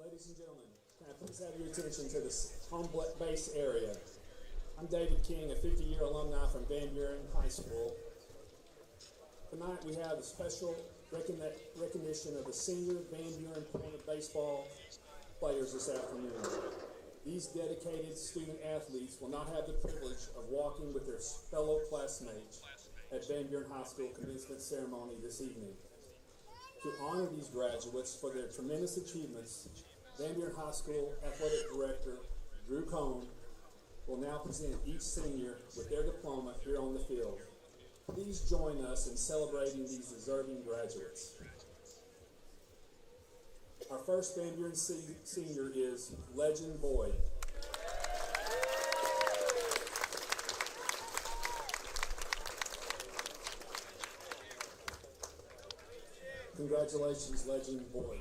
Ladies and gentlemen, can I please have your attention to this home base area? I'm David King, a 50-year alumni from Van Buren High School. Tonight we have a special recognition of the senior Van Buren Point baseball players this afternoon. These dedicated student athletes will not have the privilege of walking with their fellow classmates at Van Buren High School commencement ceremony this evening. To honor these graduates for their tremendous achievements, Van Buren High School Athletic Director Drew Cohn will now present each senior with their diploma here on the field. Please join us in celebrating these deserving graduates. Our first Van Buren senior is Legend Boyd. Congratulations, Legend Boyd.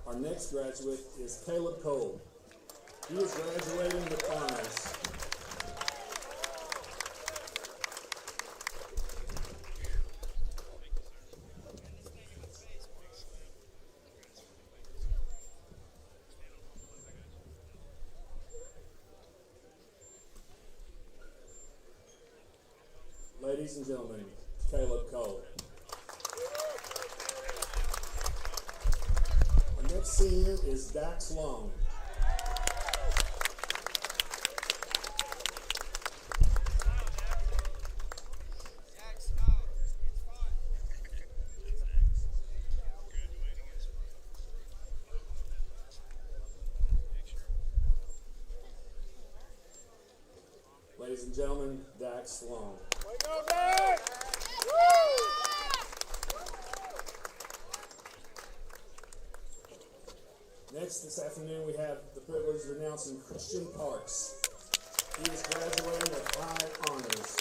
Our next graduate is Caleb Cole. He is graduating with honors. Ladies and gentlemen, Caleb Cole. Our next senior is Dax Long. Ladies and gentlemen, Dax Long. Next, this afternoon, we have the privilege of announcing Christian Parks. He is graduating with high honors.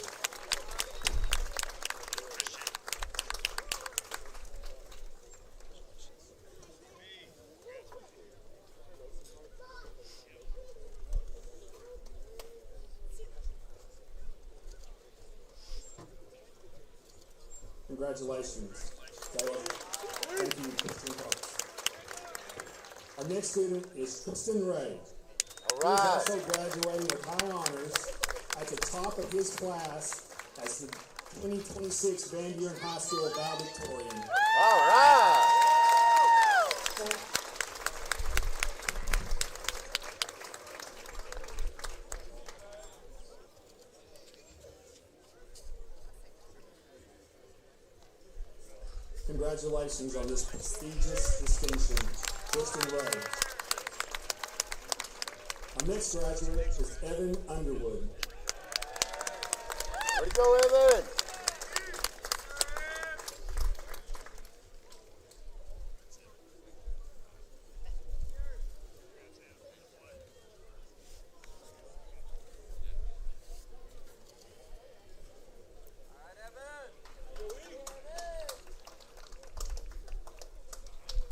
Congratulations, Caleb. Thank you, Christian Parks. Our next student is Tristan Ray. All right. He is also graduating with high honors at the top of his class as the 2026 Van Buren High School valedictorian. All right. Congratulations on this prestigious distinction, Tristan Ray. Our next graduate is Evan Underwood. Way to go, Evan!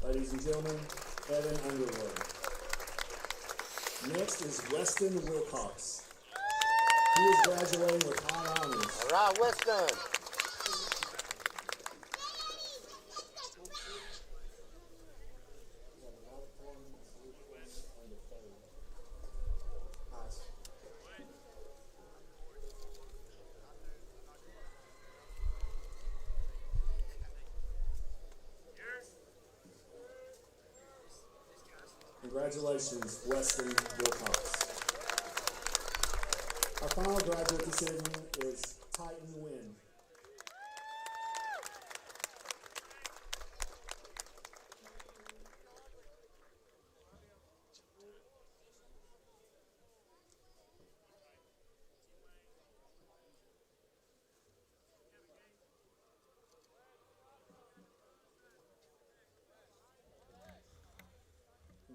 Ladies and gentlemen, Evan Underwood. Next is Weston Wilcox. He is graduating with high honors. All right, Weston. Congratulations, Weston Wilcox. Our final graduate this evening is Titan Wynn.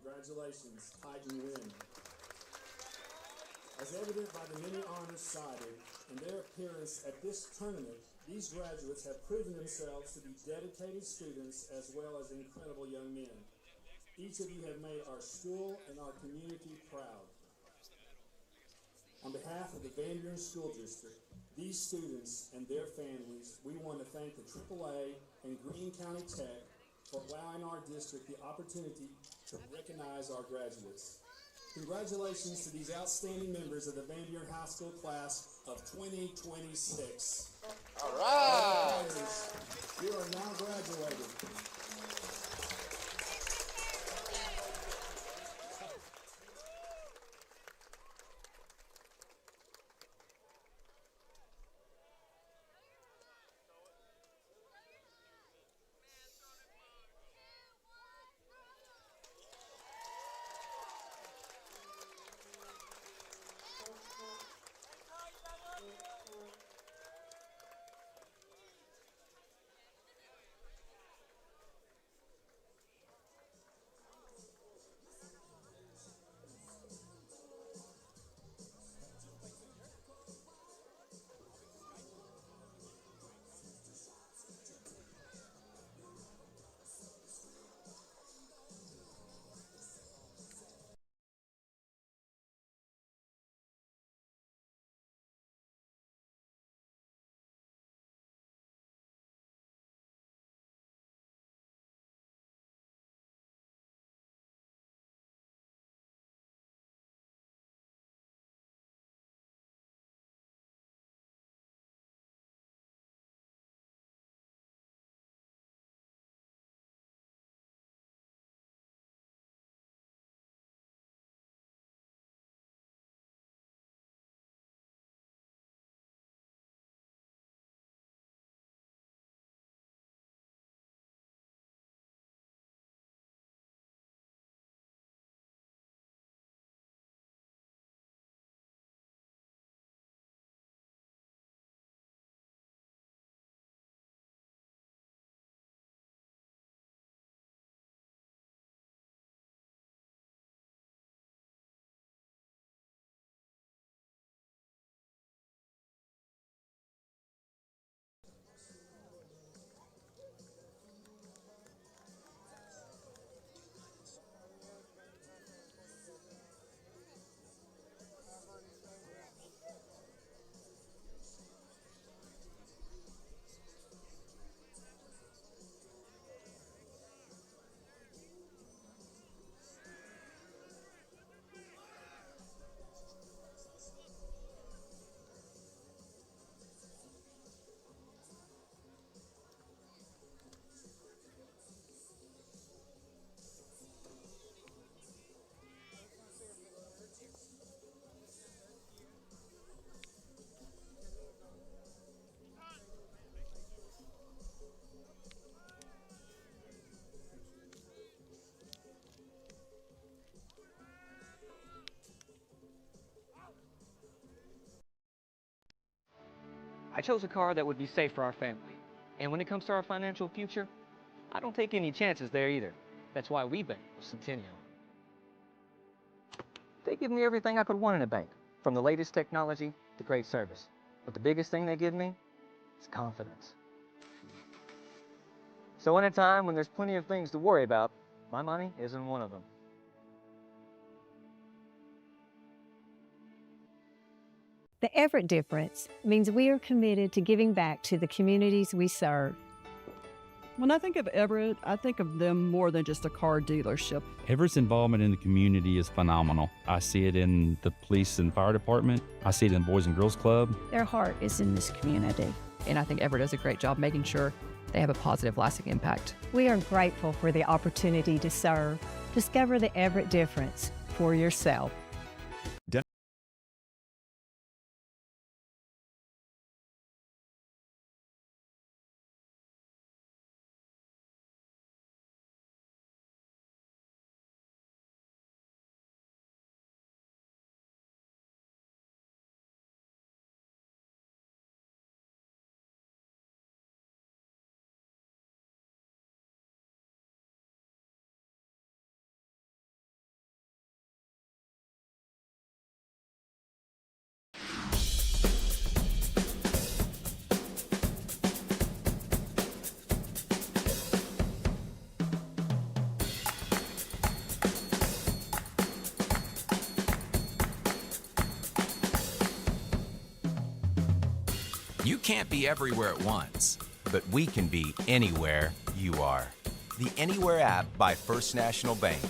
Congratulations, Titan Wynn. As evident by the many honors cited and their appearance at this tournament, these graduates have proven themselves to be dedicated students as well as incredible young men. Each of you have made our school and our community proud. On behalf of the Van Buren School District, these students and their families, we want to thank the AAA and Greene County Tech for allowing our district the opportunity to recognize our graduates. Congratulations to these outstanding members of the Van Buren High School class of 2026. All right. You are now graduated. I chose a car that would be safe for our family. And when it comes to our financial future, I don't take any chances there either. That's why we bank with Centennial. They give me everything I could want in a bank, from the latest technology to great service. But the biggest thing they give me is confidence. So in a time when there's plenty of things to worry about, my money isn't one of them. The Everett difference means we are committed to giving back to the communities we serve. When I think of Everett, I think of them more than just a car dealership. Everett's involvement in the community is phenomenal. I see it in the police and fire department. I see it in the Boys and Girls Club. Their heart is in this community. And I think Everett does a great job making sure they have a positive, lasting impact. We are grateful for the opportunity to serve. Discover the Everett difference for yourself. You can't be everywhere at once, but we can be anywhere you are. The Anywhere app by First National Bank.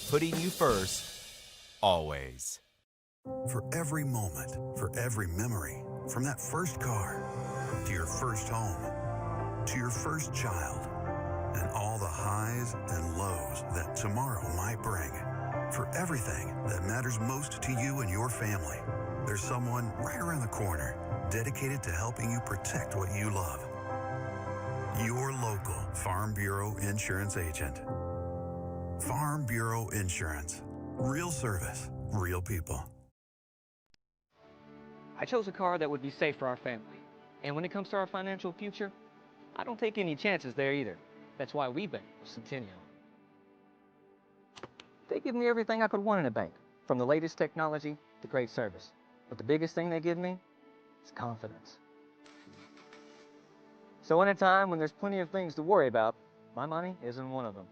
Putting you first, always. For every moment, for every memory, from that first car, to your first home, to your first child, and all the highs and lows that tomorrow might bring. For everything that matters most to you and your family, there's someone right around the corner dedicated to helping you protect what you love. Your local Farm Bureau insurance agent. Farm Bureau Insurance. Real service, real people. I chose a car that would be safe for our family. And when it comes to our financial future, I don't take any chances there either. That's why we bank with Centennial. They give me everything I could want in a bank, from the latest technology to great service. But the biggest thing they give me is confidence. So in a time when there's plenty of things to worry about, my money isn't one of them.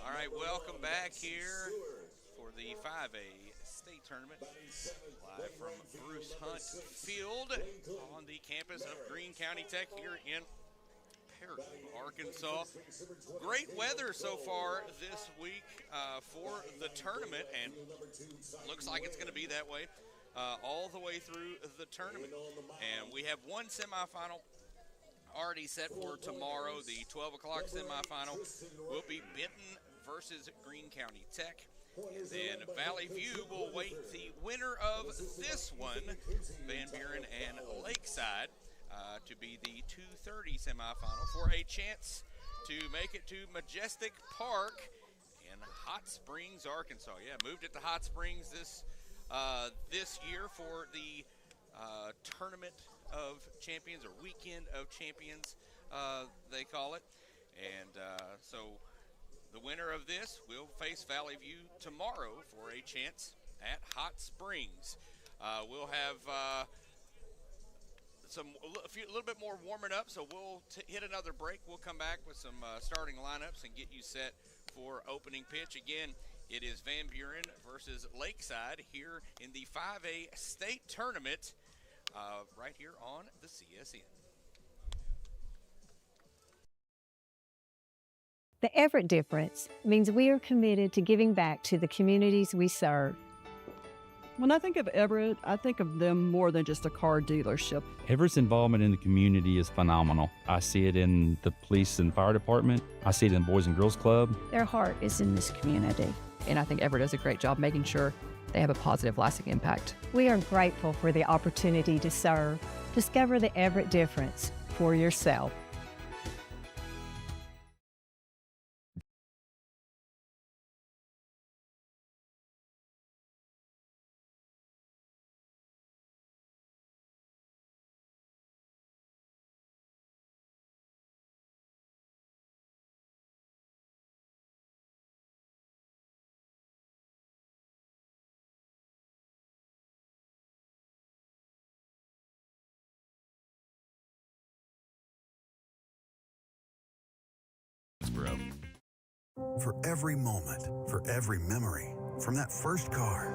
All right, welcome back here for the 5A state tournament. Live from Bruce Hunt Field on the campus of Greene County Tech here in Paragould, Arkansas. Great weather so far this week for the tournament, and looks like it's going to be that way all the way through the tournament. And we have one semifinal already set for tomorrow. The 12 o'clock semifinal will be Benton versus Greene County Tech. And then Valley View will wait the winner of this one, Van Buren and Lakeside, to be the 2:30 semifinal for a chance to make it to Majestic Park in Hot Springs, Arkansas. Yeah, moved it to Hot Springs this year for the Tournament of Champions, or Weekend of Champions, they call it. And so the winner of this will face Valley View tomorrow for a chance at Hot Springs. We'll have a little bit more warming up, so we'll hit another break. We'll come back with some starting lineups and get you set for opening pitch. Again, it is Van Buren versus Lakeside here in the 5A state tournament right here on the CSN. The Everett difference means we are committed to giving back to the communities we serve. When I think of Everett, I think of them more than just a car dealership. Everett's involvement in the community is phenomenal. I see it in the police and fire department. I see it in the Boys and Girls Club. Their heart is in this community. And I think Everett does a great job making sure they have a positive, lasting impact. We are grateful for the opportunity to serve. Discover the Everett difference for yourself. For every moment, for every memory, from that first car,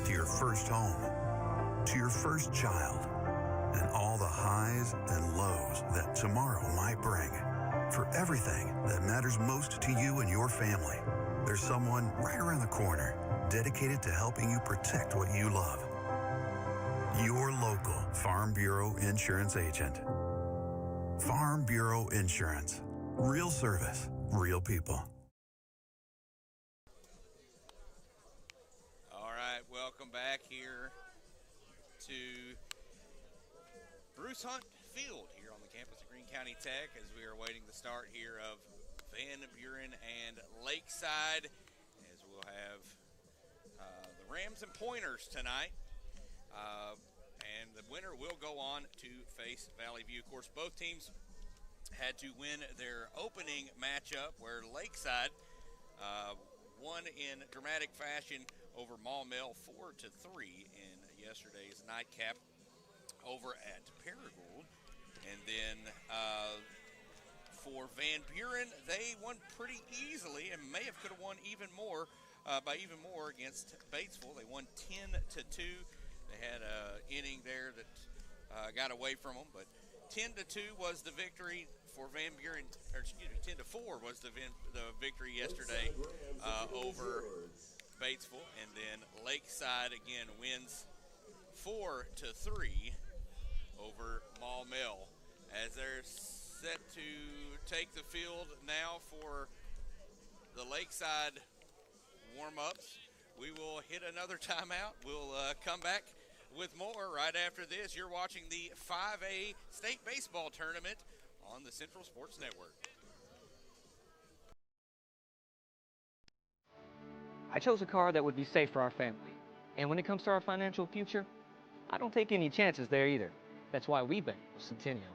to your first home, to your first child, and all the highs and lows that tomorrow might bring. For everything that matters most to you and your family, there's someone right around the corner dedicated to helping you protect what you love. Your local Farm Bureau insurance agent. Farm Bureau Insurance. Real service, real people. Welcome back here to Bruce Hunt Field here on the campus of Greene County Tech as we are waiting the start here of Van Buren and Lakeside, as we'll have the Rams and Pointers tonight. And the winner will go on to face Valley View. Of course, both teams had to win their opening matchup where Lakeside won in dramatic fashion over Maumelle 4-3 in yesterday's nightcap over at Paragould. And then for for Van Buren. They won pretty easily and may have could have won even more by even more against Batesville. They won 10-2. They had an inning there that got away from them, but 10-2 was the victory for Van Buren, or excuse me, 10-4 was the victory yesterday over Batesville, and then Lakeside again wins 4-3 over Maumelle as they're set to take the field now for the Lakeside warm-ups. We will hit another timeout. We'll come back with more right after this. You're watching the 5A State Baseball Tournament on the Central Sports Network. I chose a car that would be safe for our family. And when it comes to our financial future, I don't take any chances there either. That's why we bank with Centennial.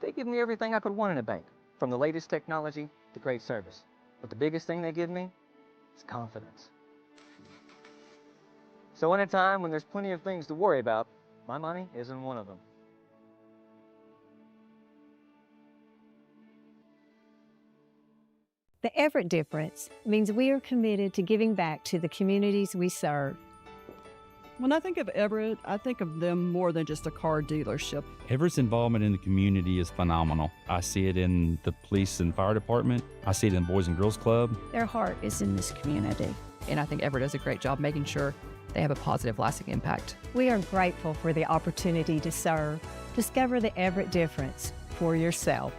They give me everything I could want in a bank, from the latest technology to great service. But the biggest thing they give me is confidence. So in a time when there's plenty of things to worry about, my money isn't one of them. The Everett difference means we are committed to giving back to the communities we serve. When I think of Everett, I think of them more than just a car dealership. Everett's involvement in the community is phenomenal. I see it in the police and fire department. I see it in the Boys and Girls Club. Their heart is in this community. And I think Everett does a great job making sure they have a positive, lasting impact. We are grateful for the opportunity to serve. Discover the Everett difference for yourself.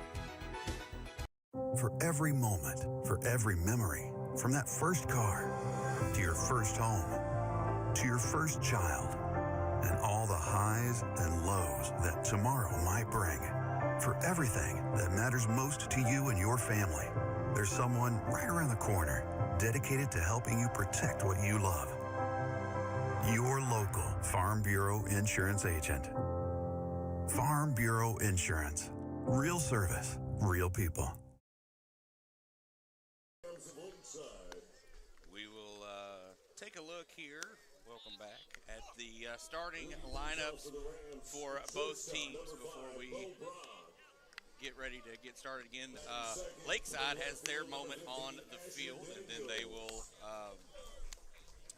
For every moment, for every memory, from that first car to your first home, to your first child, and all the highs and lows that tomorrow might bring. For everything that matters most to you and your family, there's someone right around the corner dedicated to helping you protect what you love. Your local Farm Bureau Insurance agent. Farm Bureau Insurance. Real service, real people. We will take a look here. Welcome back at the starting lineups for both teams before we get ready to get started again. Lakeside has their moment on the field, and then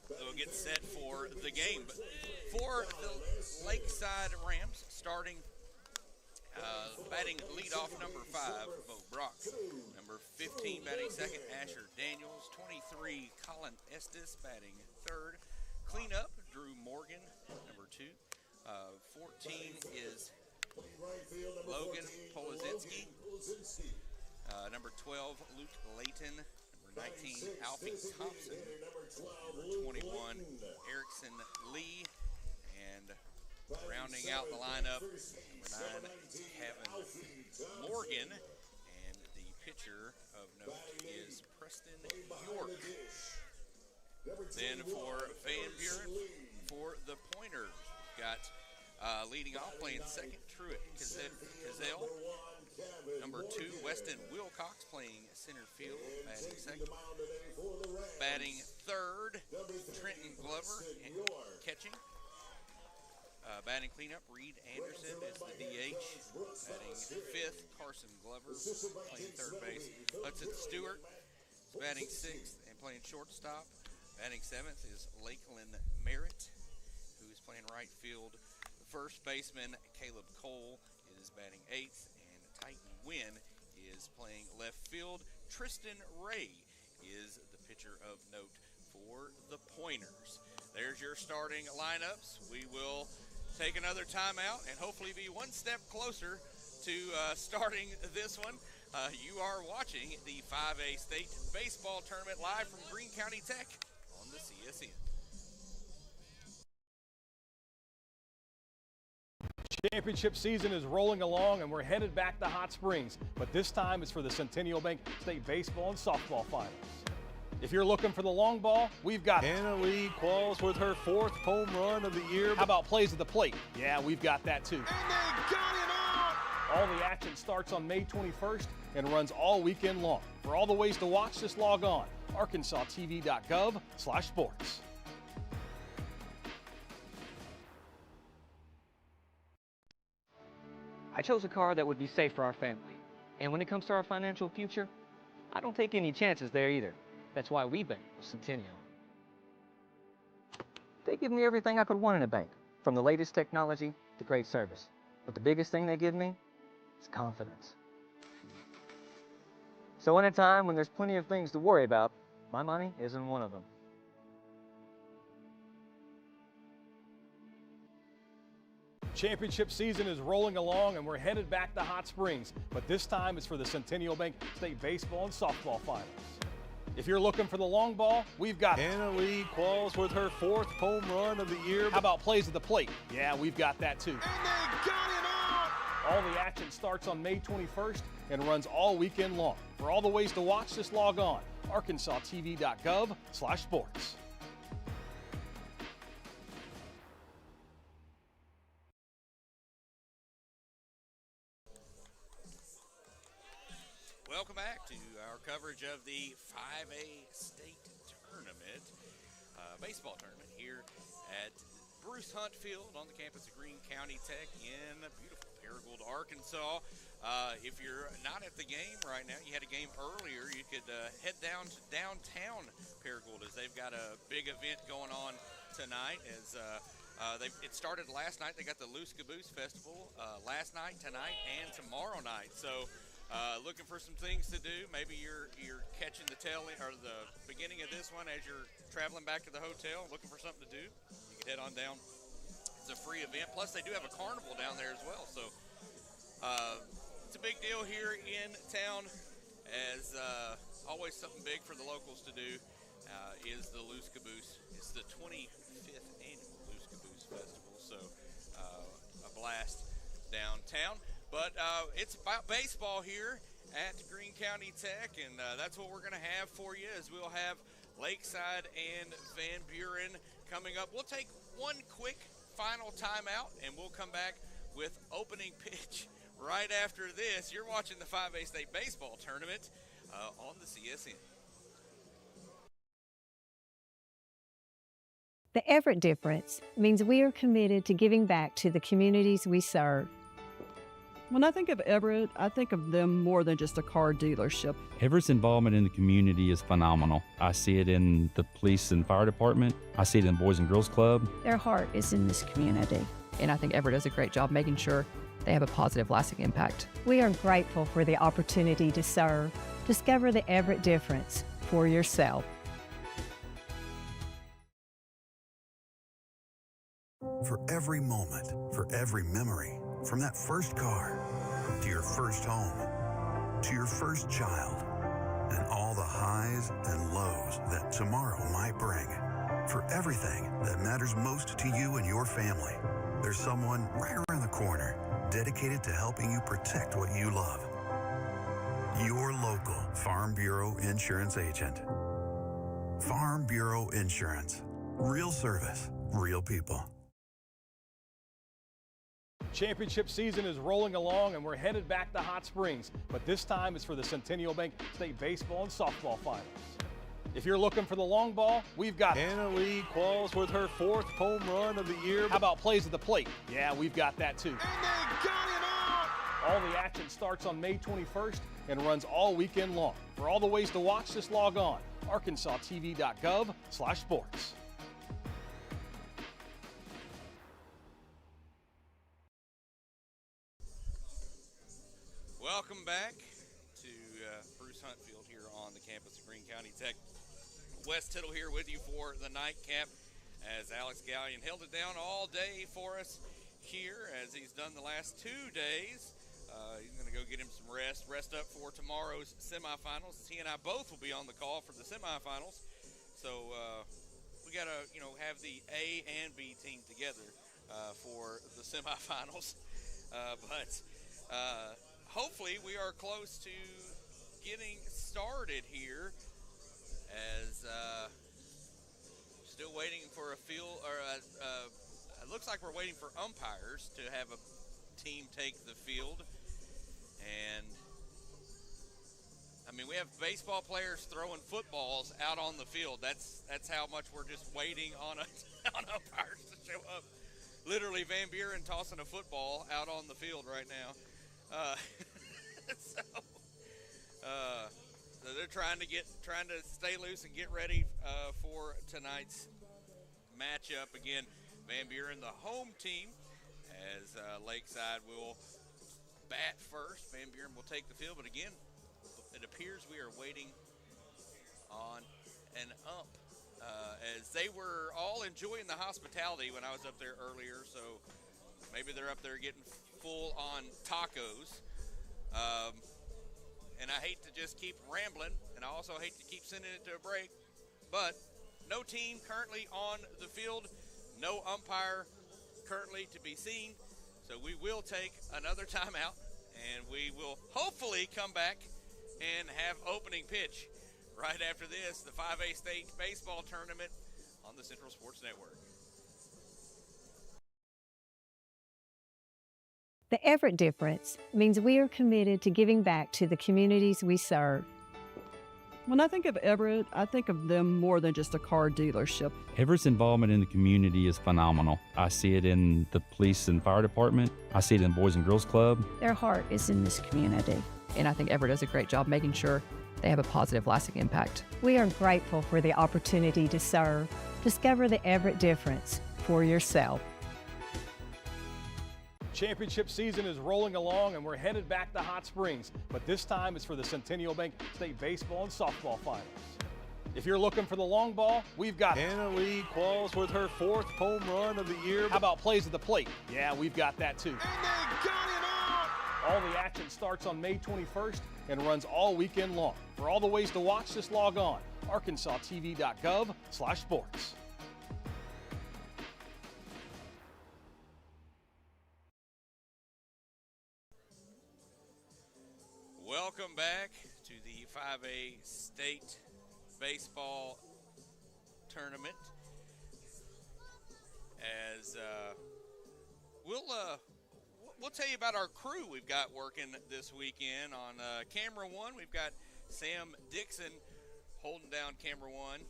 they'll get set for the game. But for the Lakeside Rams, starting batting leadoff number 5, Bo Brock. Number 15 batting second, Asher Daniels. 23, Colin Estes batting third. Cleanup, Drew Morgan, number 2. 14 is Logan Polizinski. Number 12, Luke Layton. Number 19, Alfie Thompson. Number 21, Erickson Lee. And rounding out the lineup, number 9, Kevin Morgan. And the pitcher of note is Preston York. Then for Van Buren, for the Pointers, we've got leading off playing second, Truett Cazell. Number 2, Weston Wilcox playing center field, batting second. Batting third, Trenton Glover catching. Batting cleanup, Reed Anderson is the DH. Batting fifth, Carson Glover playing third base. Hudson Stewart is batting sixth and playing shortstop. Batting seventh is Lakeland Merritt, who is playing right field. The first baseman, Caleb Cole, is batting eighth, and Titan Wynn is playing left field. Tristan Ray is the pitcher of note for the Pointers. There's your starting lineups. We will take another timeout and hopefully be one step closer to starting this one. You are watching the 5A State Baseball Tournament live from Greene County Tech on the CSN. Championship season is rolling along and we're headed back to Hot Springs, but this time it's for the Centennial Bank State Baseball and Softball Finals. If you're looking for the long ball, we've got Anna Lee Qualls with her 4th home run of the year. How about plays at the plate? Yeah, we've got that too. And they got it out! All the action starts on May 21st and runs all weekend long. For all the ways to watch, just log on arkansastv.gov/sports. I I chose a car that would be safe for our family. And when it comes to our financial future, I don't take any chances there either. That's why we bank with Centennial. They give me everything I could want in a bank, from the latest technology to great service. But the biggest thing they give me is confidence. So in a time when there's plenty of things to worry about, my money isn't one of them. Championship season is rolling along and we're headed back to Hot Springs, but this time it's for the Centennial Bank State Baseball and Softball Finals. If you're looking for the long ball, we've got it. Anna Lee Qualls with her 4th home run of the year. How about plays at the plate? Yeah, we've got that too. And they got him out! All the action starts on May 21st and runs all weekend long. For all the ways to watch, just log on arkansastv.gov/sports. Welcome back to our coverage of the 5A state tournament, baseball tournament here at Bruce Hunt Field on the campus of Greene County Tech in beautiful Paragould, Arkansas. If you're not at the game right now, you had a game earlier, you could head down to downtown Paragould as they've got a big event going on tonight. As it started last night. They got the Loose Caboose Festival last night, tonight, and tomorrow night. So looking for some things to do. Maybe you're catching the tail or the beginning of this one as you're traveling back to the hotel, looking for something to do. You can head on down. It's a free event. Plus, they do have a carnival down there as well. So it's a big deal here in town. As always, something big for the locals to do is the Loose Caboose. It's the 25th annual Loose Caboose Festival. So a blast downtown. But it's about baseball here at Greene County Tech, and that's what we're going to have for you, as we'll have Lakeside and Van Buren coming up. We'll take one quick final timeout, and we'll come back with opening pitch right after this. You're watching the 5A State Baseball Tournament on the CSN. The Everett difference means we are committed to giving back to the communities we serve. When I think of Everett, I think of them more than just a car dealership. Everett's involvement in the community is phenomenal. I see it in the police and fire department. I see it in the Boys and Girls Club. Their heart is in this community. And I think Everett does a great job making sure they have a positive, lasting impact. We are grateful for the opportunity to serve. Discover the Everett difference for yourself. For every moment, for every memory, from that first car to your first home, to your first child, and all the highs and lows that tomorrow might bring. For everything that matters most to you and your family, there's someone right around the corner dedicated to helping you protect what you love. Your local Farm Bureau Insurance agent. Farm Bureau Insurance. Real service, real people. Championship season is rolling along and we're headed back to Hot Springs, but this time it's for the Centennial Bank State Baseball and Softball Finals. If you're looking for the long ball, we've got it. Anna Lee Qualls with her 4th home run of the year. How about plays at the plate? Yeah, we've got that too. And they got him out! All the action starts on May 21st and runs all weekend long. For all the ways to watch, just log on arkansastv.gov/sports. Welcome back to Bruce Hunt Field here on the campus of Greene County Tech. Wes Tittle here with you for the nightcap as Alex Gallion held it down all day for us here as he's done the last 2 days. He's going to go get him some rest up for tomorrow's semifinals. He and I both will be on the call for the semifinals. So we got to, have the A and B team together for the semifinals. But hopefully we are close to getting started here as still waiting for a field, or it looks like we're waiting for umpires to have a team take the field. And I mean, we have baseball players throwing footballs out on the field. That's how much we're just waiting on umpires to show up. Literally, Van Buren tossing a football out on the field right now. So they're trying to stay loose and get ready for tonight's matchup. Again, Van Buren, the home team, as Lakeside will bat first. Van Buren will take the field, but again, it appears we are waiting on an ump, as they were all enjoying the hospitality when I was up there earlier, so maybe they're up there getting full on tacos. And I hate to just keep rambling, and I also hate to keep sending it to a break, but no team currently on the field, no umpire currently to be seen, so we will take another timeout, and we will hopefully come back and have opening pitch right after this, the 5A State Baseball Tournament on the Central Sports Network. The Everett difference means we are committed to giving back to the communities we serve. When I think of Everett, I think of them more than just a car dealership. Everett's involvement in the community is phenomenal. I see it in the police and fire department. I see it in the Boys and Girls Club. Their heart is in this community. And I think Everett does a great job making sure they have a positive, lasting impact. We are grateful for the opportunity to serve. Discover the Everett difference for yourself. Championship season is rolling along and we're headed back to Hot Springs, but this time it's for the Centennial Bank State Baseball and Softball Finals. If you're looking for the long ball, we've got it. Anna Lee Qualls with her 4th home run of the year. How about plays at the plate? Yeah, we've got that too. And they got him out! All the action starts on May 21st and runs all weekend long. For all the ways to watch, just log on arkansastv.gov/sports. Welcome back to the 5A State Baseball Tournament. As we'll tell you about our crew we've got working this weekend. On camera one, we've got Sam Dixon holding down camera one.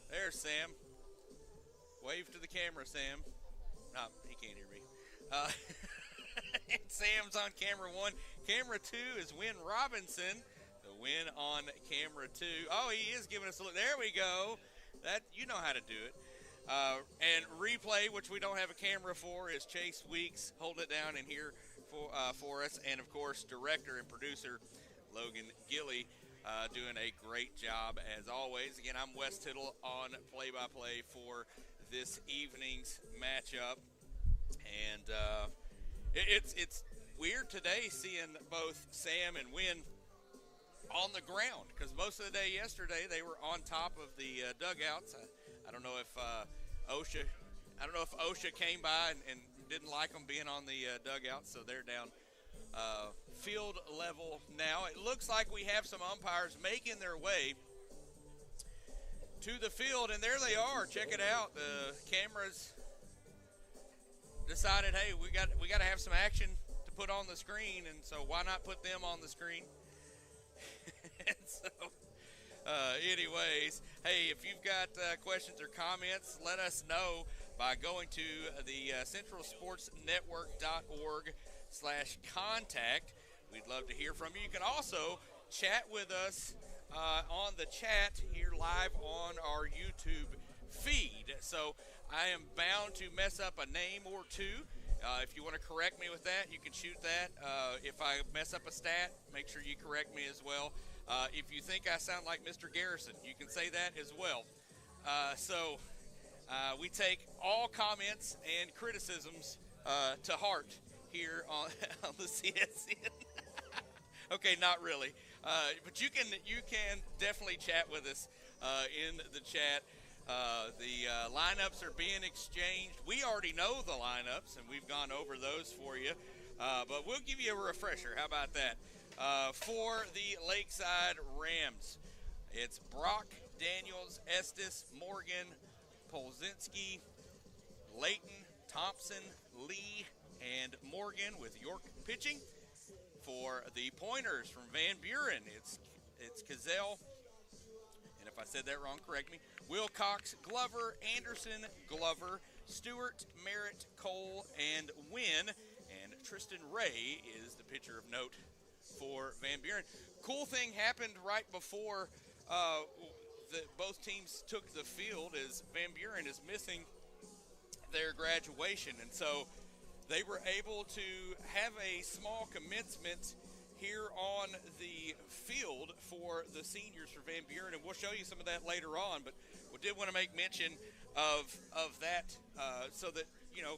There's Sam. Wave to the camera, Sam. No, he can't hear me. Sam's on camera one. Camera two is Win Robinson. The win on camera two. Oh, he is giving us a look. There we go. That, you know how to do it. And replay, which we don't have a camera for, is Chase Weeks holding it down in here for us. And, of course, director and producer Logan Gilly doing a great job as always. Again, I'm Wes Tittle on play-by-play for this evening's matchup. And it's weird today seeing both Sam and Win on the ground, because most of the day yesterday they were on top of the dugouts. I don't know if OSHA came by and didn't like them being on the dugout, so they're down field level now. It looks like we have some umpires making their way to the field, and there they are. Check it out. The cameras decided, hey, we got to have some action to put on the screen, and so why not put them on the screen? And so, anyways, hey, if you've got questions or comments, let us know by going to the centralsportsnetwork.org/contact. We'd love to hear from you. You can also chat with us on the chat here live on our YouTube feed. So I am bound to mess up a name or two. If you want to correct me with that, you can shoot that. If I mess up a stat, make sure you correct me as well. If you think I sound like Mr. Garrison, you can say that as well. So we take all comments and criticisms to heart here on the CSN. Okay, not really. But you can definitely chat with us in the chat. The lineups are being exchanged. We already know the lineups, and we've gone over those for you. But we'll give you a refresher. How about that? For the Lakeside Rams, it's Brock, Daniels, Estes, Morgan, Polzinski, Layton, Thompson, Lee, and Morgan with York pitching. For the Pointers from Van Buren, it's Cazell, and if I said that wrong, correct me. Wilcox, Glover, Anderson, Glover, Stewart, Merritt, Cole, and Wynn. And Tristan Ray is the pitcher of note for Van Buren. Cool thing happened right before both teams took the field is Van Buren is missing their graduation, and so they were able to have a small commencement here on the field for the seniors for Van Buren, and we'll show you some of that later on, but we did want to make mention of that so that, you know,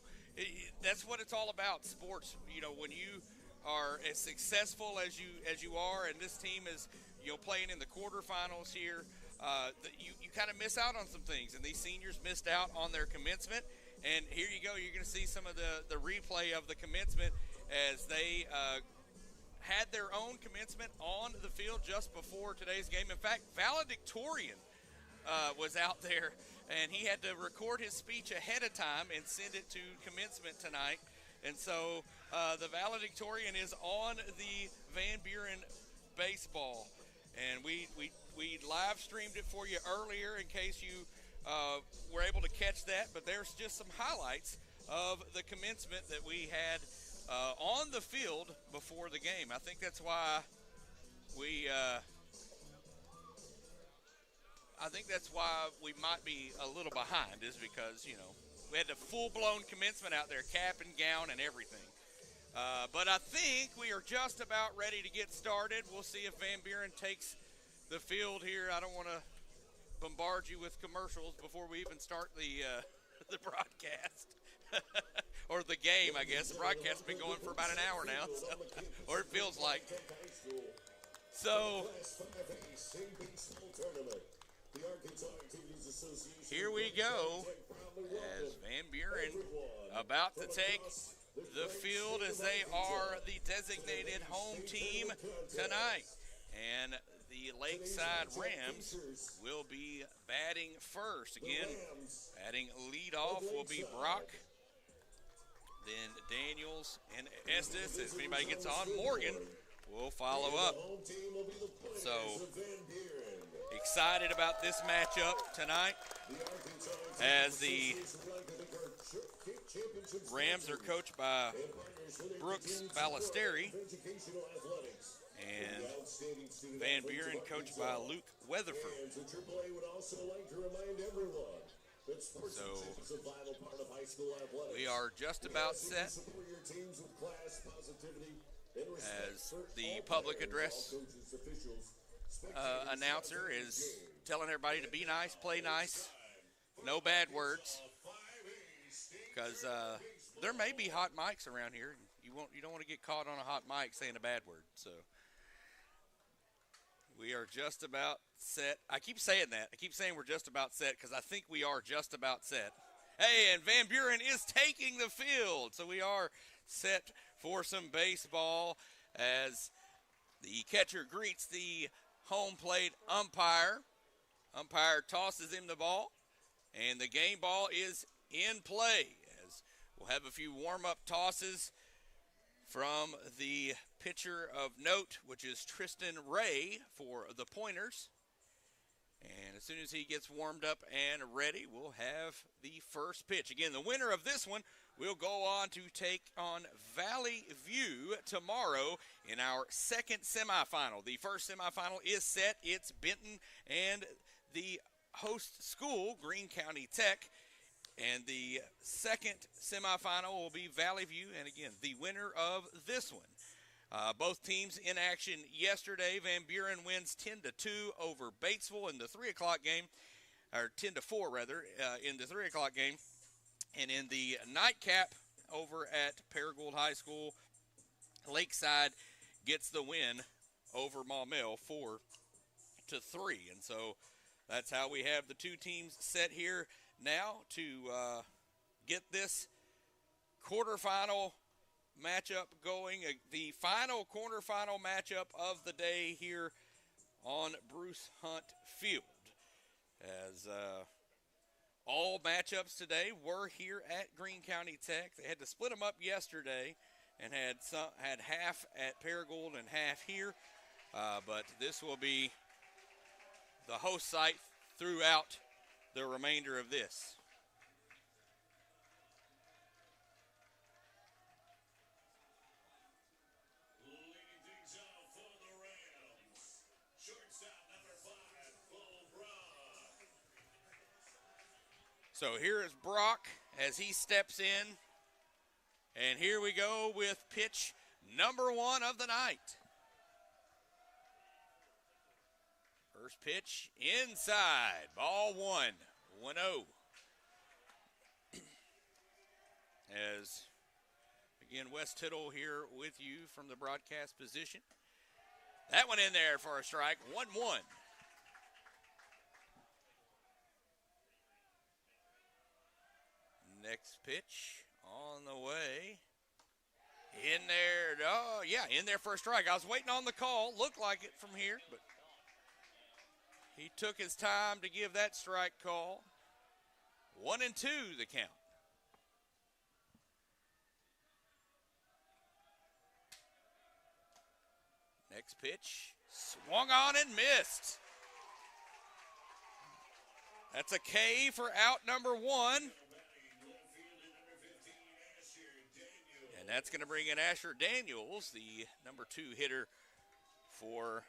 that's what it's all about, sports. You know, when you are as successful as you are, and this team is, you know, playing in the quarterfinals here, you kind of miss out on some things, and these seniors missed out on their commencement. And here you go, you're going to see some of the replay of the commencement as they had their own commencement on the field just before today's game. In fact, valedictorian was out there, and he had to record his speech ahead of time and send it to commencement tonight. And so the valedictorian is on the Van Buren baseball. And we live streamed it for you earlier in case you were able to catch that, but there's just some highlights of the commencement that we had on the field before the game. I think that's why we might be a little behind, is because, you know, we had the full-blown commencement out there, cap and gown and everything. But I think we are just about ready to get started. We'll see if Van Buren takes the field here. I don't want to bombard you with commercials before we even start the broadcast. Or the game, I guess. The broadcast's been going for about an hour now, so, or it feels like. So, here we go as Van Buren about to take the field as they are the designated home team tonight. And the Lakeside Rams will be batting first. Again, batting leadoff will be Brock, then Daniels and Estes. If anybody gets on, Morgan will follow up. So, excited about this matchup tonight as the Rams are coached by Brooks Ballesteri, and Van Buren coached by Luke Weatherford. So we are just about set as the public address announcer is telling everybody to be nice, play nice, no bad words, because there may be hot mics around here. You don't want to get caught on a hot mic saying a bad word. So we are just about set. I keep saying that. I keep saying we're just about set because I think we are just about set. Hey, and Van Buren is taking the field. So we are set for some baseball as the catcher greets the home plate umpire. Umpire tosses him the ball, and the game ball is in play. As we'll have a few warm-up tosses from the pitcher of note, which is Tristan Ray for the Pointers. And as soon as he gets warmed up and ready, we'll have the first pitch. Again, the winner of this one will go on to take on Valley View tomorrow in our second semifinal. The first semifinal is set. It's Benton and the host school, Greene County Tech. And the second semifinal will be Valley View, and again, the winner of this one. Both teams in action yesterday. Van Buren wins 10-2 over Batesville in the 3 o'clock game, or 10-4 rather, in the 3 o'clock game. And in the nightcap over at Paragould High School, Lakeside gets the win over Maumelle 4-3. And so that's how we have the two teams set here now to get this quarterfinal matchup going. The final quarterfinal matchup of the day here on Bruce Hunt Field. As all matchups today were here at Greene County Tech. They had to split them up yesterday and had half at Paragould and half here. But this will be the host site throughout the remainder of this. So here is Brock as he steps in. And here we go with pitch number 1 of the night. First pitch inside, ball 1, 1-0. As, again, Wes Tittle here with you from the broadcast position. That one in there for a strike, 1-1. Next pitch on the way. In there, oh, yeah, in there for a strike. I was waiting on the call. Looked like it from here, but he took his time to give that strike call. 1-2 the count. Next pitch, swung on and missed. That's a K for out number 1. And that's going to bring in Asher Daniels, the number 2 hitter for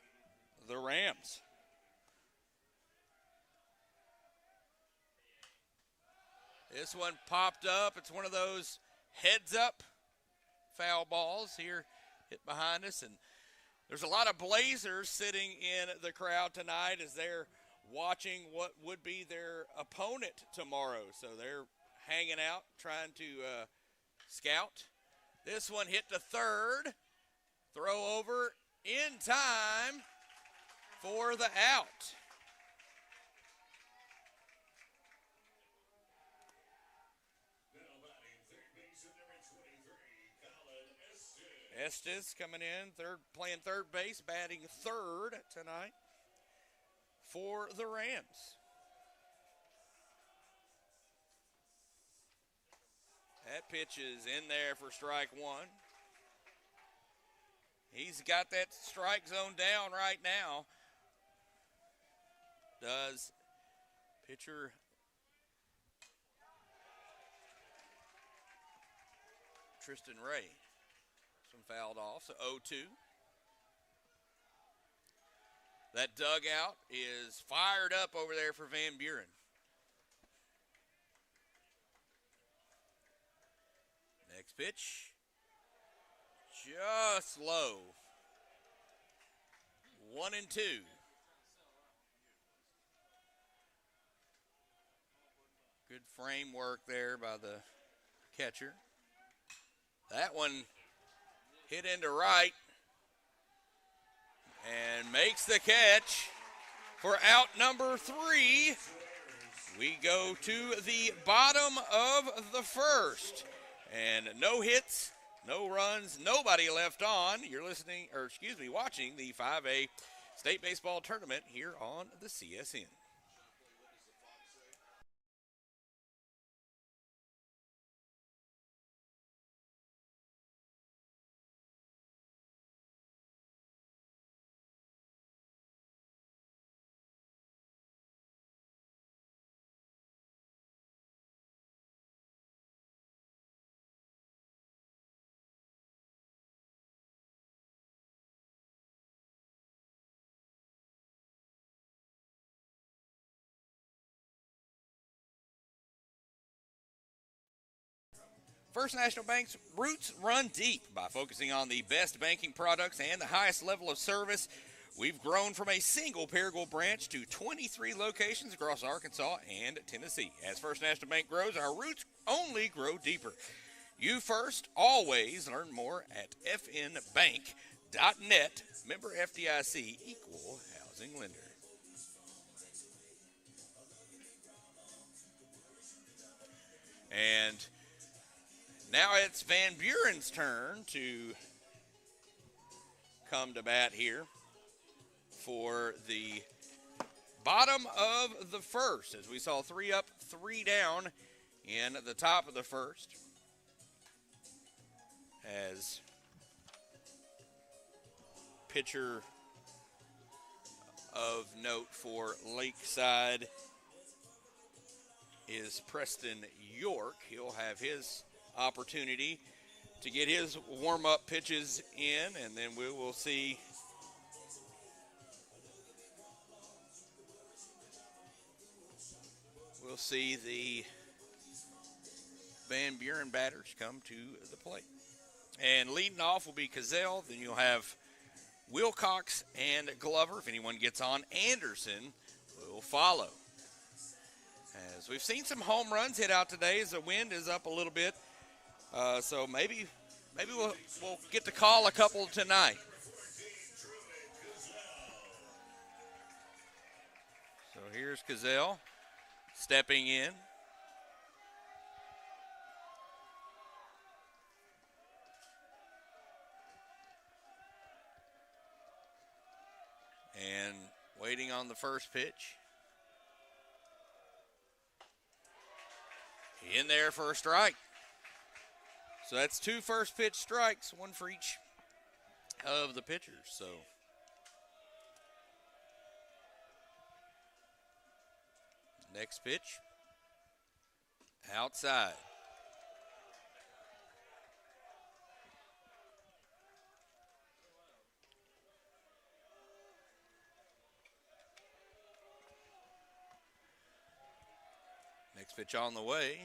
the Rams. This one popped up. It's one of those heads-up foul balls here hit behind us. And there's a lot of Blazers sitting in the crowd tonight as they're watching what would be their opponent tomorrow. So they're hanging out, trying to scout. This one hit to third. Throw over in time for the out. Estes coming in, playing third base, batting third tonight for the Rams. That pitch is in there for strike 1. He's got that strike zone down right now. Does pitcher Tristan Ray. Some fouled off, so 0-2. That dugout is fired up over there for Van Buren. Next pitch, just low. 1-2. Good frame work there by the catcher. That one hit into right and makes the catch for out number 3. We go to the bottom of the first. And no hits, no runs, nobody left on. You're watching the 5A State Baseball Tournament here on the CSN. First National Bank's roots run deep. By focusing on the best banking products and the highest level of service, we've grown from a single Paragould branch to 23 locations across Arkansas and Tennessee. As First National Bank grows, our roots only grow deeper. You first, always. Learn more at fnbank.net. Member FDIC, equal housing lender. And now it's Van Buren's turn to come to bat here for the bottom of the first, as we saw 3 up, 3 down in the top of the first. As pitcher of note for Lakeside is Preston York. He'll have his opportunity to get his warm-up pitches in, and then we will see the Van Buren batters come to the plate. And leading off will be Cazell. Then you'll have Wilcox and Glover. If anyone gets on, Anderson will follow. As we've seen some home runs hit out today as the wind is up a little bit. So maybe we'll get to call a couple tonight. So here's Cazell stepping in. And waiting on the first pitch. In there for a strike. So that's 2 first pitch strikes, 1 for each of the pitchers. So next pitch, outside. Next pitch on the way.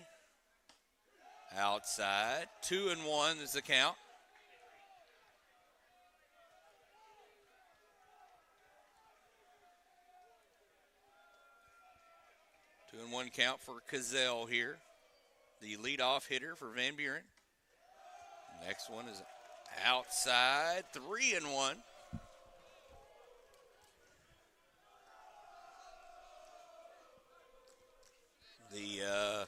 Outside. 2-1 is the count. Two and one count for Cazell here, the leadoff hitter for Van Buren. Next one is outside. 3-1. The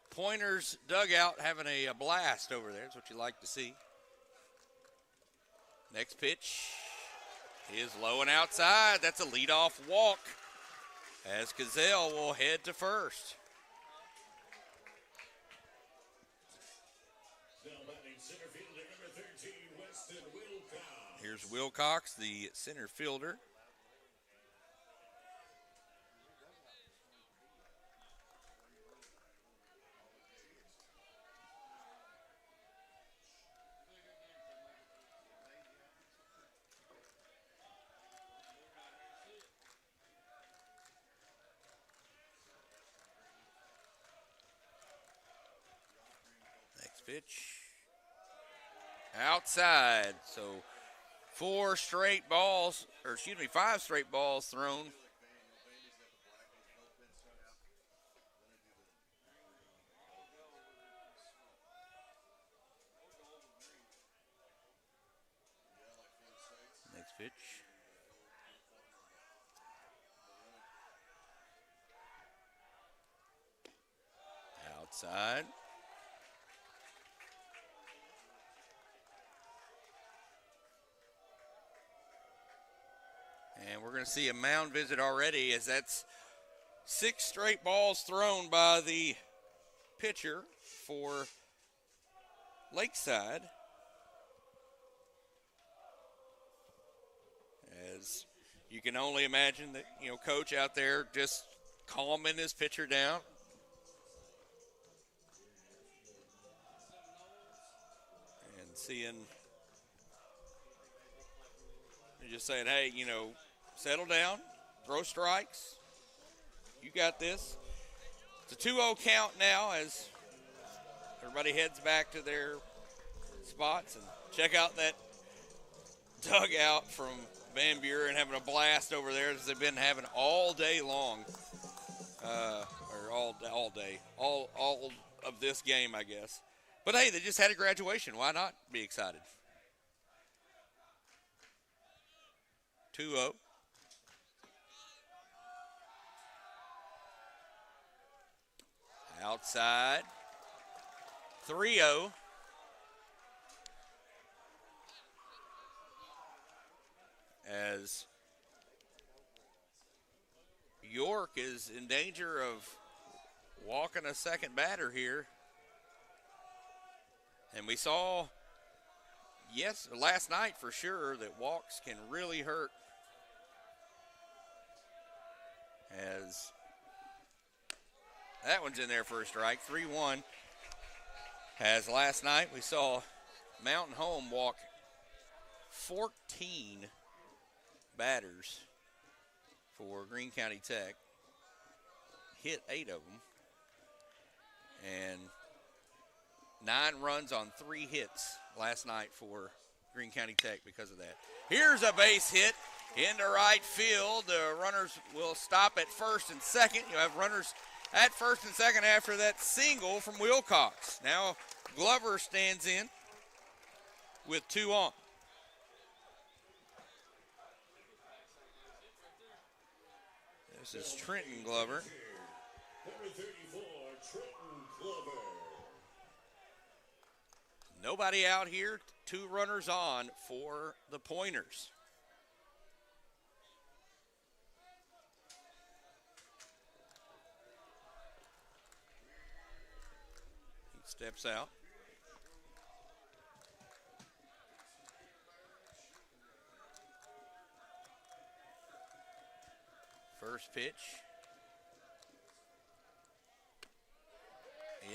Pointers dugout having a blast over there. That's what you like to see. Next pitch is low and outside. That's a leadoff walk as Cazell will head to first. Here's Wilcox, the center fielder. Pitch outside. So 5 straight balls thrown. Next pitch. Outside. And we're going to see a mound visit already, as that's 6 straight balls thrown by the pitcher for Lakeside. As you can only imagine that, coach out there just calming his pitcher down. And seeing, just saying, hey, settle down, throw strikes. You got this. It's a 2-0 count now as everybody heads back to their spots. And check out that dugout from Van Buren having a blast over there as they've been having all day long. Or all day. All of this game, I guess. But, hey, they just had a graduation. Why not be excited? 2-0. Outside. 3-0. As York is in danger of walking a second batter here. And we saw, last night for sure, that walks can really hurt. As that one's in there for a strike. 3-1. As last night we saw Mountain Home walk 14 batters for Greene County Tech. Hit 8 of them. And 9 runs on 3 hits last night for Greene County Tech because of that. Here's a base hit into right field. The runners will stop at first and second. You have runners at first and second after that single from Wilcox. Now Glover stands in with 2 on. This is Trenton Glover. Number 34, Trenton Glover. Nobody out here, 2 runners on for the Pointers. He steps out. First pitch.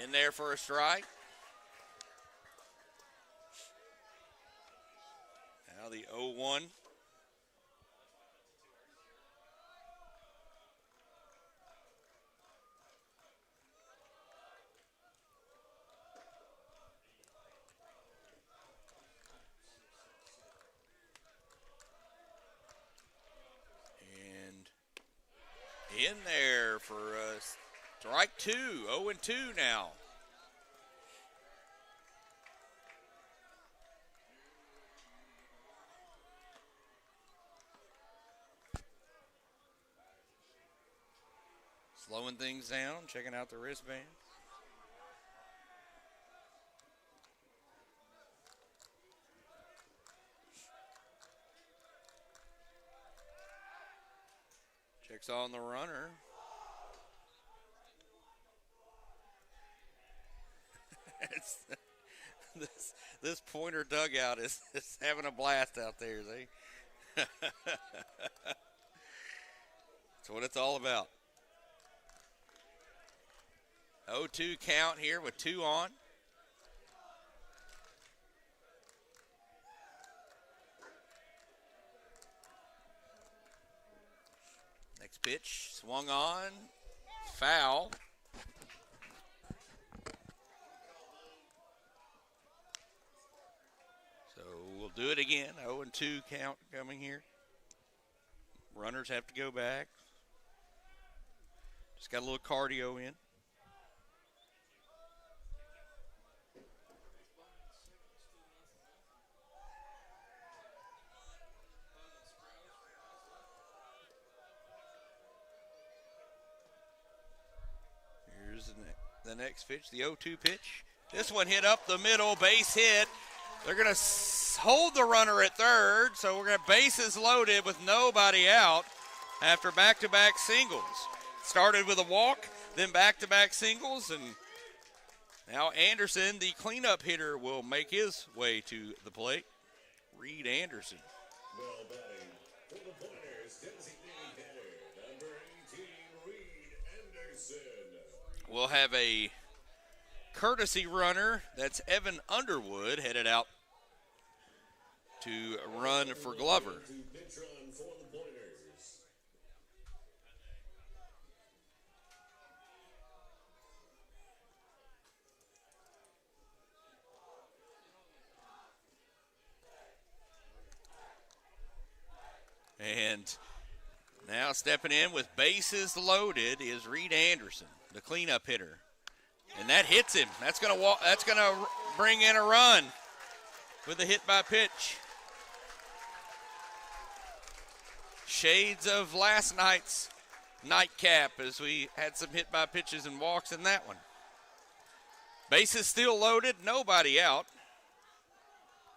In there for a strike. Now the 0-1. And in there for strike 2, 0-2 now. Slowing things down, checking out the wristband. Checks on the runner. This Pointer dugout is having a blast out there. That's what it's all about. 0-2 count here with 2 on. Next pitch, swung on, foul. So we'll do it again, 0-2 count coming here. Runners have to go back. Just got a little cardio in. The next pitch, the 0-2 pitch. This one hit up the middle, base hit. They're going to hold the runner at third, so we're going to bases loaded with nobody out after back-to-back singles. Started with a walk, then back-to-back singles, and now Anderson, the cleanup hitter, will make his way to the plate. Reed Anderson. Well batting for the Pointers, designated hitter, number 18, Reed Anderson. We'll have a courtesy runner. That's Evan Underwood headed out to run for Glover. And now stepping in with bases loaded is Reed Anderson, the cleanup hitter. And that hits him. That's going to bring in a run with a hit by pitch. Shades of last night's nightcap as we had some hit by pitches and walks in that one. Bases still loaded, nobody out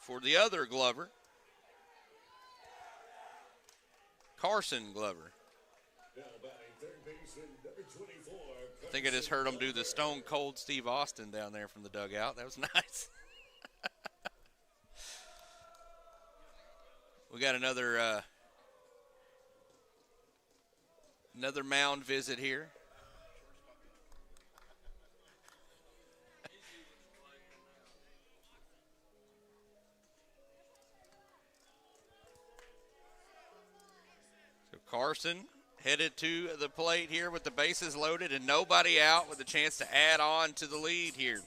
for the other Glover. Carson Glover. I think I just heard him do the Stone Cold Steve Austin down there from the dugout. That was nice. We got another mound visit here. So Carson headed to the plate here with the bases loaded and nobody out, with a chance to add on to the lead here.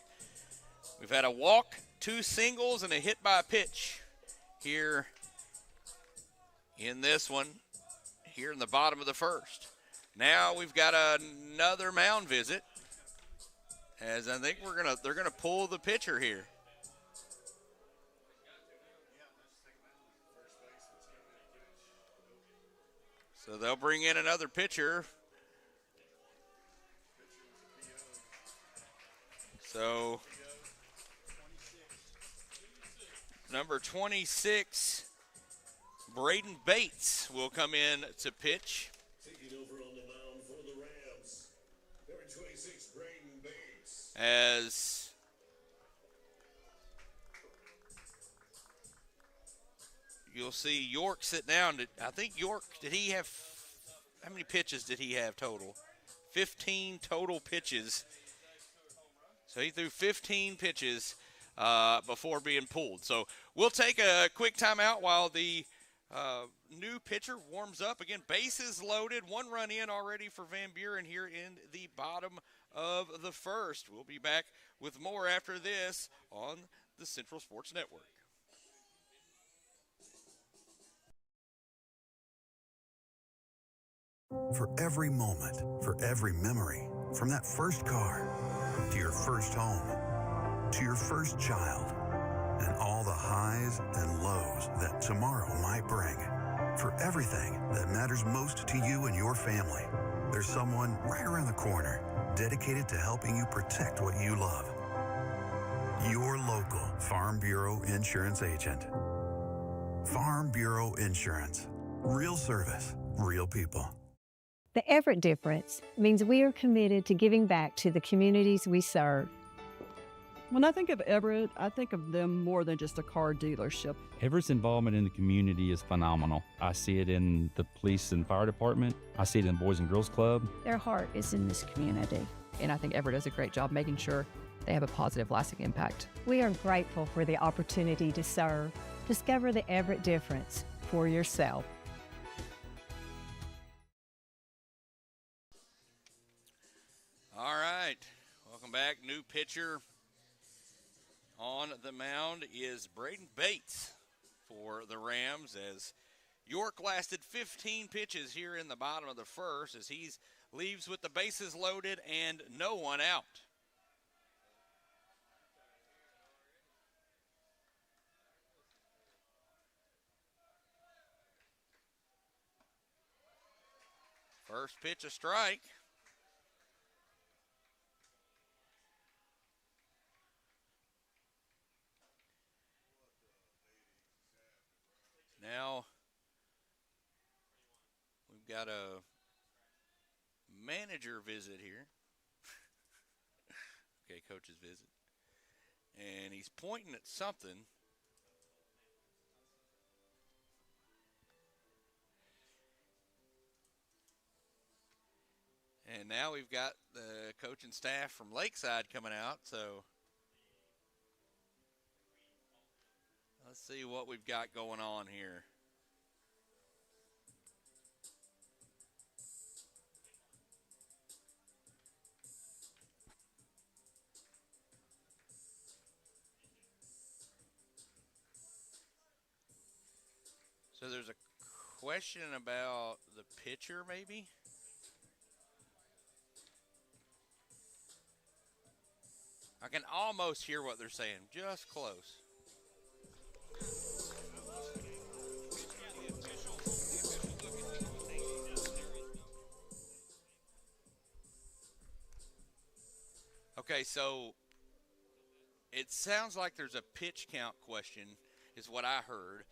We've had a walk, 2 singles, and a hit by pitch here in this one, here in the bottom of the first. Now we've got another mound visit, as I think they're gonna pull the pitcher here. So they'll bring in another pitcher. So number 26, Braden Bates, will come in to pitch. Taking over on the mound for the Rams, number 26, Braden Bates. As you'll see York sit down. I think York, did he have, how many pitches did he have total? 15 total pitches. So he threw 15 pitches before being pulled. So we'll take a quick timeout while the new pitcher warms up. Again, bases loaded, 1 run in already for Van Buren here in the bottom of the first. We'll be back with more after this on the Central Sports Network. For every moment, for every memory, from that first car to your first home, to your first child, and all the highs and lows that tomorrow might bring. For everything that matters most to you and your family, there's someone right around the corner dedicated to helping you protect what you love. Your local Farm Bureau Insurance agent. Farm Bureau Insurance. Real service, real people. The Everett difference means we are committed to giving back to the communities we serve. When I think of Everett, I think of them more than just a car dealership. Everett's involvement in the community is phenomenal. I see it in the police and fire department. I see it in the Boys and Girls Club. Their heart is in this community. And I think Everett does a great job making sure they have a positive, lasting impact. We are grateful for the opportunity to serve. Discover the Everett difference for yourself. All right, welcome back. New pitcher on the mound is Braden Bates for the Rams, as York lasted 15 pitches here in the bottom of the first, as he leaves with the bases loaded and no one out. First pitch, a strike. Now we've got a manager visit here. Okay, coach's visit. And he's pointing at something. And now we've got the coaching staff from Lakeside coming out, so let's see what we've got going on here. So there's a question about the pitcher, maybe? I can almost hear what they're saying, just close. Okay, so it sounds like there's a pitch count question, is what I heard.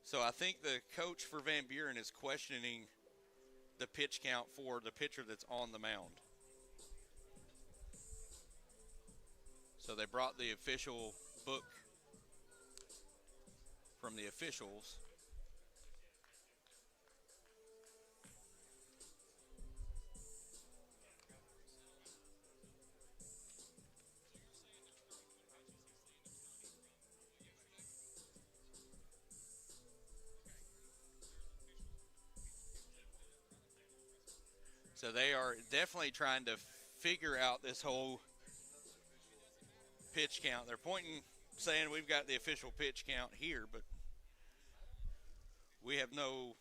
So I think the coach for Van Buren is questioning the pitch count for the pitcher that's on the mound. So they brought the official book from the officials. So they are definitely trying to figure out this whole pitch count. They're pointing, saying we've got the official pitch count here, but we have no.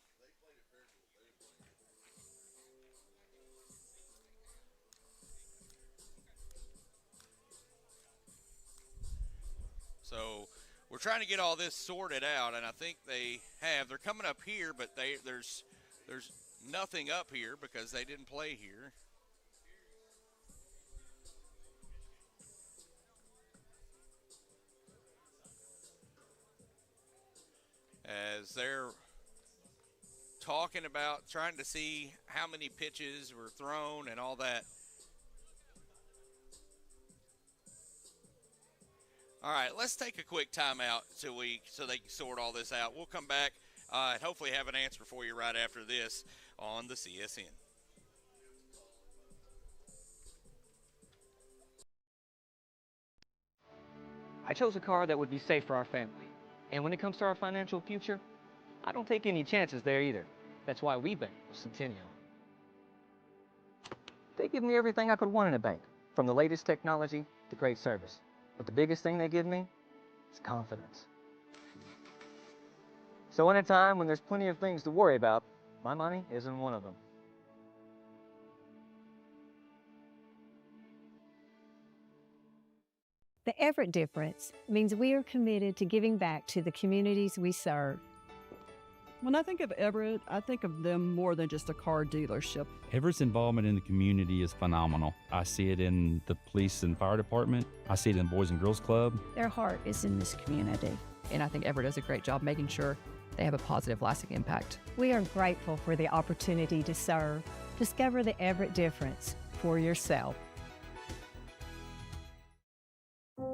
So we're trying to get all this sorted out, and I think they have. They're coming up here, but there's nothing up here because they didn't play here. As they're talking about trying to see how many pitches were thrown and all that. All right, let's take a quick timeout so they can sort all this out. We'll come back and hopefully have an answer for you right after this on the CSN. I chose a car that would be safe for our family. And when it comes to our financial future, I don't take any chances there either. That's why we bank with Centennial. They give me everything I could want in a bank, from the latest technology to great service. But the biggest thing they give me is confidence. So in a time when there's plenty of things to worry about, my money isn't one of them. The Everett difference means we are committed to giving back to the communities we serve. When I think of Everett, I think of them more than just a car dealership. Everett's involvement in the community is phenomenal. I see it in the police and fire department. I see it in the Boys and Girls Club. Their heart is in this community. And I think Everett does a great job making sure they have a positive, lasting impact. We are grateful for the opportunity to serve. Discover the Everett difference for yourself.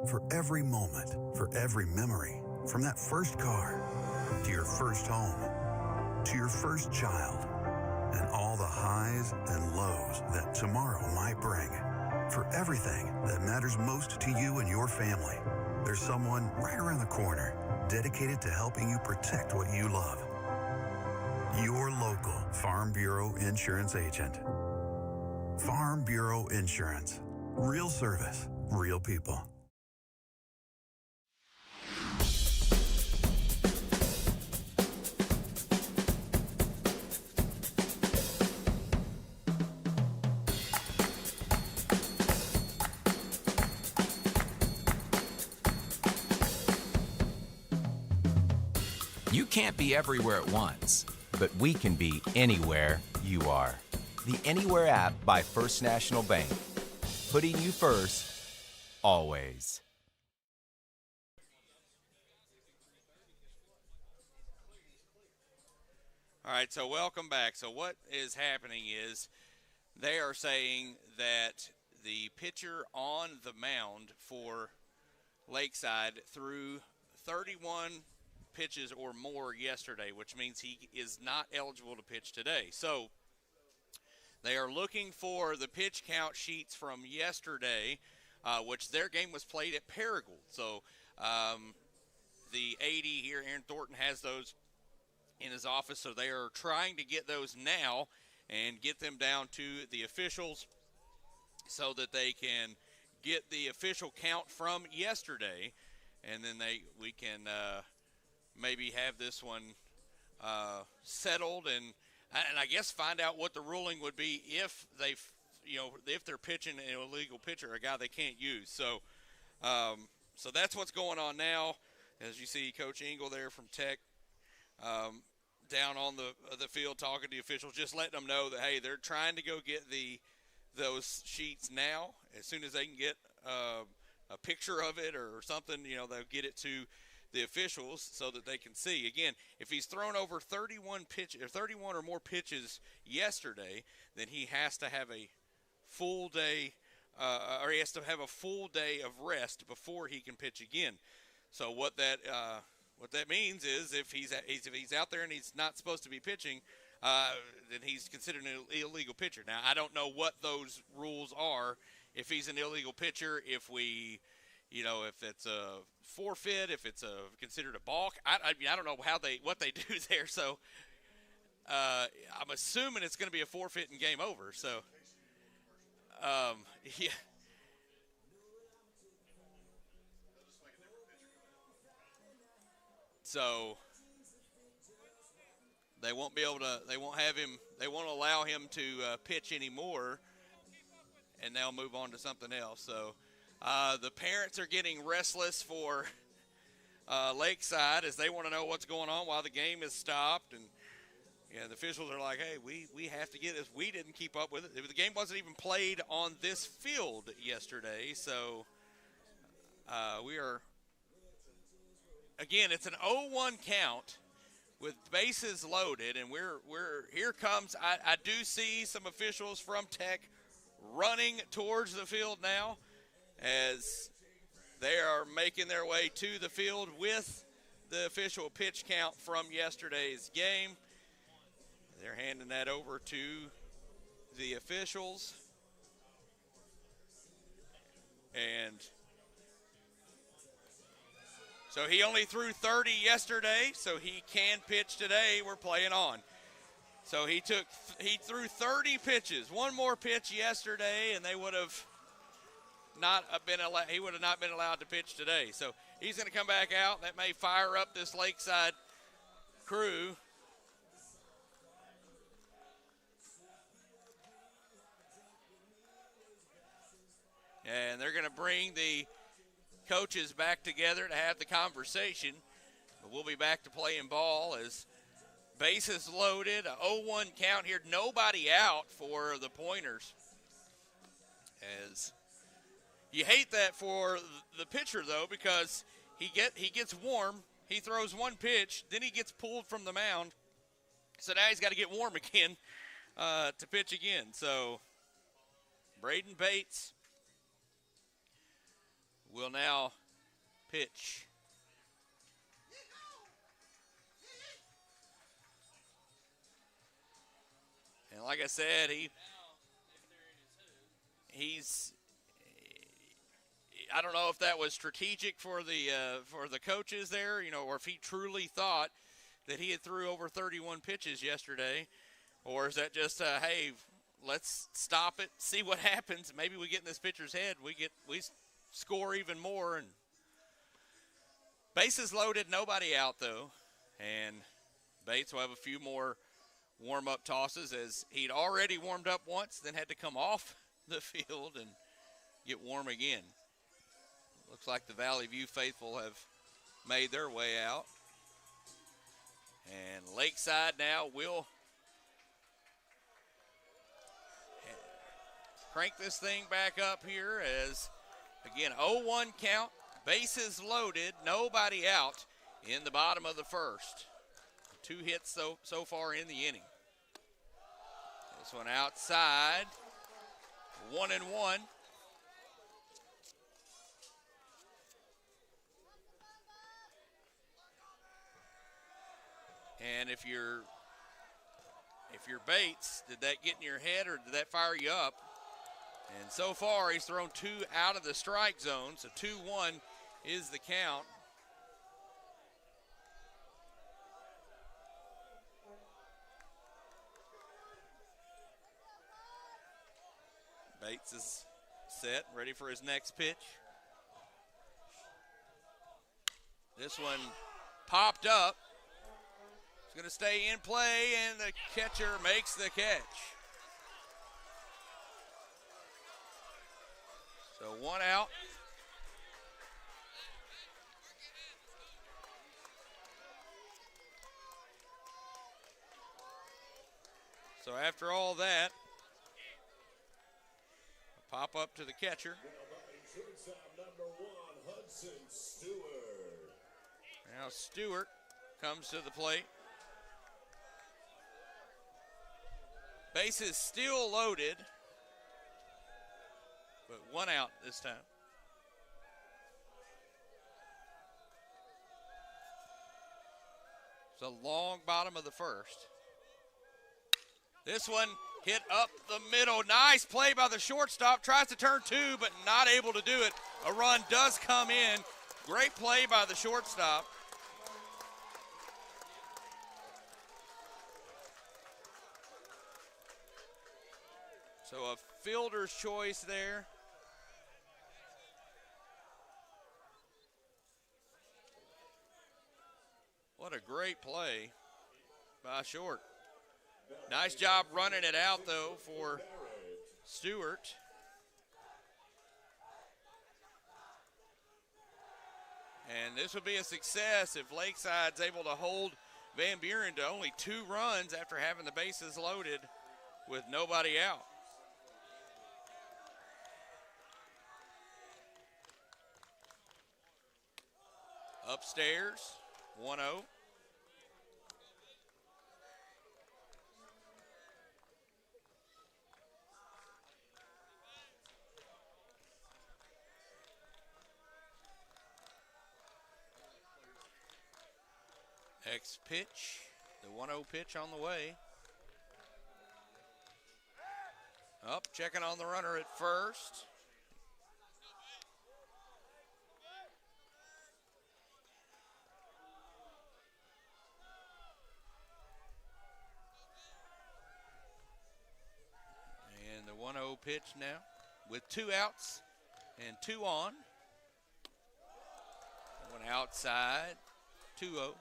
For every moment, for every memory, from that first car to your first home, to your first child, and all the highs and lows that tomorrow might bring. For everything that matters most to you and your family, there's someone right around the corner dedicated to helping you protect what you love. Your local Farm Bureau insurance agent. Farm Bureau Insurance. Real service, real people. You can't be everywhere at once, but we can be anywhere you are. The Anywhere app by First National Bank. Putting you first, always. All right, so welcome back. So what is happening is they are saying that the pitcher on the mound for Lakeside threw 31 pitches or more yesterday, which means he is not eligible to pitch today. So they are looking for the pitch count sheets from yesterday, which their game was played at Paragould. So the AD here, Aaron Thornton, has those in his office, so they are trying to get those now and get them down to the officials so that they can get the official count from yesterday, and then we can maybe have this one settled and I guess find out what the ruling would be if if they're pitching an illegal pitcher, a guy they can't use. So so that's what's going on now. As you see, Coach Engel there from Tech down on the field talking to the officials, just letting them know that, hey, they're trying to go get those sheets now. As soon as they can get a picture of it or something, they'll get it to the officials so that they can see. Again, if he's thrown over 31 or more pitches yesterday, then he has to have a full day, or he has to have a full day of rest before he can pitch again. So what that means is if he's out there and he's not supposed to be pitching, then he's considered an illegal pitcher. Now, I don't know what those rules are. If he's an illegal pitcher, if it's a forfeit, if it's considered a balk, I don't know what they do there. So I'm assuming it's going to be a forfeit and game over. So yeah. So they won't be able to, they won't allow him to pitch anymore, and they'll move on to something else. So the parents are getting restless for Lakeside as they want to know what's going on while the game is stopped. And the officials are like, hey, we have to get this. We didn't keep up with it. The game wasn't even played on this field yesterday. So we are, again, it's an 0-1 count with bases loaded, and we're here comes, I do see some officials from Tech running towards the field now as they are making their way to the field with the official pitch count from yesterday's game. They're handing that over to the officials. And so he only threw 30 yesterday, so he can pitch today. We're playing on. So he threw 30 pitches, one more pitch yesterday, and they would have not been allowed. He would have not been allowed to pitch today. So he's going to come back out. That may fire up this Lakeside crew. And they're going to bring the coaches back together to have the conversation. But we'll be back to playing ball as bases loaded, a 0-1 count here. Nobody out for the Pointers. As you hate that for the pitcher, though, because he gets warm. He throws one pitch, then he gets pulled from the mound. So now he's got to get warm again to pitch again. So Braden Bates will now pitch. And like I said, he's I don't know if that was strategic for the coaches there, or if he truly thought that he had threw over 31 pitches yesterday, or is that just hey, let's stop it, see what happens. Maybe we get in this pitcher's head, we score even more. And bases loaded, nobody out though, and Bates will have a few more warm-up tosses as he'd already warmed up once, then had to come off the field and get warm again. Looks like the Valley View faithful have made their way out. And Lakeside now will crank this thing back up here as, again, 0-1 count, bases loaded, nobody out in the bottom of the first. 2 hits so far in the inning. This one outside, 1-1. And if you're Bates, did that get in your head or did that fire you up? And so far he's thrown 2 out of the strike zone, so 2-1 is the count. Bates is set, ready for his next pitch. This one popped up. It's going to stay in play, and the catcher makes the catch. So 1 out. So after all that, pop up to the catcher. Now Stewart comes to the plate. Bases still loaded, but 1 out this time. It's a long bottom of the first. This one hit up the middle. Nice play by the shortstop. Tries to turn 2, but not able to do it. A run does come in. Great play by the shortstop. So a fielder's choice there. great play by Short. Nice job running it out, though, for Stewart. And this would be a success if Lakeside's able to hold Van Buren to only 2 runs after having the bases loaded with nobody out. Upstairs, 1-0. Next pitch, the 1-0 pitch on the way. Up, checking on the runner at first. And the 1-0 pitch now with 2 outs and 2 on. One outside, 2-0.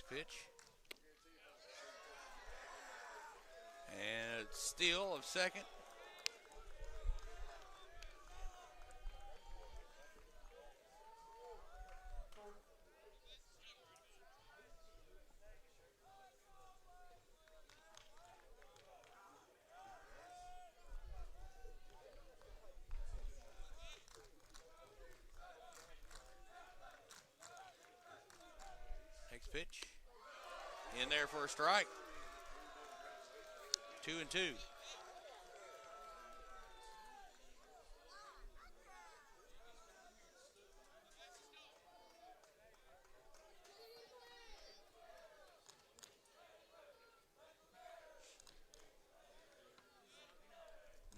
Pitch. And steal of second. Next pitch. In there for a strike. 2-2.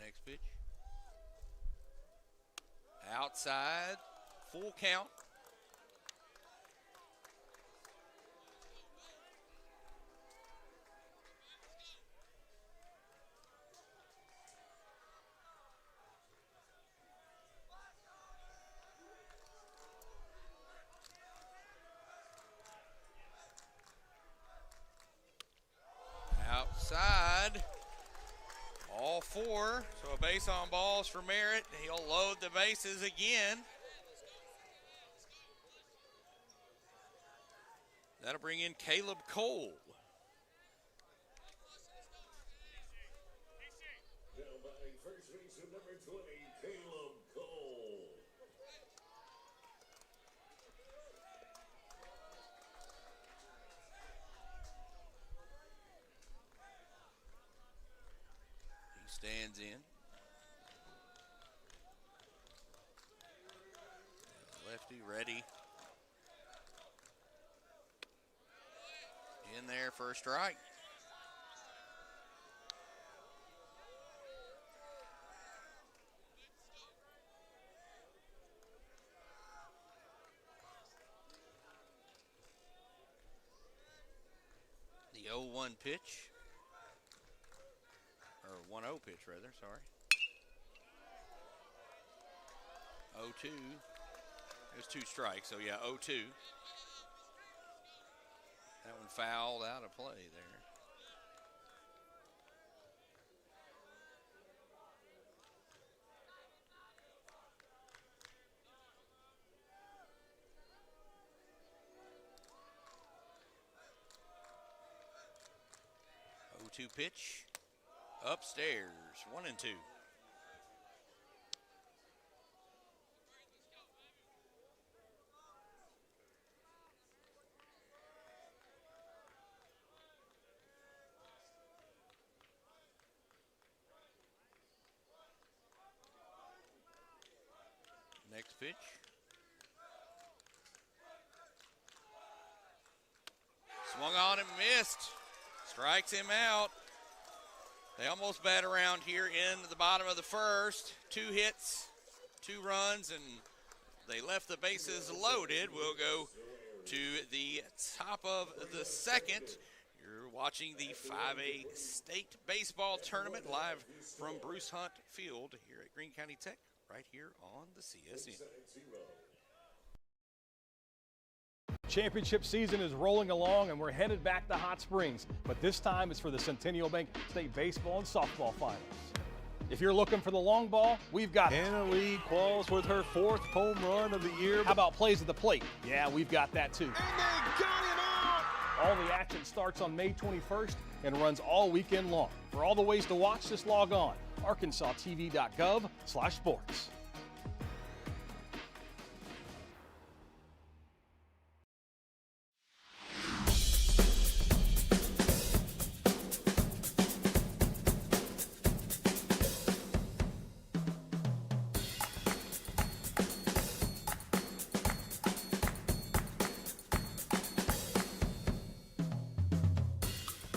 Next pitch. Outside, full count. Outside, all 4, so a base on balls for Merritt. He'll load the bases again. That'll bring in Caleb Cole. Now batting first baseman number 20, Caleb Cole. Stands in. Lefty ready. In there for a strike. The 0-1 pitch. Or 1-0 pitch, rather, sorry. 0-2. There's 2 strikes, so yeah, 0-2. That one fouled out of play there. Pitch upstairs, 1-2. Next pitch. Swung on and missed. Strikes him out. They almost bat around here in the bottom of the first. 2 hits, 2 runs, and They left the bases loaded. We'll go to the top of the second. You're watching the 5A State Baseball Tournament live from Bruce Hunt Field here at Greene County Tech, right here on the CSN. Championship season is rolling along and we're headed back to Hot Springs, but this time it's for the Centennial Bank State Baseball and Softball Finals. If you're looking for the long ball, we've got it. Anna Lee Qualls with her 4th home run of the year. How about plays at the plate? Yeah, we've got that too. And they got him out! All the action starts on May 21st and runs all weekend long. For all the ways to watch, just log on arkansastv.gov/sports.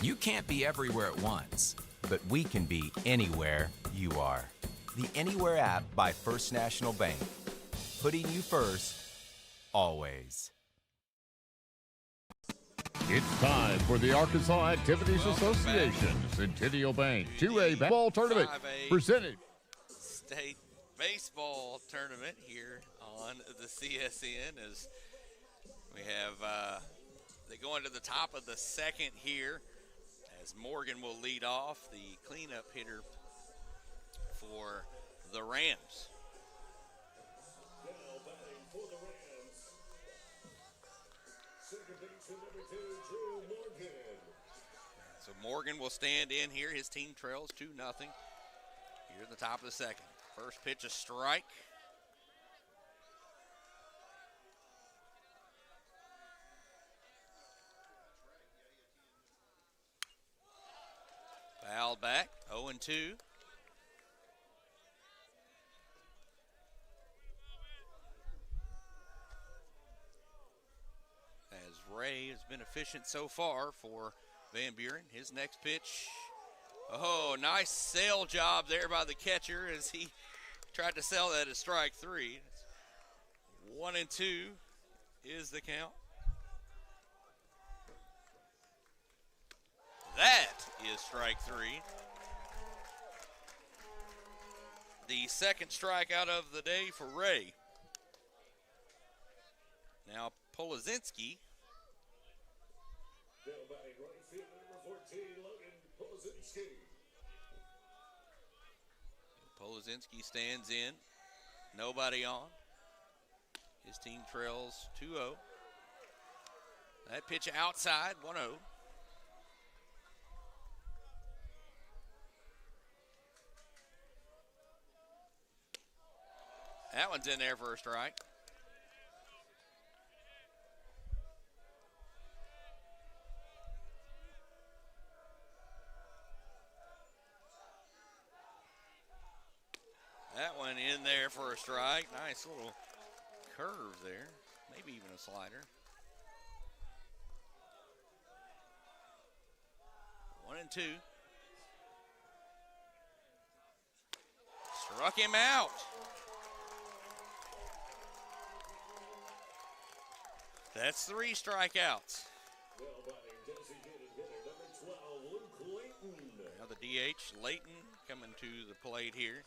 You can't be everywhere at once, but we can be anywhere you are. The Anywhere app by First National Bank. Putting you first, always. It's time for the Arkansas Activities Association Centennial Bank 2A Baseball Tournament presented. State Baseball Tournament here on the CSN as we have, they go into the top of the second here. As Morgan will lead off, the cleanup hitter for the Rams. Now batting for the Rams. Second baseman number 2, Drew Morgan. So Morgan will stand in here. His team trails 2-0 here at the top of the second. First pitch, a strike. Fouled back, 0-2. As Ray has been efficient so far for Van Buren. His next pitch. Oh, nice sail job there by the catcher as he tried to sell that as strike 3. 1-2 is the count. That is strike 3. The second strikeout of the day for Ray. Now Polazinski. Now batting right field number 14, Logan Polazinski. Polazinski stands in. Nobody on. His team trails 2-0. That pitch outside, 1-0. That one's in there for a strike. That one in there for a strike. Nice little curve there. Maybe even a slider. 1-2. Struck him out. That's 3 strikeouts. Now the DH, Layton, coming to the plate here.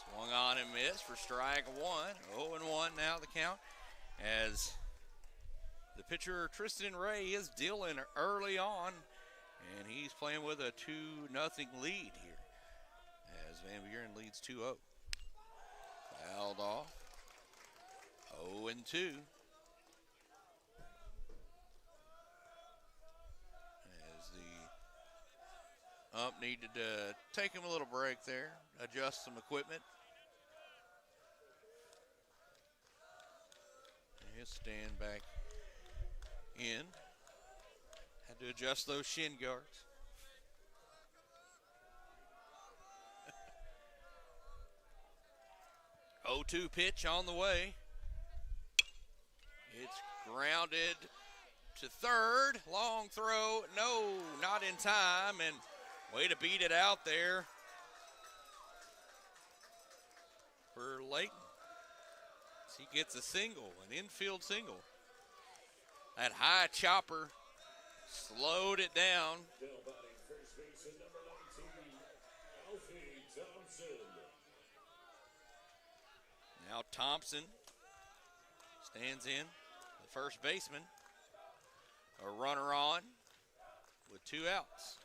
Swung on and missed for strike 1. 0-1 now the count as the pitcher Tristan Ray is dealing early on. And he's playing with a 2-0 lead here as Van Buren leads 2-0. Fouled off. 0-2. As the ump needed to take him a little break there, adjust some equipment. And he'll stand back in. Had to adjust those shin guards. Oh-2 pitch on the way. It's grounded to third. Long throw. No, not in time. And way to beat it out there for Layton. He gets a single, an infield single. That high chopper slowed it down. First baseman number 19, Alfie Thompson. Now Thompson stands in, the first baseman. A runner on with 2 outs.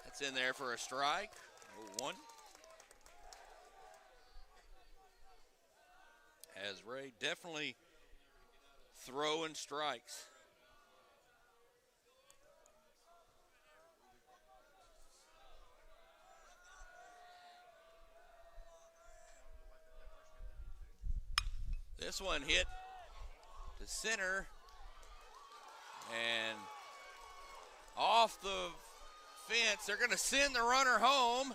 That's in there for a strike. 0-1. As Ray definitely throwing strikes. This one hit to center and off the fence. They're going to send the runner home,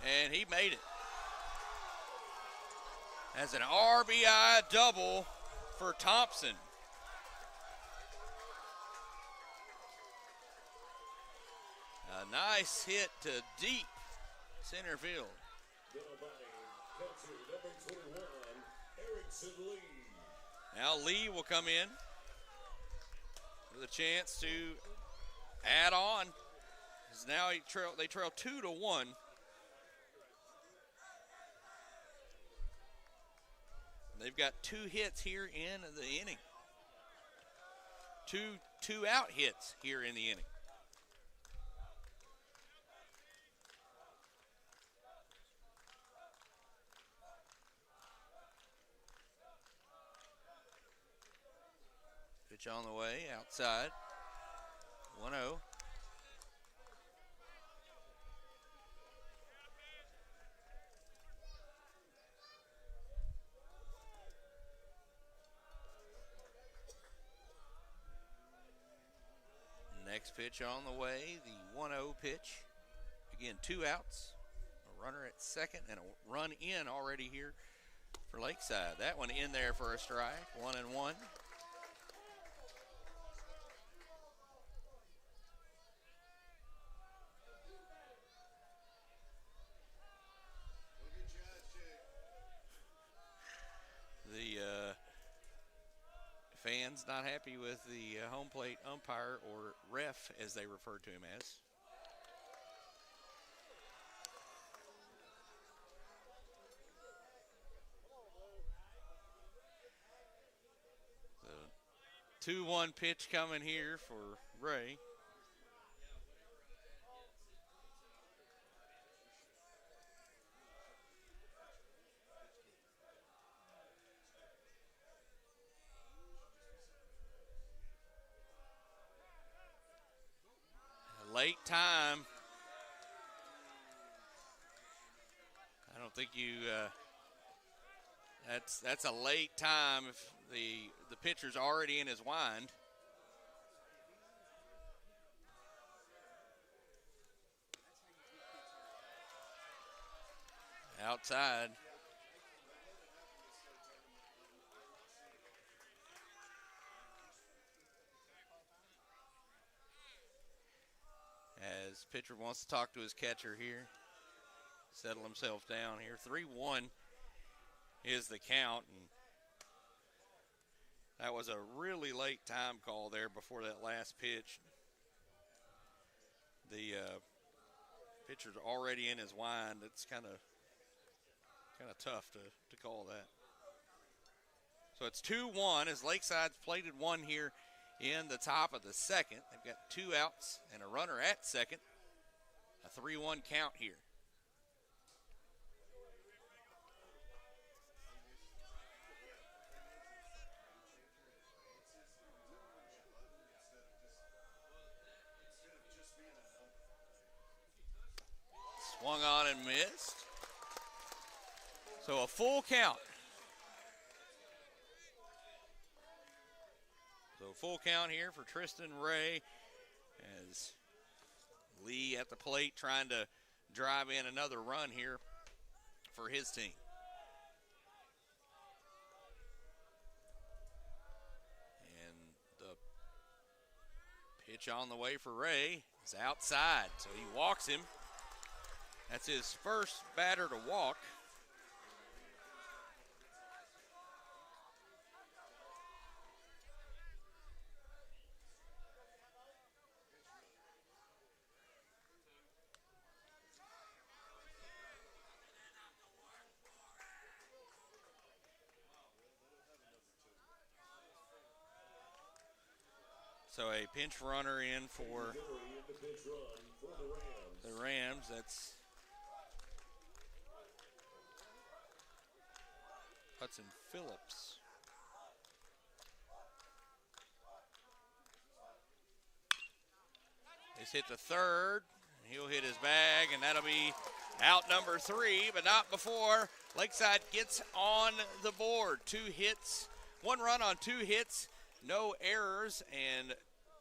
and he made it. As an RBI double for Thompson. A nice hit to deep center field. Catcher number 21, Lee. Now Lee will come in with a chance to add on. Because now they trail 2-1. They've got 2 hits here in the inning. Two out hits here in the inning. Pitch on the way, outside. 1-0. Next pitch on the way, the 1-0 pitch. Again, 2 outs. A runner at second and a run in already here for Lakeside. That one in there for a strike, 1-1. The fans not happy with the home plate umpire, or ref as they refer to him as. The 2-1 pitch coming here for Ray. Late time. I don't think you. That's a late time if the pitcher's already in his wind. Outside. As pitcher wants to talk to his catcher here, settle himself down here. 3-1 is the count, and that was a really late time call there before that last pitch. The pitcher's already in his wind. It's kind of tough to call that. So it's 2-1 as Lakeside's plated 1 here in the top of the second. They've got 2 outs and a runner at second. A 3-1 count here. Swung on and missed. So a full count. So full count here for Tristan Ray as Lee at the plate trying to drive in another run here for his team. And the pitch on the way for Ray is outside, so he walks him. That's his first batter to walk. So a pinch runner in for the Rams. That's Hudson Phillips. He's hit the third. He'll hit his bag, and that'll be out number 3, but not before Lakeside gets on the board. 2 hits, 1 run on 2 hits, no errors, and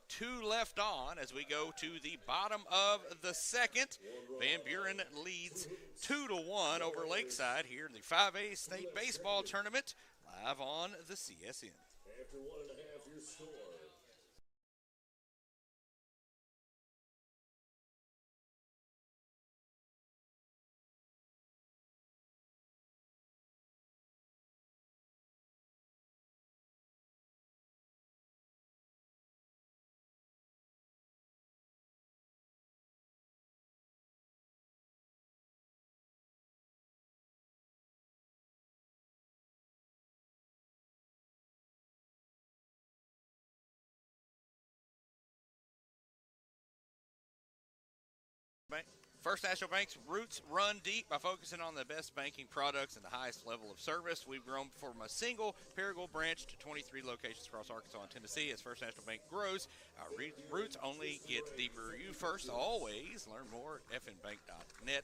2 left on as we go to the bottom of the second. Van Buren leads 2-1 over Lakeside here in the 5A State Baseball Tournament, live on the CSN. After 1.5, your score. First National Bank's roots run deep by focusing on the best banking products and the highest level of service. We've grown from a single Paragould branch to 23 locations across Arkansas and Tennessee. As First National Bank grows, our roots only get deeper. You first, always. Learn more at fnbank.net.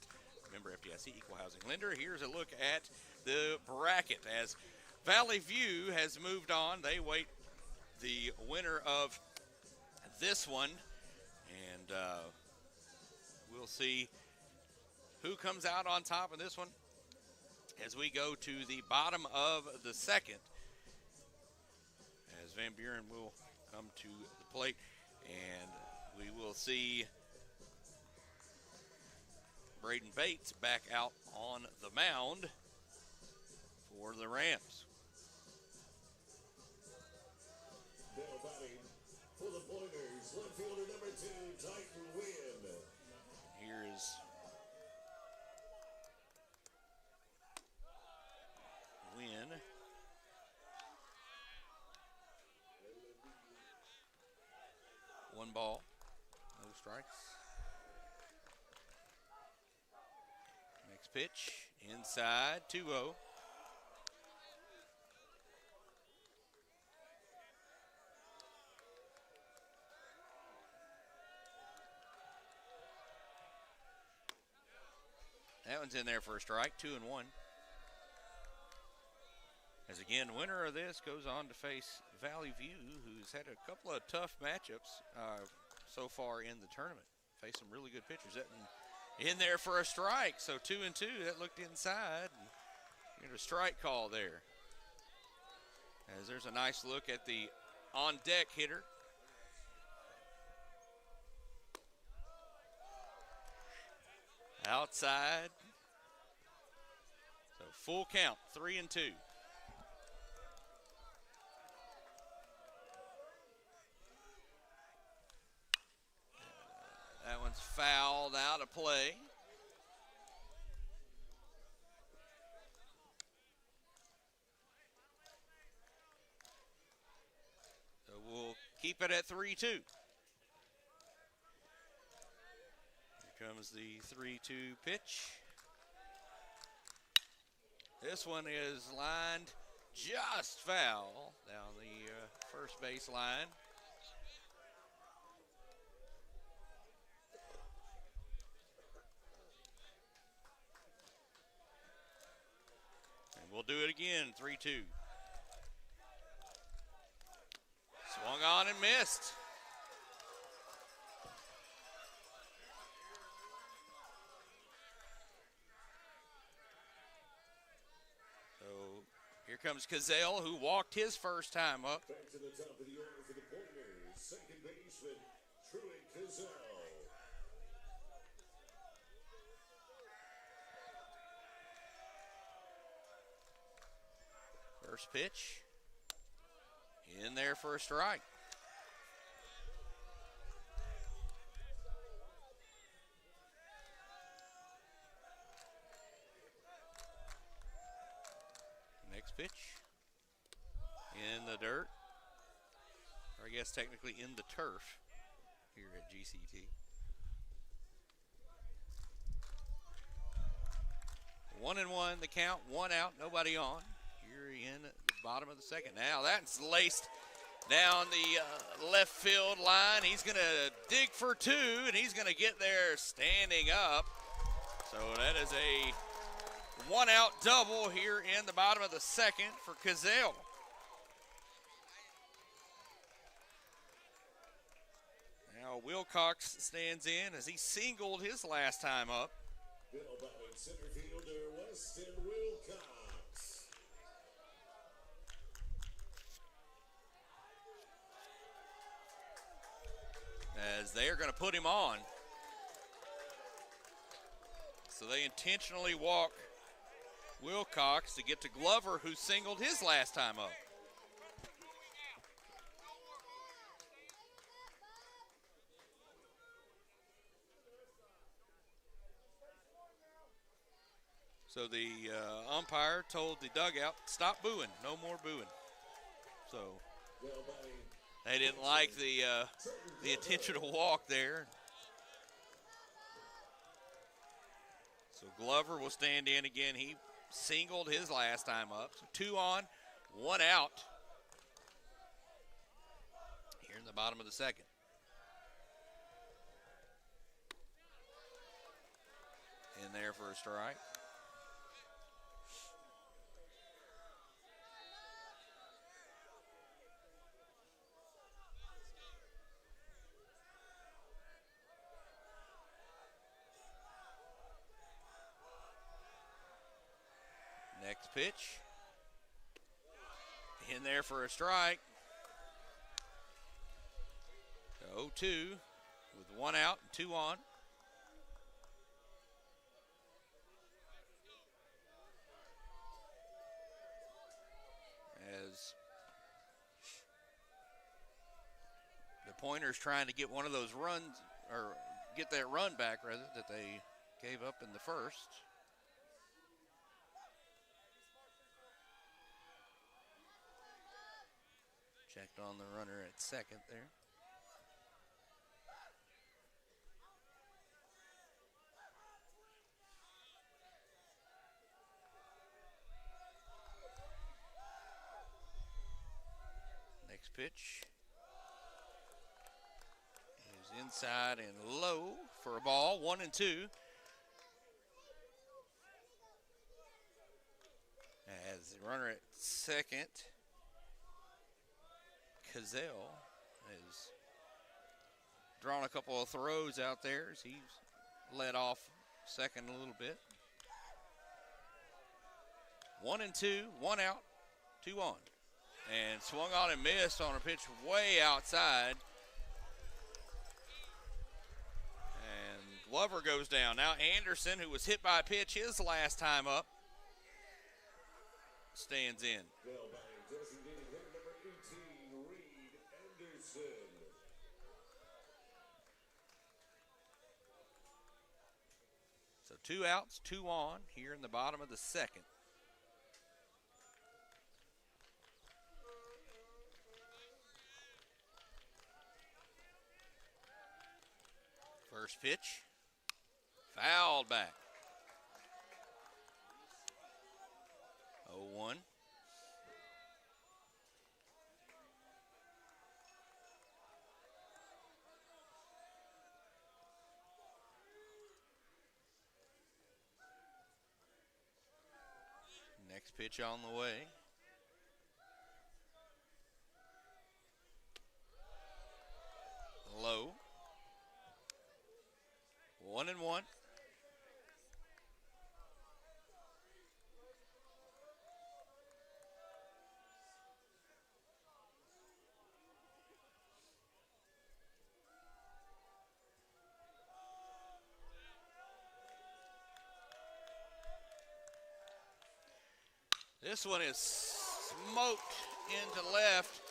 Member FDIC, equal housing lender. Here's a look at the bracket as Valley View has moved on. They wait the winner of this one, and we'll see who comes out on top of this one as we go to the bottom of the second, as Van Buren will come to the plate, and we will see Braden Bates back out on the mound for the Rams. Now batting for the Pointers, left fielder number 2, Titan Wynn. Here is Wynn. One ball, no strikes. Next pitch, inside, 2-0. That one's in there for a strike, 2-1. As again, winner of this goes on to face Valley View, who's had a couple of tough matchups so far in the tournament. Faced some really good pitchers. That in there for a strike, so 2-2. That looked inside. Get a strike call there. As there's a nice look at the on-deck hitter. Outside. So full count, 3-2. That one's fouled out of play. So we'll keep it at 3-2. Here comes the 3-2 pitch. This one is lined just foul down the first base line. And we'll do it again, 3-2. Swung on and missed. comes Cazale, who walked his first time up. Back to the top of the order for the Pointers. Second baseman, Truett Cazale. First pitch. In there for a strike. Next pitch. In the dirt. Or I guess technically in the turf here at GCT. 1-1 the count, 1 out, nobody on. Here in the bottom of the second. Now that's laced down the left field line. He's going to dig for 2, and he's going to get there standing up. So that is a 1-out double here in the bottom of the second for Cazale. Now Wilcox stands in as he singled his last time up. Bill batting center fielder Weston Wilcox. As they are going to put him on. So they intentionally walk Wilcox to get to Glover, who singled his last time up. So the umpire told the dugout, stop booing, no more booing. So they didn't like the intentional walk there. So Glover will stand in again. He singled his last time up. So 2 on, 1 out here in the bottom of the second. In there for a strike. Next pitch. In there for a strike. 0-2 with 1 out and 2 on. As the Pointers trying to get one of those runs, or get that run back rather, that they gave up in the first. Checked on the runner at second there. Next pitch is inside and low for a ball, 1-2. As the runner at second, Cazale has drawn a couple of throws out there as he's led off second a little bit. 1-2, 1 out, 2 on. And swung on and missed on a pitch way outside. And Glover goes down. Now Anderson, who was hit by a pitch his last time up, stands in. Designated hitter number 18, Reed Anderson. So 2 outs, 2 on here in the bottom of the second. First pitch, fouled back. 0-1. Next pitch on the way. Low. 1-1. This one is smoked into left.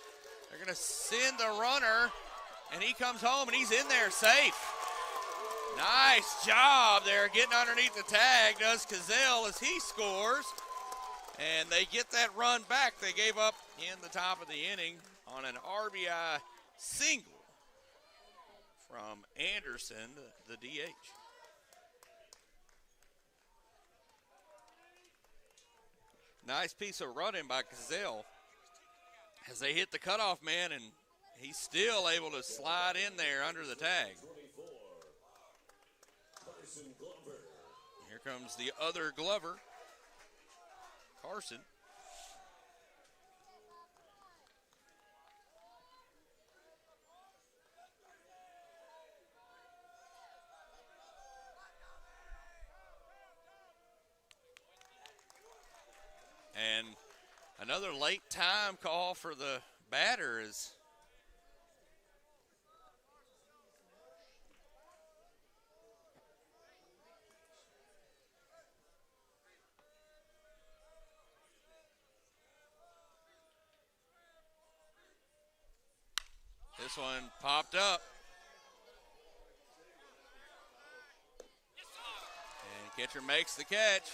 They're going to send the runner, and he comes home, and he's in there safe. Nice job there getting underneath the tag, does Cazell as he scores. And they get that run back they gave up in the top of the inning on an RBI single from Anderson, the DH. Nice piece of running by Cazell as they hit the cutoff man, and he's still able to slide in there under the tag. Here comes the other Glover, Carson. And another late time call for the batter is this one popped up. And catcher makes the catch.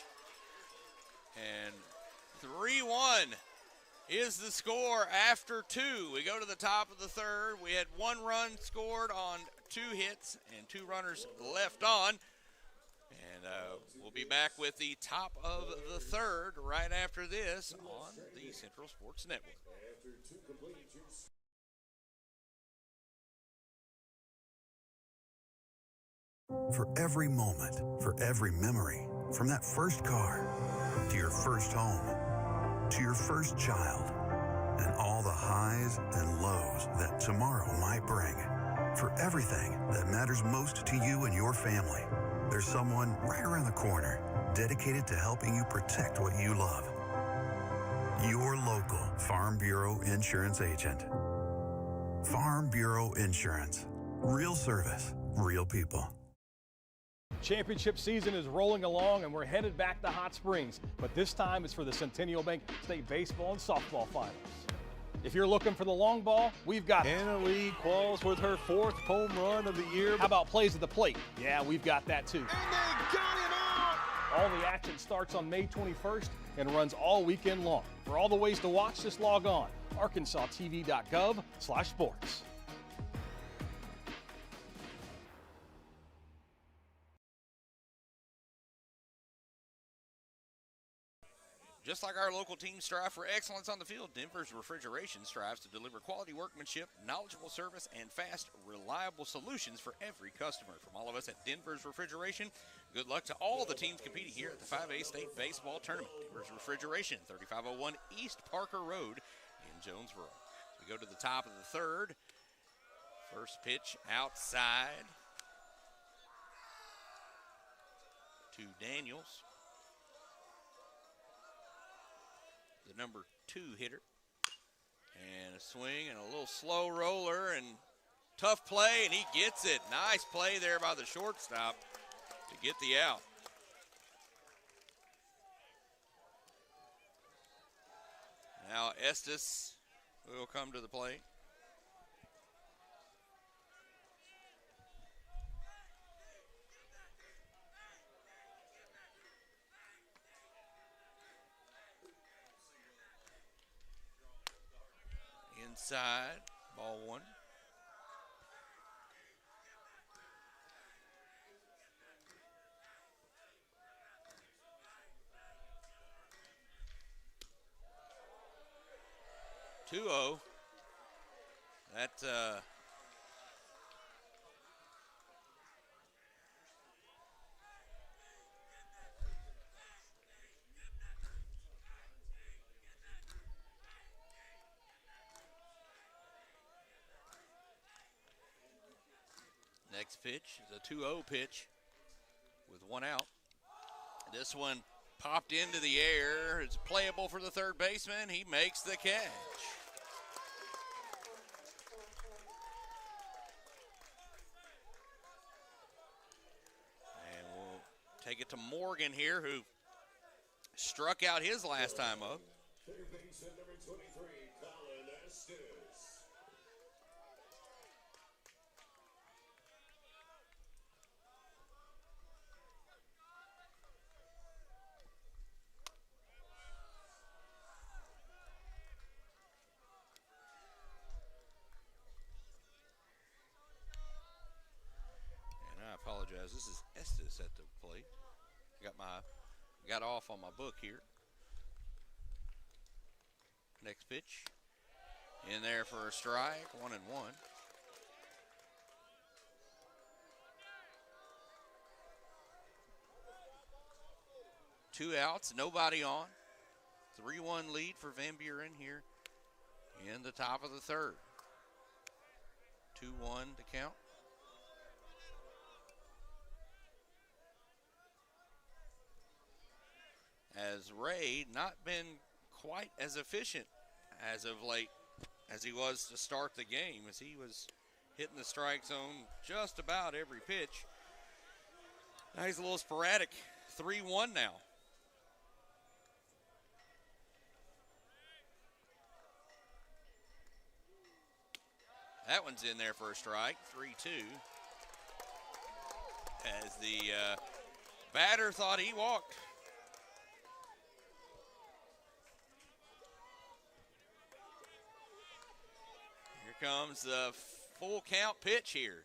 And 3-1 is the score after 2. We go to the top of the third. We had 1 run scored on 2 hits and 2 runners left on. And we'll be back with the top of the third right after this on the Central Sports Network. For every moment, for every memory, from that first car to your first home, to your first child, and all the highs and lows that tomorrow might bring. For everything that matters most to you and your family, there's someone right around the corner dedicated to helping you protect what you love. Your local Farm Bureau insurance agent. Farm Bureau Insurance. Real service, real people. Championship season is rolling along, and we're headed back to Hot Springs, but this time it's for the Centennial Bank State Baseball and Softball Finals. If you're looking for the long ball, we've got Anna Lee Qualls with her 4th home run of the year. How about plays at the plate? Yeah, we've got that too. And they got him out! All the action starts on May 21st and runs all weekend long. For all the ways to watch, just log on arkansastv.gov/sports. Just like our local teams strive for excellence on the field, Denver's Refrigeration strives to deliver quality workmanship, knowledgeable service, and fast, reliable solutions for every customer. From all of us at Denver's Refrigeration, good luck to all the teams competing here at the 5A State Baseball Tournament. Denver's Refrigeration, 3501 East Parker Road in Jonesboro. We go to the top of the third. First pitch outside to Daniels, the number 2 hitter. And a swing and a little slow roller and tough play, and he gets it. Nice play there by the shortstop to get the out. Now Estes will come to the plate. Inside, ball 1. (2-0). That next pitch is a 2-0 pitch with 1 out. This one popped into the air. It's playable for the third baseman. He makes the catch. And we'll take it to Morgan here, who struck out his last time up. Third baseman number 23, Colin Estes. And I apologize. This is Estes at the plate. Got off on my book here. Next pitch. In there for a strike, 1-1. Two outs, nobody on. 3-1 lead for Van Buren here in the top of the third. 2-1 to count. As Ray not been quite as efficient as of late as he was to start the game, as he was hitting the strike zone just about every pitch. Now he's a little sporadic. 3-1 now. That one's in there for a strike, 3-2. As the batter thought he walked. Here comes the full count pitch here.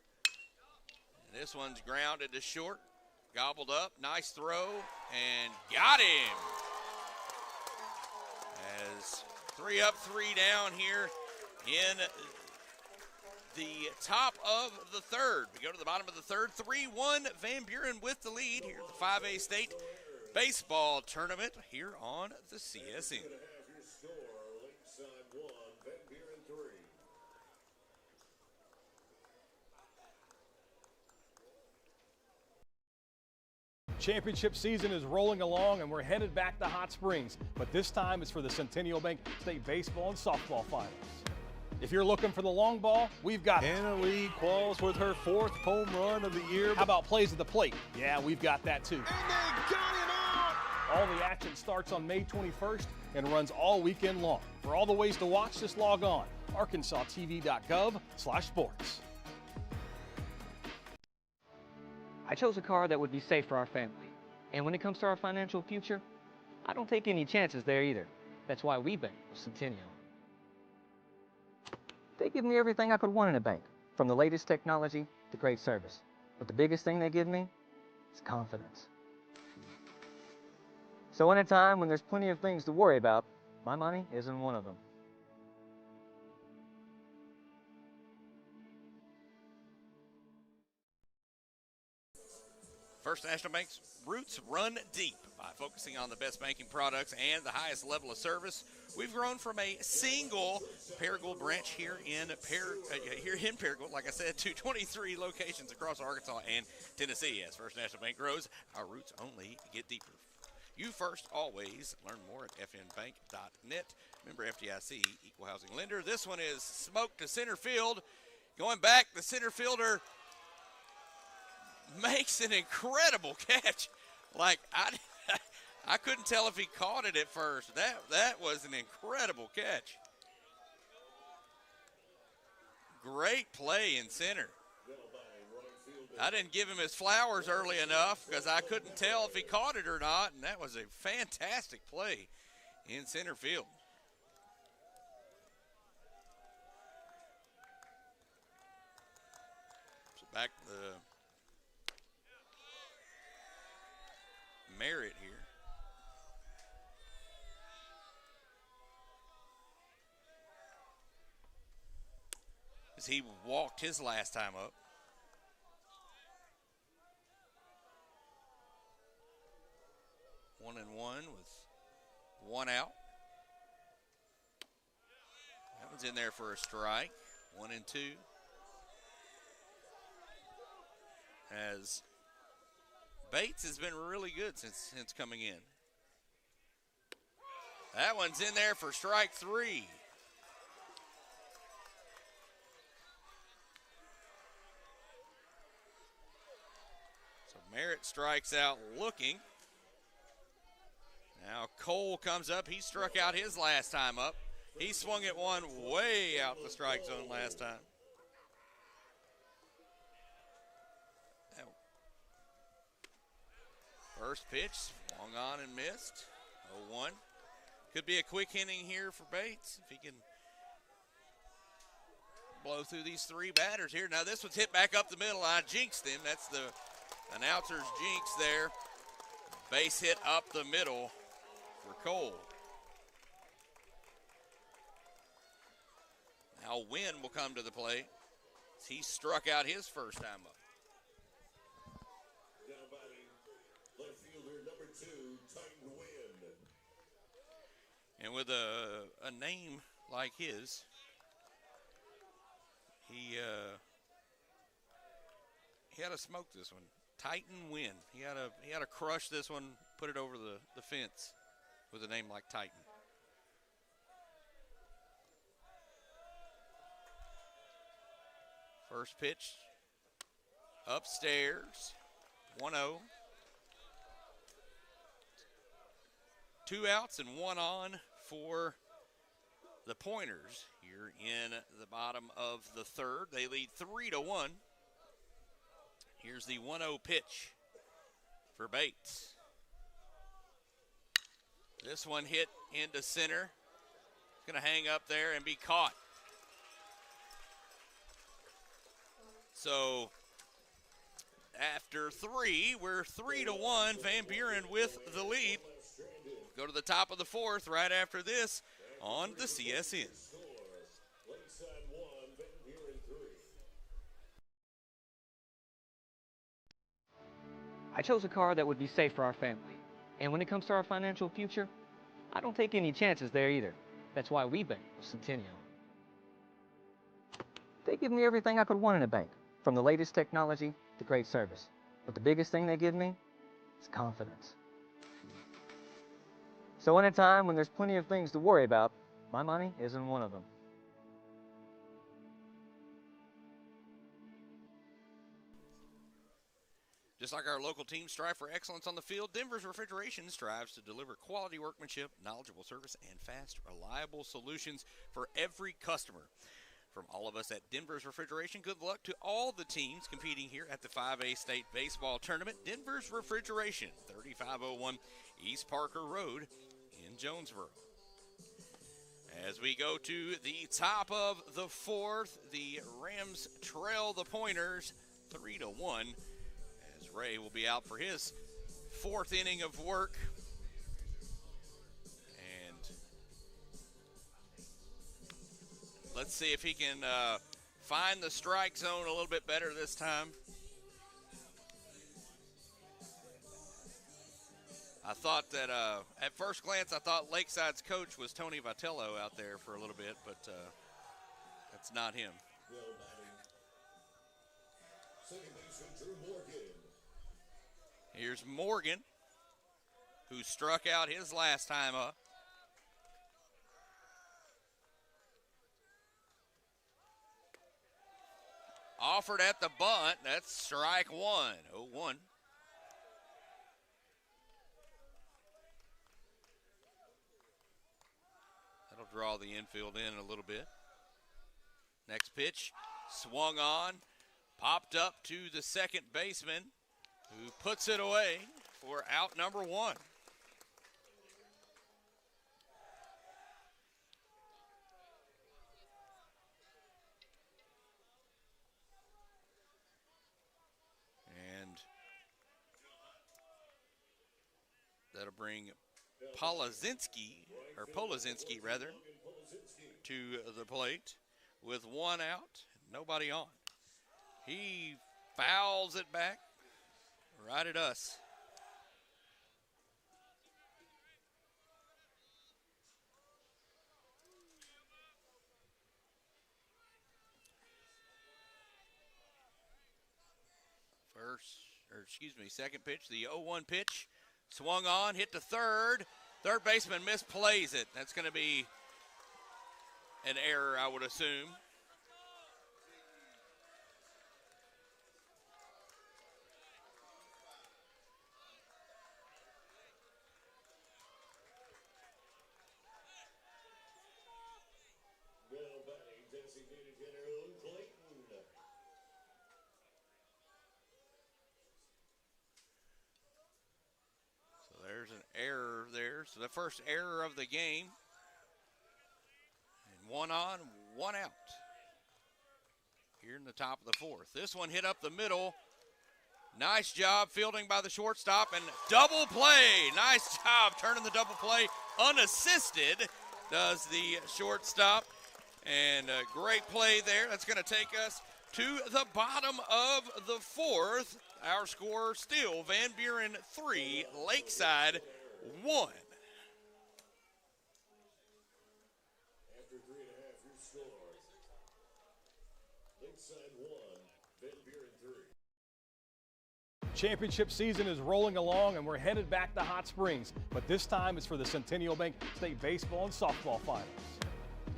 And this one's grounded to short, gobbled up, nice throw, and got him. As 3 up, 3 down here in the top of the third. We go to the bottom of the third. 3-1 Van Buren with the lead here at the 5A State Baseball Tournament here on the CSN. Have your score, Lakeside 1, Van Buren 3. Championship season is rolling along and we're headed back to Hot Springs, but this time it's for the Centennial Bank State Baseball and Softball Finals. If you're looking for the long ball, we've got it. Anna Lee Qualls with her 4th home run of the year. How about plays at the plate? Yeah, we've got that too. And they got him out! All the action starts on May 21st and runs all weekend long. For all the ways to watch, just log on arkansastv.gov/sports. I chose a car that would be safe for our family. And when it comes to our financial future, I don't take any chances there either. That's why we bank with Centennial. They give me everything I could want in a bank, from the latest technology to great service. But the biggest thing they give me is confidence. So in a time when there's plenty of things to worry about, my money isn't one of them. First National Bank's roots run deep. By focusing on the best banking products and the highest level of service, we've grown from a single Paragould branch here in Paragould, like I said, to 23 locations across Arkansas and Tennessee. As First National Bank grows, our roots only get deeper. You first, always. Learn more at fnbank.net. Member FDIC, equal housing lender. This one is smoked to center field. Going back, the center fielder makes an incredible catch. Like, I couldn't tell if he caught it at first. That was an incredible catch. Great play in center. I didn't give him his flowers early enough because I couldn't tell if he caught it or not, and that was a fantastic play in center field. So back to the Merritt here. As he walked his last time up. One and one with one out. That one's in there for a strike. 1-2. As Bates has been really good since coming in. That one's in there for strike 3. So Merritt strikes out looking. Now Cole comes up. He struck out his last time up. He swung at one way out the strike zone last time. First pitch, swung on and missed. 0-1. Could be a quick inning here for Bates if he can blow through these three batters here. Now this one's hit back up the middle. I jinxed him. That's the announcer's jinx there. Base hit up the middle for Cole. Now Wynn will come to the plate. He struck out his first time up. Now batting, left fielder number 2, Titan Wynn. And with a name like his, he had to smoke this one. Titan Wynn. He had to crush this one, put it over the fence with a name like Titan. First pitch, upstairs, 1-0. 2 outs and 1 on for the Pointers here in the bottom of the third. They lead 3-1. Here's the 1-0 pitch for Bates. This one hit into center. It's going to hang up there and be caught. So after 3, we're 3-1. Van Buren with the lead. Go to the top of the fourth right after this on the CSN. Lakeside 1, Van Buren 3. I chose a car that would be safe for our family. And when it comes to our financial future, I don't take any chances there either. That's why we bank with Centennial. They give me everything I could want in a bank, from the latest technology to great service. But the biggest thing they give me is confidence. So in a time when there's plenty of things to worry about, my money isn't one of them. Just like our local teams strive for excellence on the field, Denver's Refrigeration strives to deliver quality workmanship, knowledgeable service, and fast, reliable solutions for every customer. From all of us at Denver's Refrigeration, good luck to all the teams competing here at the 5A State Baseball Tournament. Denver's Refrigeration, 3501 East Parker Road in Jonesboro. As we go to the top of the fourth, the Rams trail the Pointers 3-1. As Ray will be out for his fourth inning of work. And let's see if he can find the strike zone a little bit better this time. I thought that at first glance, I thought Lakeside's coach was Tony Vitello out there for a little bit, but that's not him. Well batting, second baseman Drew Morgan. Here's Morgan, who struck out his last time up. Offered at the bunt. That's strike one. 0-1. That'll draw the infield in a little bit. Next pitch, swung on, popped up to the second baseman, who puts it away for out number 1. And that'll bring Polazinski to the plate with 1 out, nobody on. He fouls it back right at us. Second pitch, the 0-1 pitch. Swung on, hit to third. Third baseman misplays it. That's going to be an error, I would assume. the first error of the game. And 1 on, 1 out. Here in the top of the 4th. This one hit up the middle. Nice job fielding by the shortstop and double play. Nice job turning the double play unassisted, does the shortstop. And a great play there. That's going to take us to the bottom of the 4th. Our score still Van Buren 3, Lakeside 1. After 3.5, your score. Lakeside 1, Van Buren 3. Championship season is rolling along, and we're headed back to Hot Springs. But this time it's for the Centennial Bank State Baseball and Softball Finals.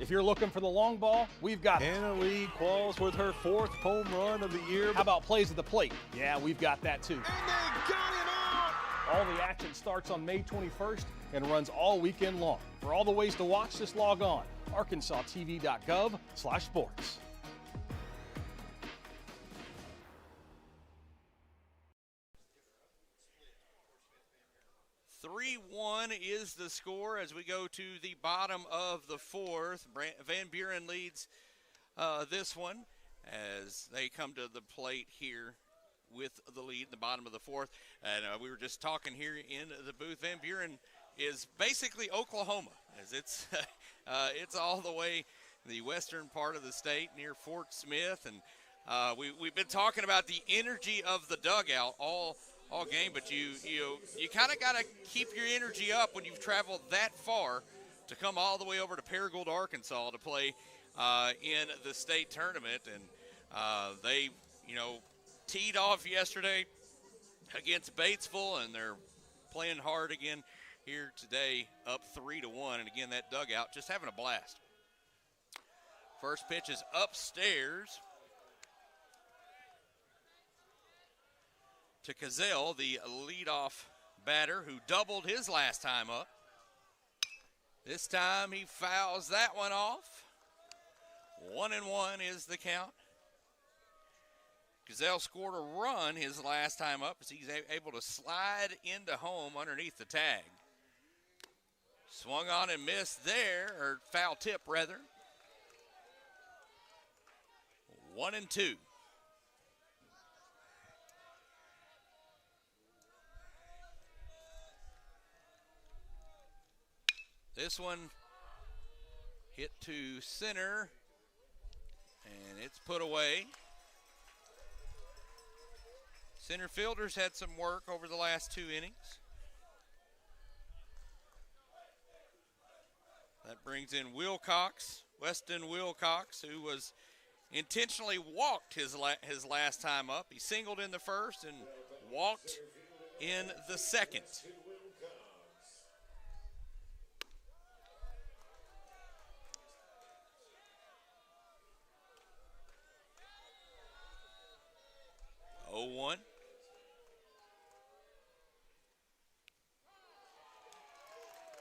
If you're looking for the long ball, we've got it. Hannah Lee Qualls with her 4th home run of the year. How about plays at the plate? Yeah, we've got that too. And they got him out! All the action starts on May 21st and runs all weekend long. For all the ways to watch, just log on arkansastv.gov/sports. 3-1 is the score as we go to the bottom of the 4th. Van Buren leads this one as they come to the plate here with the lead in the bottom of the 4th. And we were just talking here in the booth. Van Buren is basically Oklahoma, as it's it's all the way the western part of the state near Fort Smith. And we've been talking about the energy of the dugout all game, but you kind of got to keep your energy up when you've traveled that far to come all the way over to Paragould, Arkansas to play in the state tournament. And they, teed off yesterday against Batesville, and they're playing hard again here today, up 3-1. And again, that dugout just having a blast. First pitch is upstairs to Cazell, the leadoff batter who doubled his last time up. This time he fouls that one off. 1-1 is the count. Cazell scored a run his last time up as he's able to slide into home underneath the tag. Swung on and missed there, or foul tip rather. 1-2. This one hit to center, and it's put away. Center fielders had some work over the last 2 innings. That brings in Wilcox, Weston Wilcox, who was intentionally walked his last time up. He singled in the first and walked in the second. Oh, 0-1.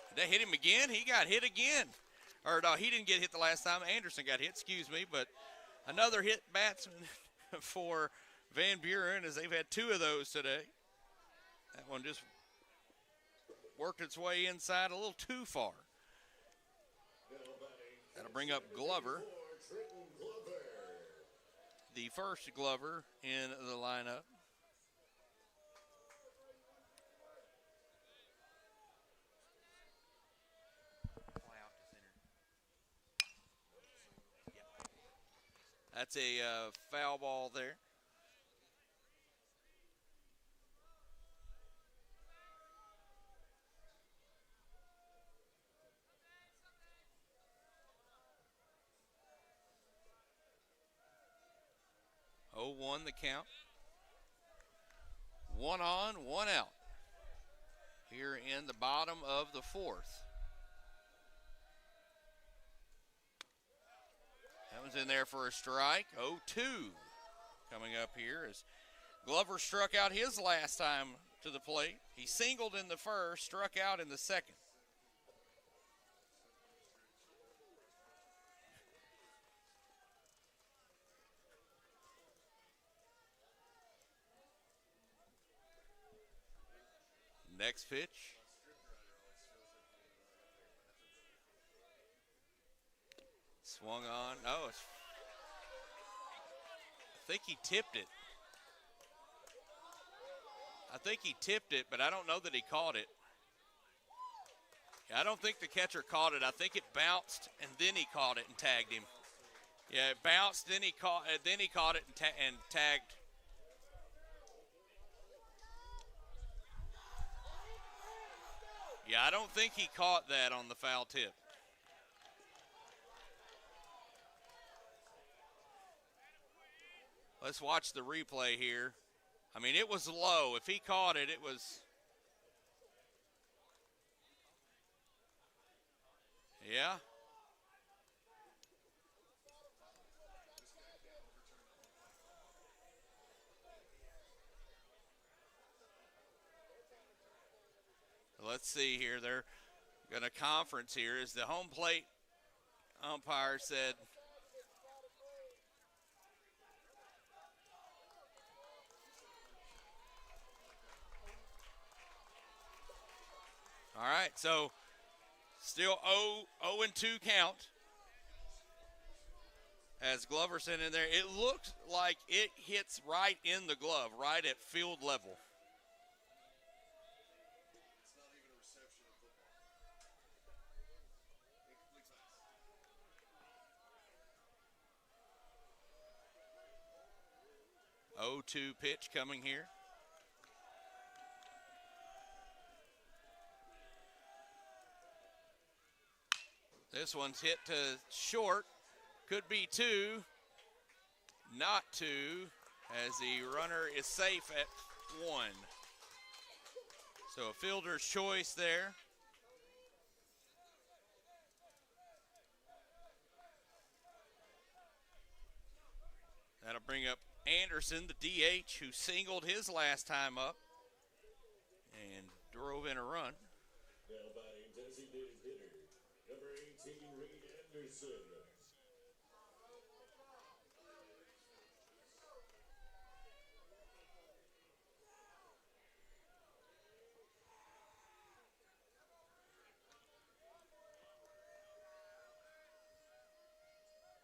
Did that hit him again? He got hit again. Or no, he didn't get hit the last time. Anderson got hit, excuse me. But another hit batsman for Van Buren, as they've had 2 of those today. That one just worked its way inside a little too far. That'll bring up Glover. The first Glover in the lineup. That's a foul ball there. Oh, 1 the count. 1 on, 1 out. Here in the bottom of the 4th. That one's in there for a strike. 0-2 coming up here as Glover struck out his last time to the plate. He singled in the first, struck out in the second. Next pitch Swung on. Oh, I think he tipped it. But I don't know that he caught it. Yeah, I don't think the catcher caught it. I think it bounced, and then he caught it and tagged him. Yeah, it bounced, then he caught it and tagged. Yeah, I don't think he caught that on the foul tip. Let's watch the replay here. I mean, it was low. If he caught it, it was. Yeah. Let's see here. They're going to conference here. As the home plate umpire said, all right, so still 0-2 count. As Gloverson in there, it looks like it hits right in the glove, right at field level. Oh, 0-2 pitch coming here. This one's hit to short. Could be 2. Not 2, as the runner is safe at 1. So a fielder's choice there. That'll bring up Anderson, the DH, who singled his last time up and drove in a run. Now batting designated hitter, number 18, Reed Anderson.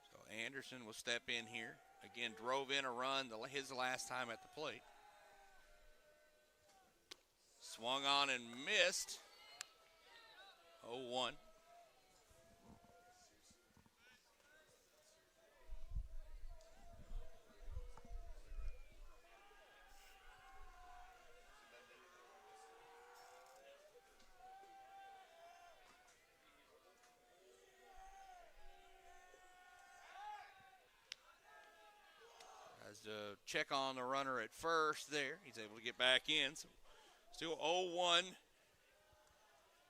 So Anderson will step in here. Again, drove in a run his last time at the plate. Swung on and missed. 0-1. To check on the runner at first there. He's able to get back in. So still 0-1.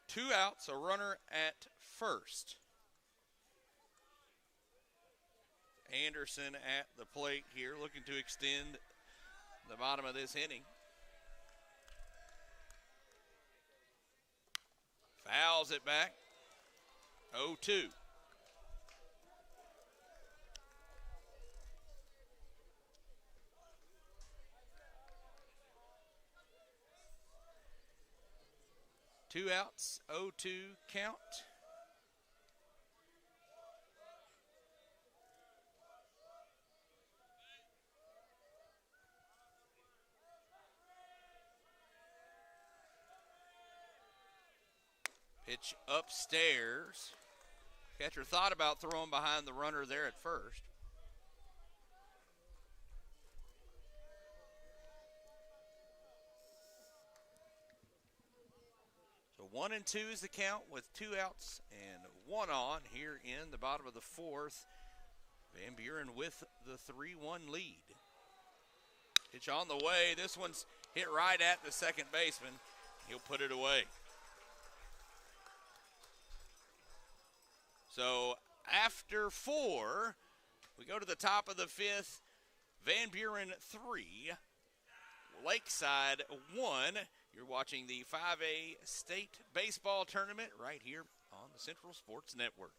2 outs, a runner at first. Anderson at the plate here, looking to extend the bottom of this inning. Fouls it back. 0-2. Two outs, 0-2 count. Pitch upstairs. Catcher thought about throwing behind the runner there at first. So 1-2 is the count with 2 outs and 1 on here in the bottom of the 4th. Van Buren with the 3-1 lead. Pitch on the way. This one's hit right at the second baseman. He'll put it away. So after 4, we go to the top of the 5th. Van Buren 3, Lakeside 1. You're watching the 5A State Baseball Tournament right here on the Central Sports Network.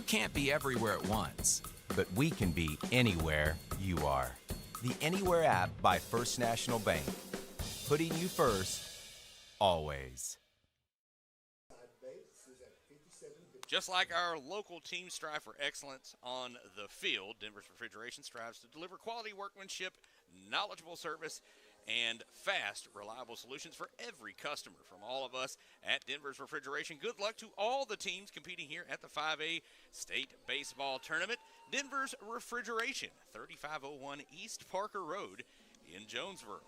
You can't be everywhere at once, but we can be anywhere you are. The Anywhere app by First National Bank. Putting you first, always. Just like our local teams strive for excellence on the field, Denver's Refrigeration strives to deliver quality workmanship, knowledgeable service, and fast, reliable solutions for every customer. From all of us at Denver's Refrigeration, good luck to all the teams competing here at the 5A State Baseball Tournament. Denver's Refrigeration, 3501 East Parker Road in Jonesboro.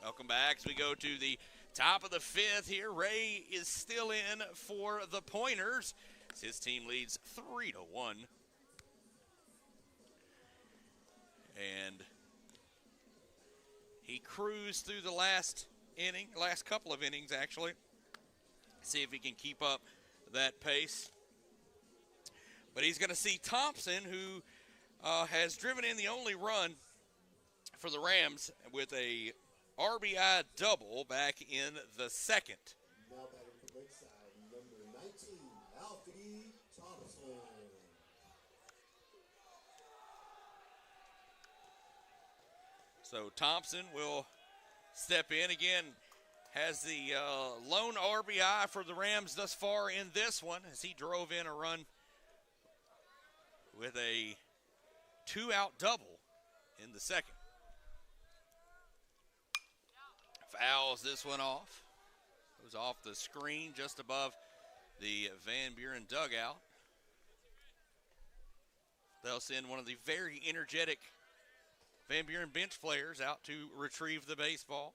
Welcome back as we go to the top of the fifth here. Ray is still in for the Pointers. His team leads 3-1. And he cruised through the last couple of innings actually. See if he can keep up that pace. But he's going to see Thompson, who has driven in the only run for the Rams with a RBI double back in the second. Now batting for Lakeside, number 19, Alfie Thompson. So Thompson will step in again. Has the lone RBI for the Rams thus far in this one as he drove in a run with a 2-out double in the second. Fouls this one off. Goes off the screen just above the Van Buren dugout. They'll send one of the very energetic Van Buren bench players out to retrieve the baseball.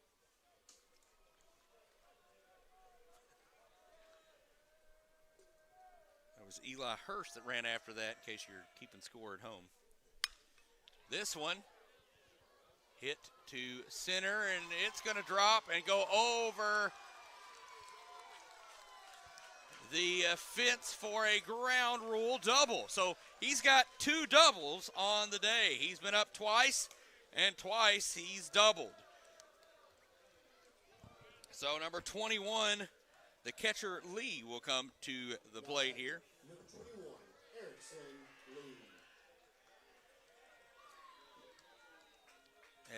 It was Eli Hurst that ran after that, in case you're keeping score at home. This one hit to center, and it's going to drop and go over the fence for a ground rule double. So he's got 2 doubles on the day. He's been up twice, and twice he's doubled. So number 21, the catcher Lee, will come to the plate here. Number 21, Erickson Lee.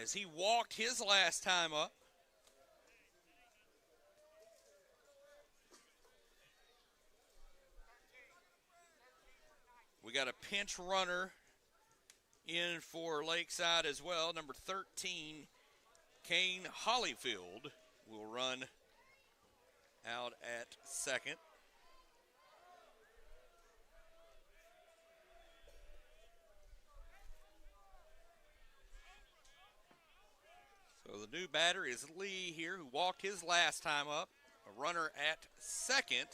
As he walked his last time up. We got a pinch runner in for Lakeside as well. Number 13, Kane Hollyfield, will run out at second. So the new batter is Lee here, who walked his last time up. A runner at second.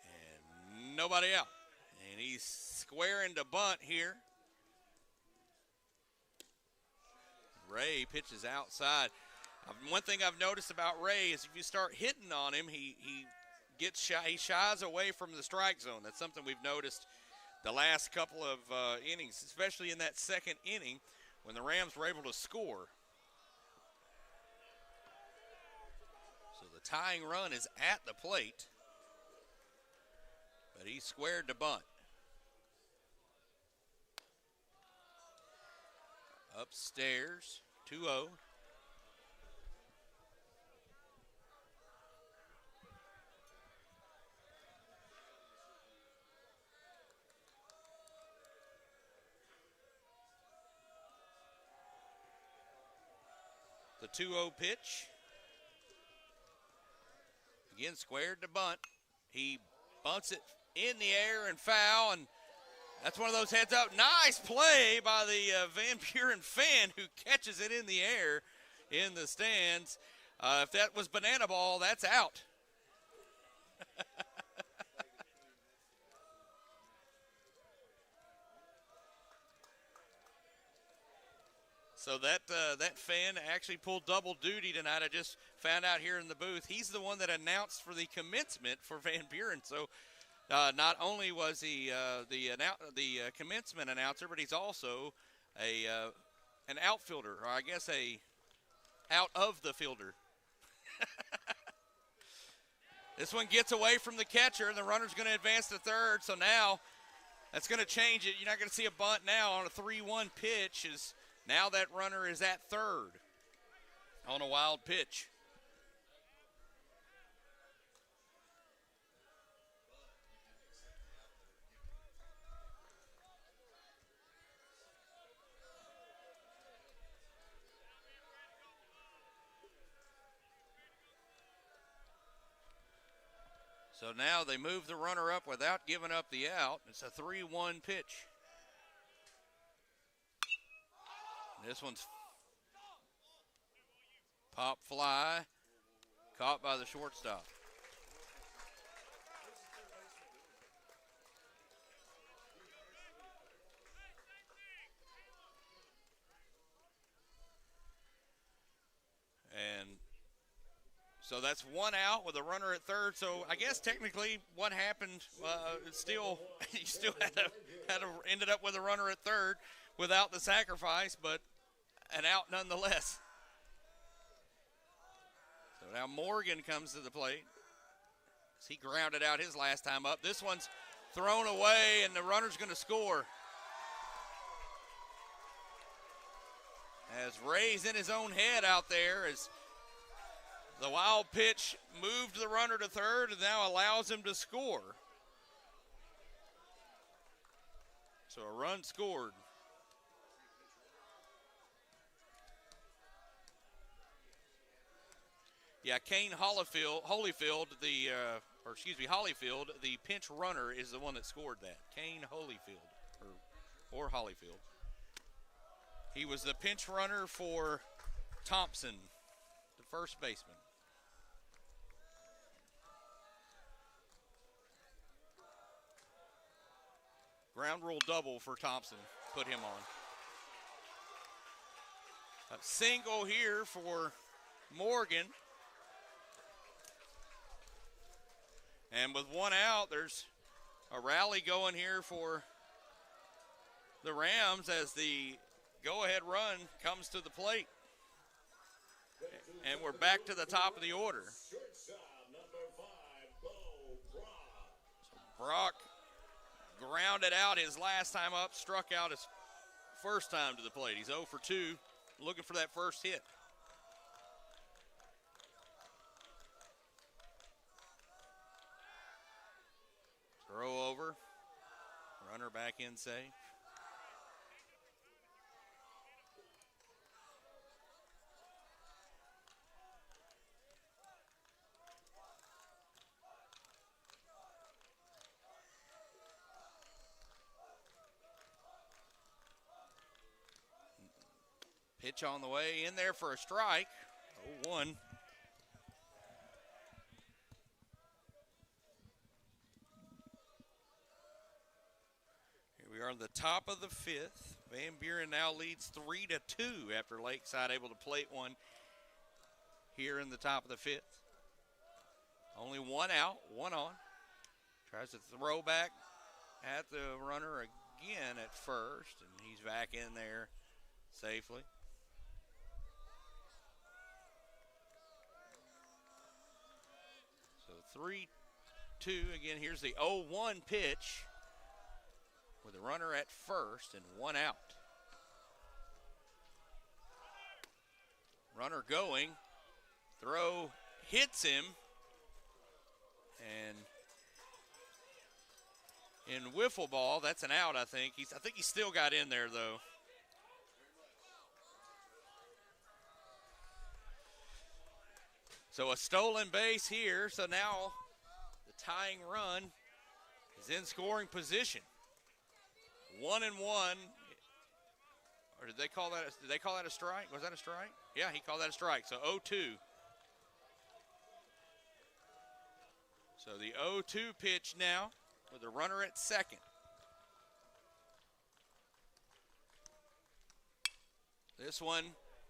And nobody out. And he's squaring to bunt here. Ray pitches outside. One thing I've noticed about Ray is if you start hitting on him, he gets shy. He shies away from the strike zone. That's something we've noticed the last couple of innings, especially in that second inning when the Rams were able to score. So the tying run is at the plate, but he squared to bunt. Upstairs, 2-0. The 2-0 pitch. Again, squared to bunt. He bunts it in the air and foul, and that's one of those heads up. Nice play by the Van Buren fan who catches it in the air in the stands. If that was banana ball, that's out. So that fan actually pulled double duty tonight. I just found out here in the booth. He's the one that announced for the commencement for Van Buren. So not only was he the commencement announcer, but he's also an outfielder, or I guess a out of the fielder. This one gets away from the catcher, and the runner's going to advance to third. So now that's going to change it. You're not going to see a bunt now on a 3-1 pitch. Now that runner is at third on a wild pitch. So now they move the runner up without giving up the out. It's a 3-1 pitch. This one's pop fly, caught by the shortstop. And so that's one out with a runner at third. So I guess technically what happened, still you still had ended up with a runner at third without the sacrifice, but an out nonetheless. So now Morgan comes to the plate. He grounded out his last time up. This one's thrown away, and the runner's going to score. As Ray's in his own head out there, as the wild pitch moved the runner to third and now allows him to score. So a run scored. Yeah, Kane Holyfield, the pinch runner is the one that scored that. Kane Holyfield, or Holyfield. He was the pinch runner for Thompson, the first baseman. Ground rule double for Thompson, put him on. A single here for Morgan. And with one out, there's a rally going here for the Rams as the go-ahead run comes to the plate. And we're back to the top of the order. So Brock grounded out his last time up, struck out his first time to the plate. He's 0 for 2, looking for that first hit. Throw over, runner back in safe. Pitch on the way, in there for a strike. 0-1. Here we are on the top of the fifth. Van Buren now leads 3-2 after Lakeside able to plate one here in the top of the fifth. Only one out, one on. Tries to throw back at the runner again at first, and he's back in there safely. So 3-2, again, here's the 0-1 pitch with a runner at first and one out. Runner going, throw hits him, and in wiffle ball, that's an out, I think. I think he still got in there, though. So a stolen base here, so now the tying run is in scoring position. 1-1. Or did they call that a strike? Was that a strike? Yeah, he called that a strike. So 0-2. So the 0-2 pitch now with a runner at second. This one,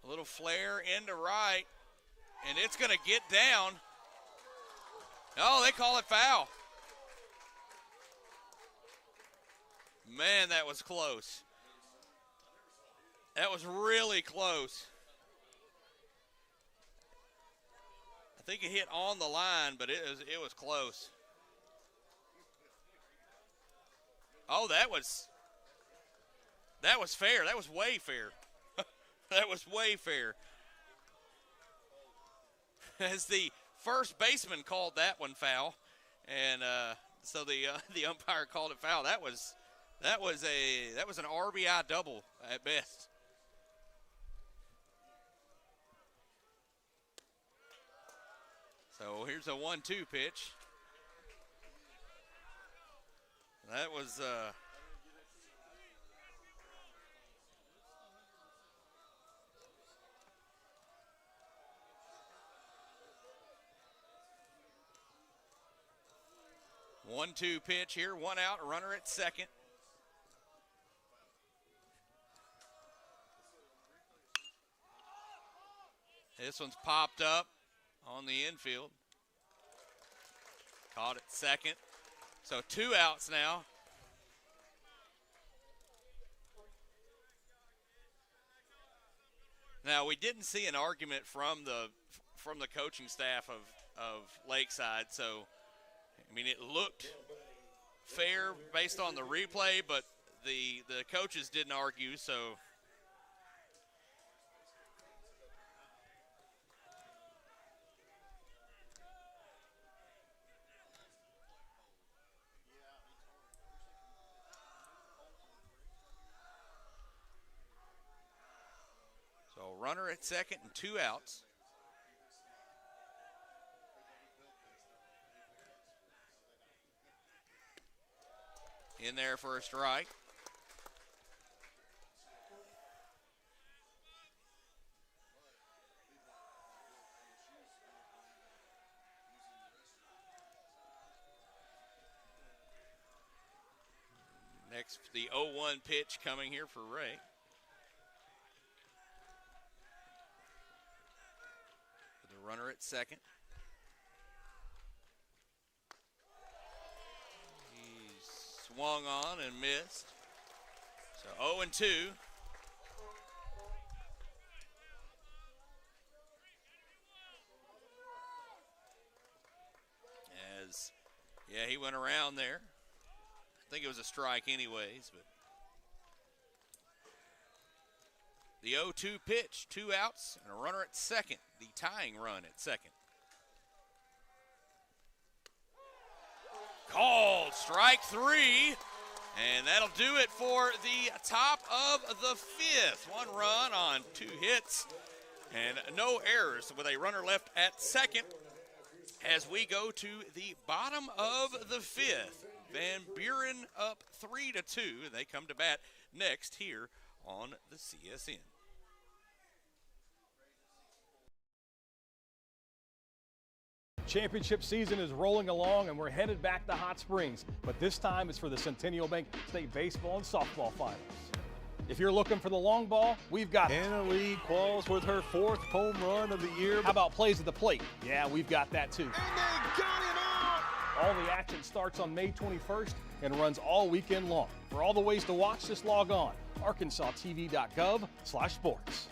a little flare into right. And it's going to get down. Oh, they call it foul. Man, that was close. That was really close. I think it hit on the line, but it was close. Oh, that was fair. That was way fair. That was way fair. As the first baseman called that one foul, and so the umpire called it foul. That was an RBI double at best. So here's a 1-2 pitch. That was 1-2 pitch here, 1 out, a runner at second. This one's popped up on the infield. Caught at second. So 2 outs now. Now, we didn't see an argument from the coaching staff of Lakeside, so I mean, it looked fair based on the replay, but the coaches didn't argue, so. So runner at second and 2 outs. In there for a strike. Next, the 0-1 pitch coming here for Ray. The runner at second. Swung on and missed. So 0-2. He went around there. I think it was a strike anyways, but the 0-2 pitch, 2 outs and a runner at second, the tying run at second. Called strike 3, and that'll do it for the top of the 5th. 1 run on 2 hits and no errors with a runner left at second as we go to the bottom of the 5th. Van Buren up 3-2. They come to bat next here on the CSN. Championship season is rolling along and we're headed back to Hot Springs, but this time it's for the Centennial Bank State Baseball and Softball Finals. If you're looking for the long ball, we've got Anna Lee Qualls with her 4th home run of the year. How about plays at the plate? Yeah, we've got that too. And they got him out! All the action starts on May 21st and runs all weekend long. For all the ways to watch, just log on arkansastv.gov/sports.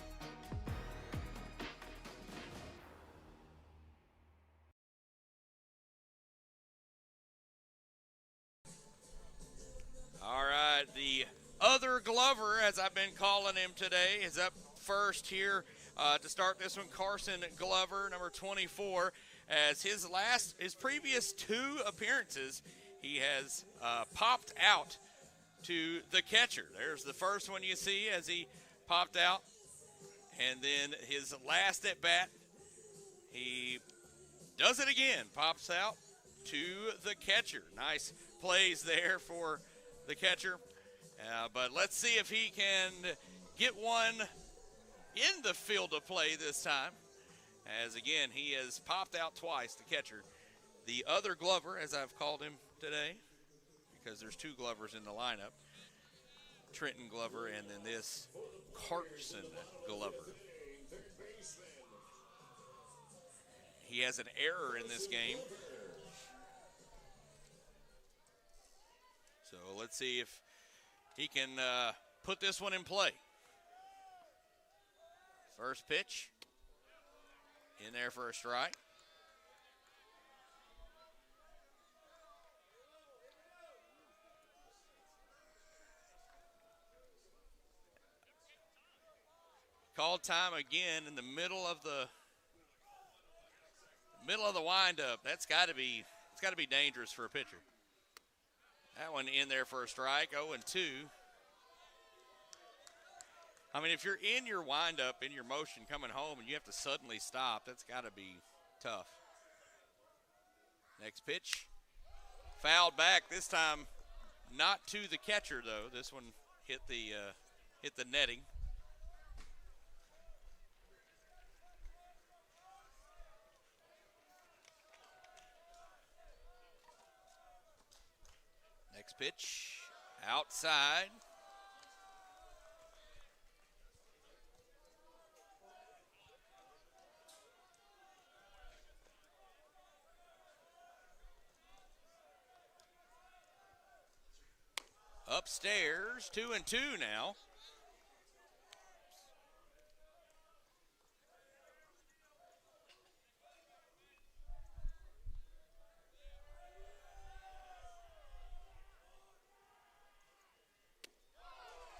All right, the other Glover, as I've been calling him today, is up first here to start this one. Carson Glover, number 24, as his previous 2 appearances, he has popped out to the catcher. There's the first one you see as he popped out, and then his last at bat, he does it again, pops out to the catcher. Nice plays there for the catcher. But let's see if he can get one in the field of play this time. As again, he has popped out twice, the catcher. The other Glover, as I've called him today, because there's 2 Glovers in the lineup. Trenton Glover and then this Carson Glover. He has an error in this game. So let's see if he can put this one in play. First pitch in there for a strike. Called time again in the middle of the windup. It's got to be dangerous for a pitcher. That one in there for a strike, 0-2. I mean, if you're in your windup, in your motion coming home, and you have to suddenly stop, that's got to be tough. Next pitch, fouled back. This time, not to the catcher though. This one hit the netting. Next pitch, outside. Upstairs, 2-2 now.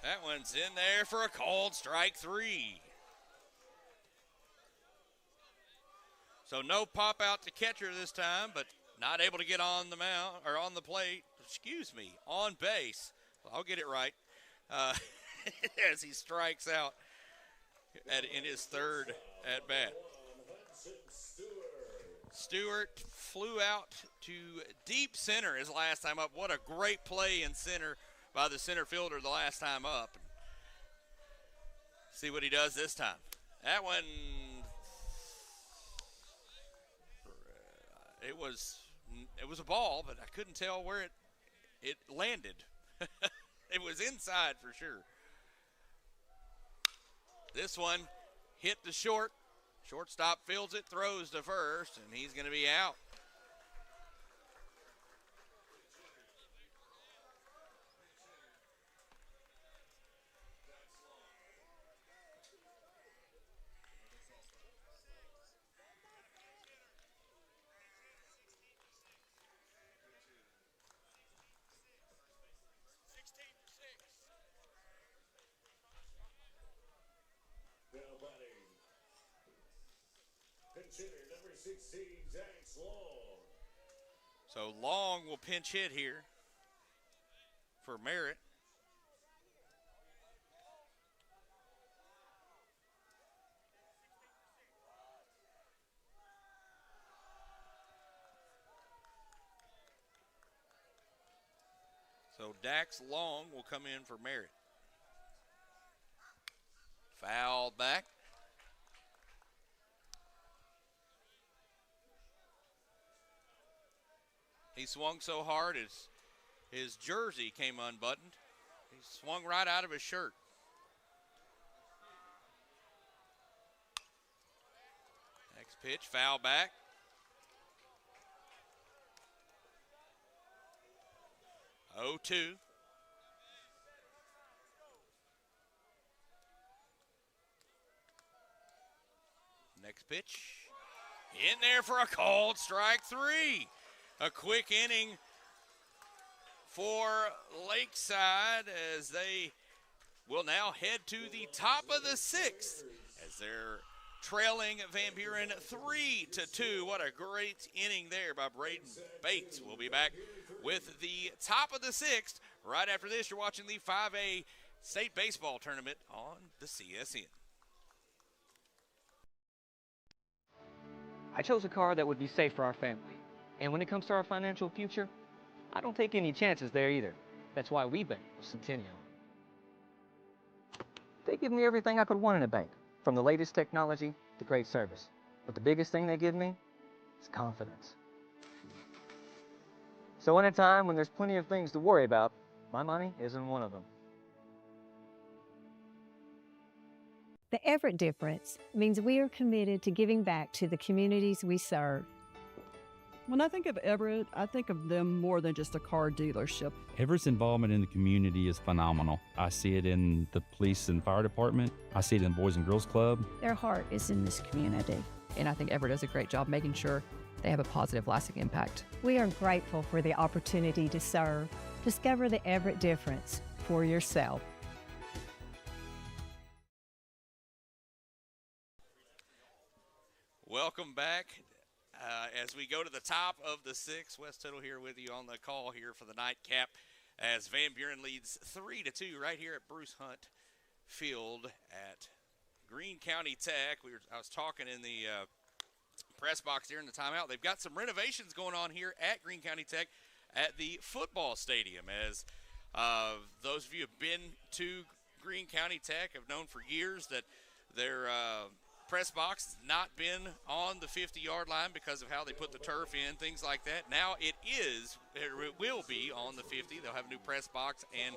That one's in there for a called strike 3. So no pop out to catcher this time, but not able to get on the mound or on the plate. Excuse me, on base. I'll get it right. As he strikes out in his third at bat. Stewart flew out to deep center his last time up. What a great play in center by the center fielder the last time up. See what he does this time. That one, it was a ball, but I couldn't tell where it landed. It was inside for sure. This one hit the short. Shortstop fields it, throws to first, and he's going to be out. Number 16, Dax Long. So Long will pinch hit here for Merritt. So Dax Long will come in for Merritt. Foul back. He swung so hard his jersey came unbuttoned. He swung right out of his shirt. Next pitch, foul back. Oh, 2. Next pitch. In there for a called strike 3. A quick inning for Lakeside as they will now head to the top of the 6th as they're trailing Van Buren 3-2. What a great inning there by Braden Bates. We'll be back with the top of the 6th. Right after this, you're watching the 5A State Baseball Tournament on the CSN. I chose a car that would be safe for our family. And when it comes to our financial future, I don't take any chances there either. That's why we bank with Centennial. They give me everything I could want in a bank, from the latest technology to great service. But the biggest thing they give me is confidence. So in a time when there's plenty of things to worry about, my money isn't one of them. The Everett difference means we are committed to giving back to the communities we serve. When I think of Everett, I think of them more than just a car dealership. Everett's involvement in the community is phenomenal. I see it in the police and fire department. I see it in the Boys and Girls Club. Their heart is in this community. And I think Everett does a great job making sure they have a positive, lasting impact. We are grateful for the opportunity to serve. Discover the Everett difference for yourself. welcome back as we go to the top of the 6th. Wes Tittle here with you on the call here for the nightcap as Van Buren leads 3-2 right here at Bruce Hunt Field at Greene County Tech. I was talking in the press box during the timeout. They've got some renovations going on here at Greene County Tech at the football stadium. As those of you who have been to Greene County Tech have known for years that their press box has not been on the 50-yard line because of how they put the turf in, things like that. Now it will be on the 50. They'll have a new press box and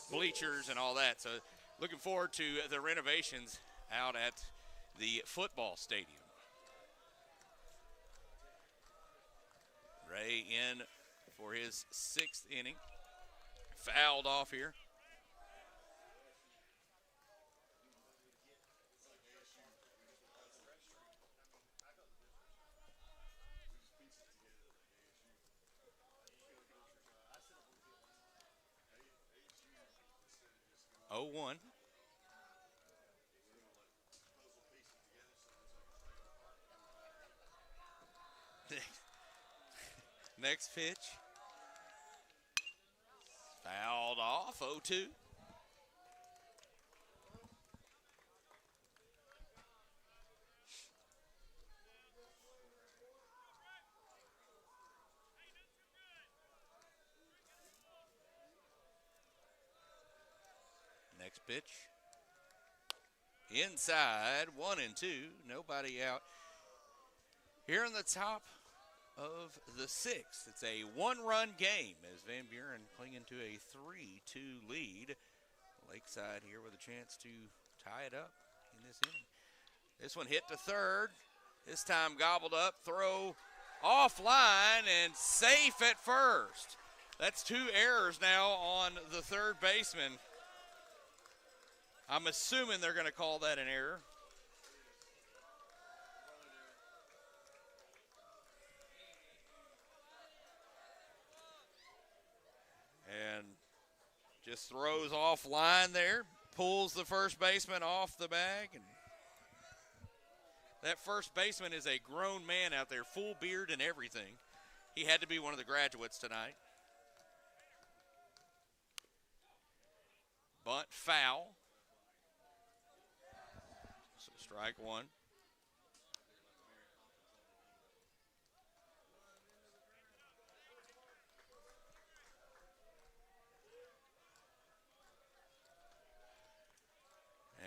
bleachers and all that. So looking forward to the renovations out at the football stadium. Ray in for his 6th inning. Fouled off here. Oh, 1. Next pitch. Fouled off, 0-2. Next pitch. Inside, 1-2. Nobody out. Here in the top of the 6th. It's a one-run game as Van Buren clinging to a 3-2 lead. Lakeside here with a chance to tie it up in this inning. This one hit to third. This time gobbled up, throw offline and safe at first. That's 2 errors now on the third baseman. I'm assuming they're going to call that an error. And just throws off line there, pulls the first baseman off the bag. And that first baseman is a grown man out there, full beard and everything. He had to be one of the graduates tonight. Bunt foul. So strike 1.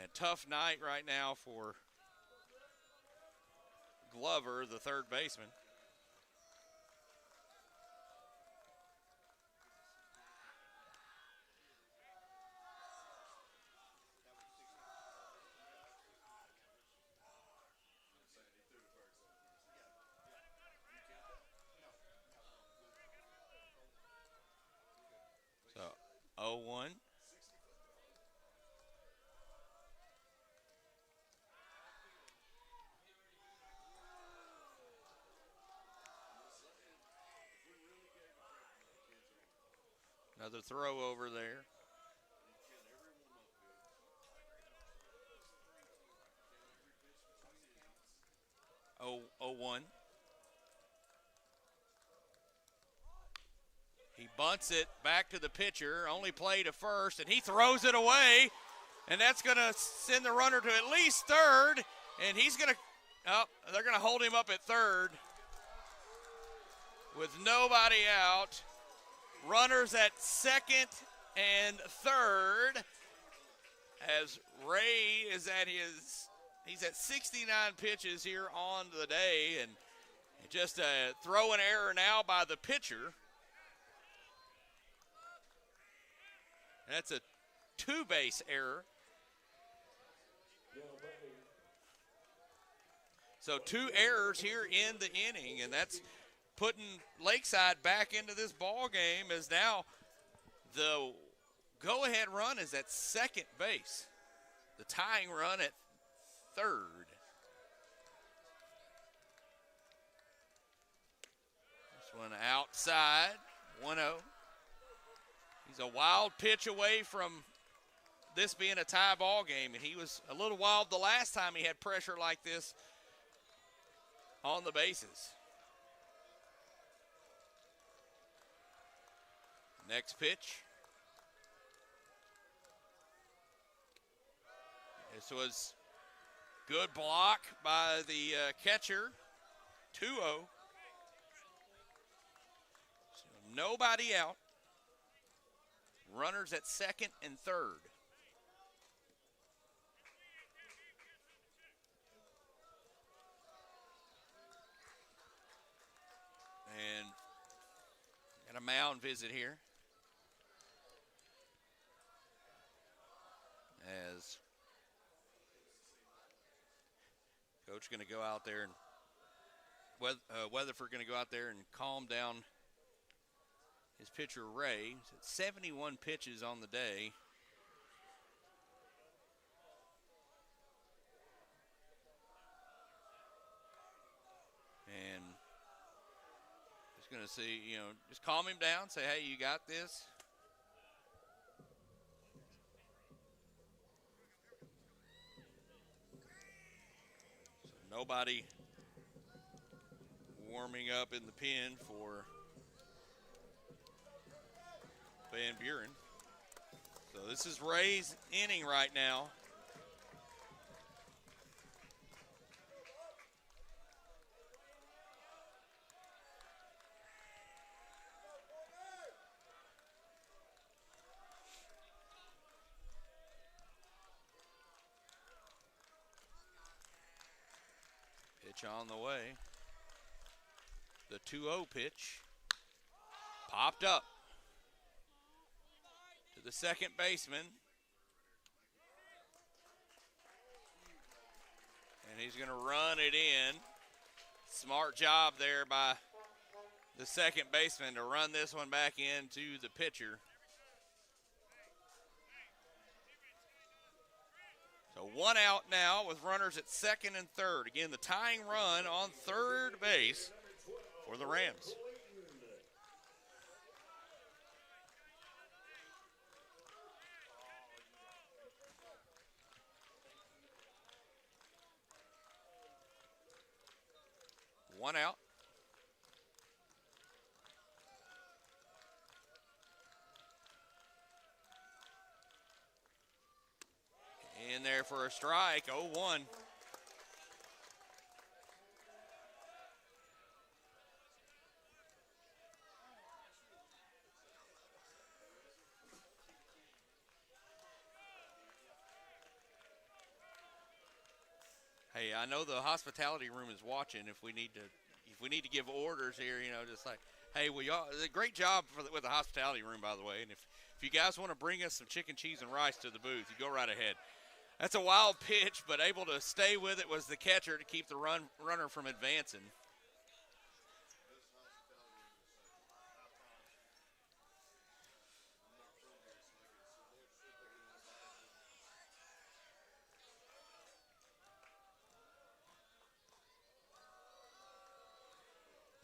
And tough night right now for Glover, the third baseman. So 0-1. Another throw over there. Oh, 0-1. He bunts it back to the pitcher, only play to first, and he throws it away, and that's going to send the runner to at least third, and he's going to, they're going to hold him up at third with nobody out. Runners at second and third as Ray is he's at 69 pitches here on the day, and just a throw an error now by the pitcher. That's a 2-base error. So 2 errors here in the inning, and that's putting Lakeside back into this ball game, as now the go-ahead run is at second base. The tying run at third. This one outside, 1-0. He's a wild pitch away from this being a tie ball game, and he was a little wild the last time he had pressure like this on the bases. Next pitch. This was good block by the catcher. 2-0. So nobody out. Runners at second and third. And got a mound visit here. As Coach going to go out there and Weatherford going to go out there and calm down his pitcher Ray. He's at 71 pitches on the day. And just going to see, just calm him down, say, hey, you got this. Nobody warming up in the pen for Van Buren. So this is Ray's inning right now. On the way. The 2-0 pitch popped up to the second baseman. And he's going to run it in. Smart job there by the second baseman to run this one back into the pitcher. So one out now with runners at second and third. Again, the tying run on third base for the Rams. One out. In there for a strike, 0-1. Hey, I know the hospitality room is watching. If we need to give orders here, just like, hey, well, y'all, great job with the hospitality room, by the way. And if you guys want to bring us some chicken, cheese, and rice to the booth, you go right ahead. That's a wild pitch, but able to stay with it was the catcher to keep the runner from advancing.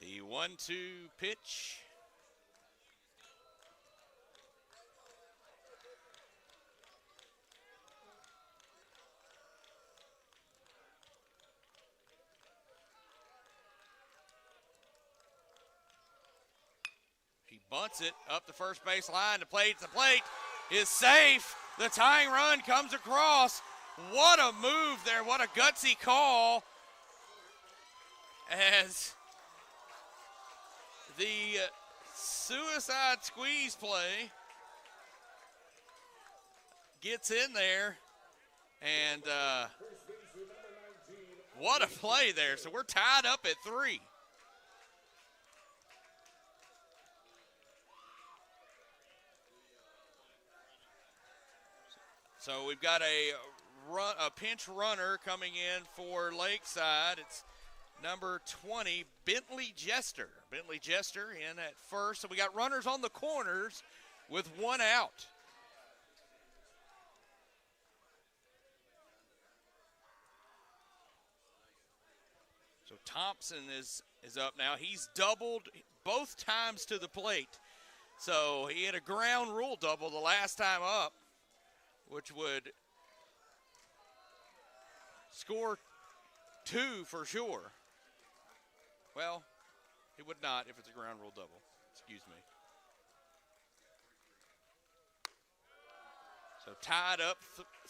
The 1-2 pitch. Bunts it up the first base line. The plate is safe. The tying run comes across. What a move there. What a gutsy call. As the suicide squeeze play gets in there. And what a play there. So we're tied up at 3. So we've got a pinch runner coming in for Lakeside. It's number 20, Bentley Jester. Bentley Jester in at first. So we got runners on the corners with one out. So Thompson is up now. He's doubled both times to the plate. So he had a ground rule double the last time up, which would score 2 for sure. Well, he would not if it's a ground rule double. Excuse me. So tied up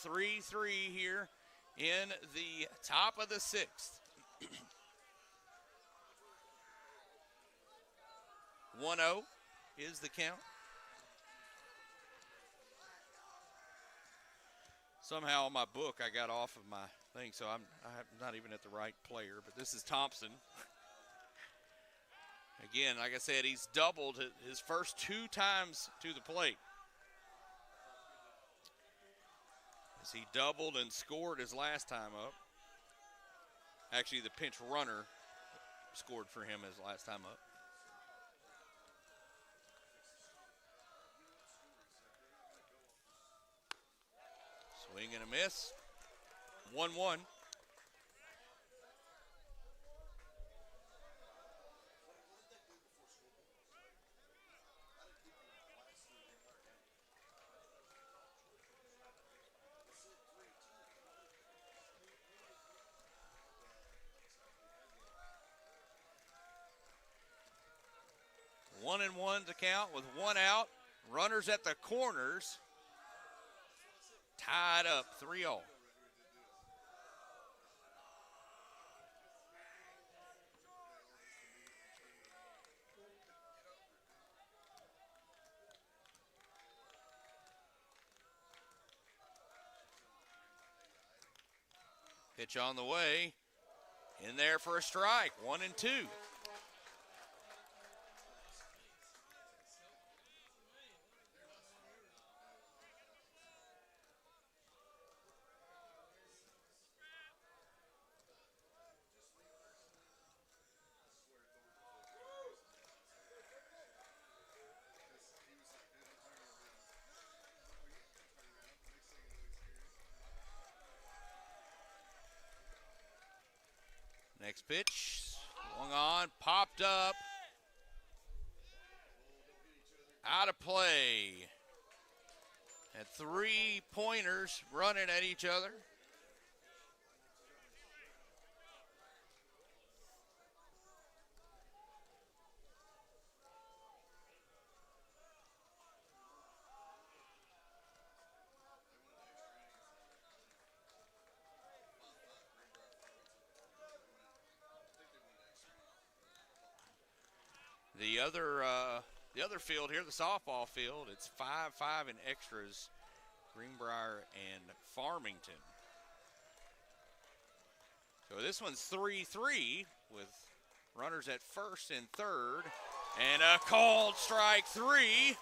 3-3 here in the top of the sixth. 1-0 is the count. Somehow on my book I got off of my thing, so I'm not even at the right player, but this is Thompson. Again, like I said, he's doubled his first 2 times to the plate. As he doubled and scored his last time up. Actually, the pinch runner scored for him his last time up. Swing and a miss. 1-1. One and one to count with 1 out. Runners at the corners. Tied up 3-0. Pitch on the way. In there for a strike. 1-2. Next pitch, swung on, popped up, out of play. And 3 pointers running at each other. The other field here, the softball field, it's 5-5 in extras, Greenbrier and Farmington. So this one's 3-3 with runners at first and third, and a called strike 3.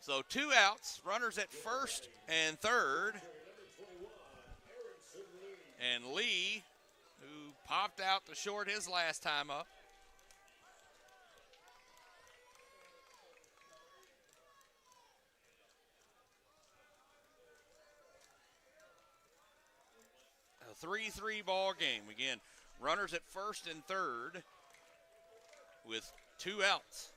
So 2 outs, runners at first and third. And Lee, who popped out to short his last time up. A 3-3 ball game. Again, runners at first and third with 2 outs.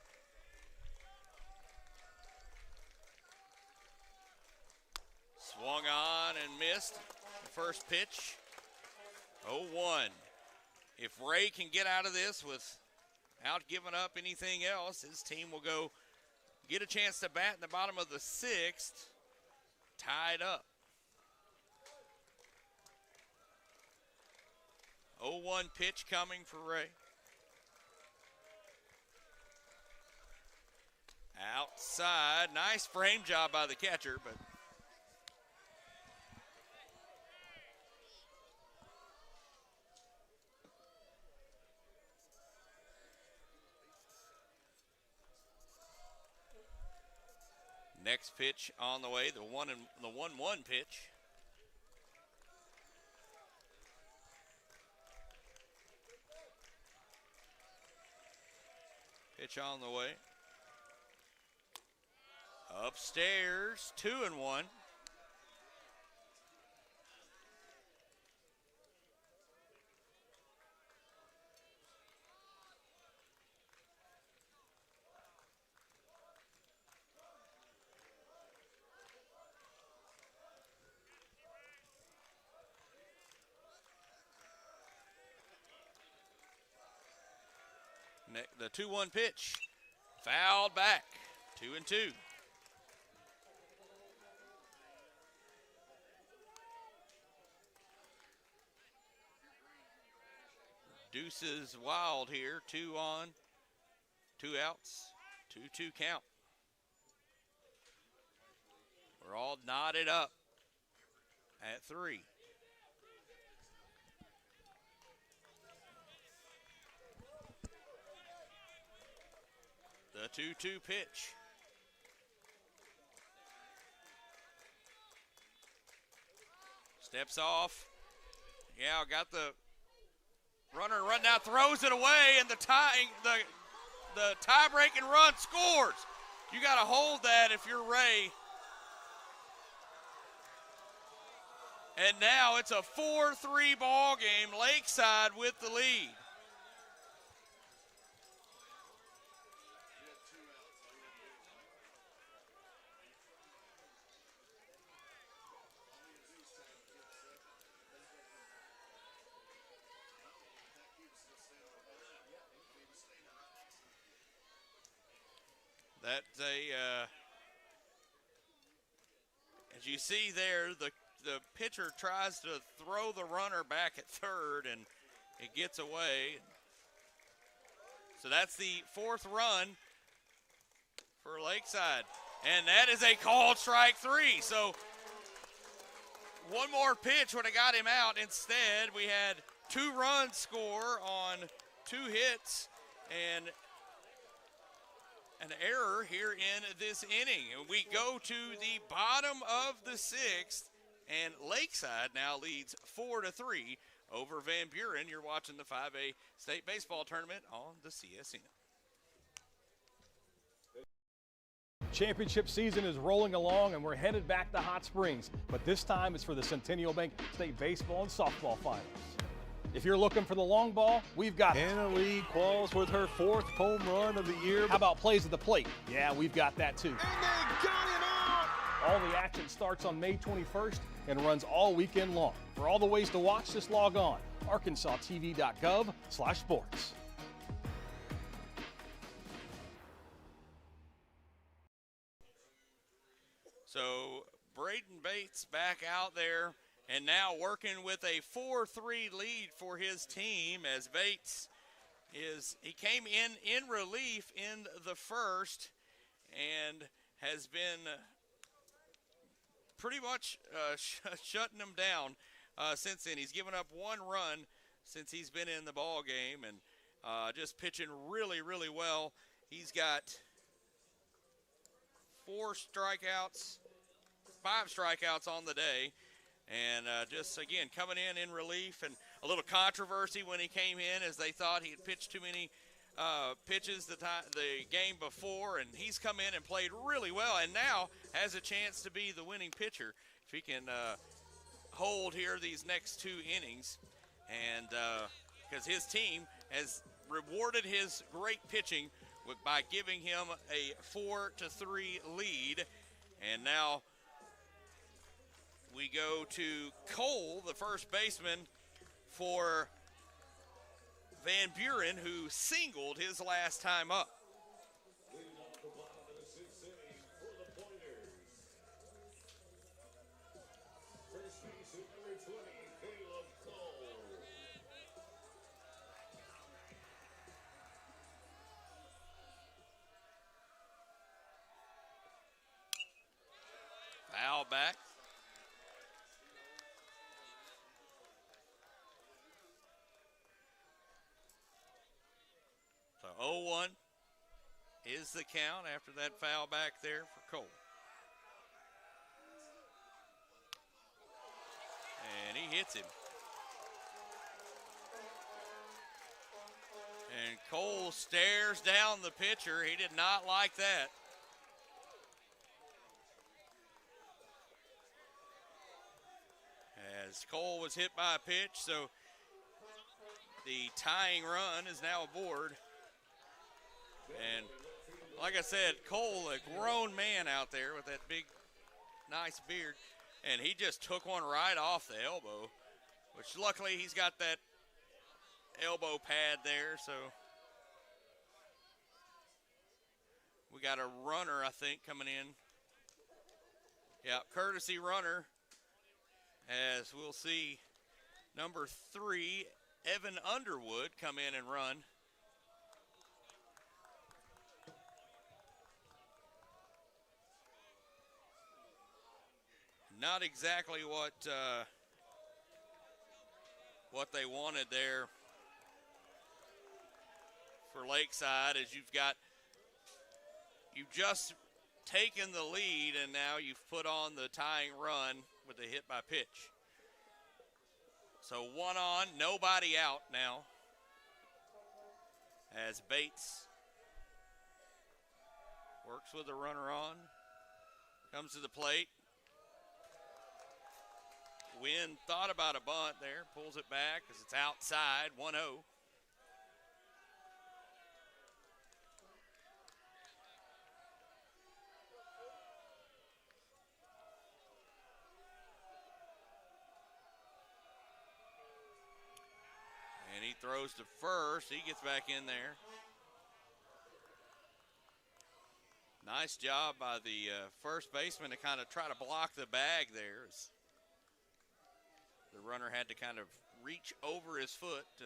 Swung on and missed the first pitch. 0-1. If Ray can get out of this without giving up anything else, his team will go get a chance to bat in the bottom of the 6th, tied up. 0-1 pitch coming for Ray. Outside, nice frame job by the catcher, but next pitch on the way, the 1-1 pitch. Pitch on the way. Upstairs, 2-1. The 2-1 pitch. Fouled back. 2-2. Deuces wild here. 2 on, 2 outs, 2-2 count. We're all knotted up at 3. The 2-2 pitch. Steps off. Yeah, got the runner run down, throws it away, and the tie-breaking run scores. You got to hold that if you're Ray. And now it's a 4-3 ball game. Lakeside with the lead. That's as you see there, the pitcher tries to throw the runner back at third, and it gets away. So that's the 4th run for Lakeside. And that is a called strike 3. So one more pitch would have got him out. Instead, we had 2 runs score on 2 hits, and an error here in this inning. We go to the bottom of the 6th, and Lakeside now leads 4-3 over Van Buren. You're watching the 5A State Baseball Tournament on the CSN. Championship season is rolling along, and we're headed back to Hot Springs, but this time it's for the Centennial Bank State Baseball and Softball Finals. If you're looking for the long ball, we've got Anna Lee Qualls with her 4th home run of the year. How about plays at the plate? Yeah, we've got that too. And they got him out! All the action starts on May 21st and runs all weekend long. For all the ways to watch, just log on arkansastv.gov/sports. So Braden Bates back out there, and now working with a 4-3 lead for his team, as Bates he came in relief in the first and has been pretty much shutting them down since then. He's given up 1 run since he's been in the ball game, and just pitching really, really well. He's got 5 strikeouts on the day. And just, again, coming in relief, and a little controversy when he came in, as they thought he had pitched too many pitches the game before, and he's come in and played really well, and now has a chance to be the winning pitcher if he can hold here these next 2 innings, and because his team has rewarded his great pitching by giving him a 4-3 lead. And now we go to Cole, the first baseman for Van Buren, who singled his last time up. Leading off the bottom of the 6th inning for the Pointers. First baseman number 20, Caleb Cole. Foul back. So 0-1 is the count after that foul back there for Cole. And he hits him. And Cole stares down the pitcher. He did not like that. As Cole was hit by a pitch, so the tying run is now aboard. And like I said, Cole, a grown man out there with that big, nice beard, and he just took one right off the elbow, which luckily he's got that elbow pad there, so We got a runner, I think, coming in. Yeah, courtesy runner, as we'll see number 3, Evan Underwood, come in and run. Not exactly what they wanted there for Lakeside, as you've just taken the lead, and now you've put on the tying run with the hit by pitch. So 1 on, nobody out now, as Bates works with the runner on, comes to the plate. Wynn thought about a bunt there, pulls it back because it's outside, 1-0. And he throws to first. He gets back in there. Nice job by the first baseman to kind of try to block the bag there. The runner had to kind of reach over his foot to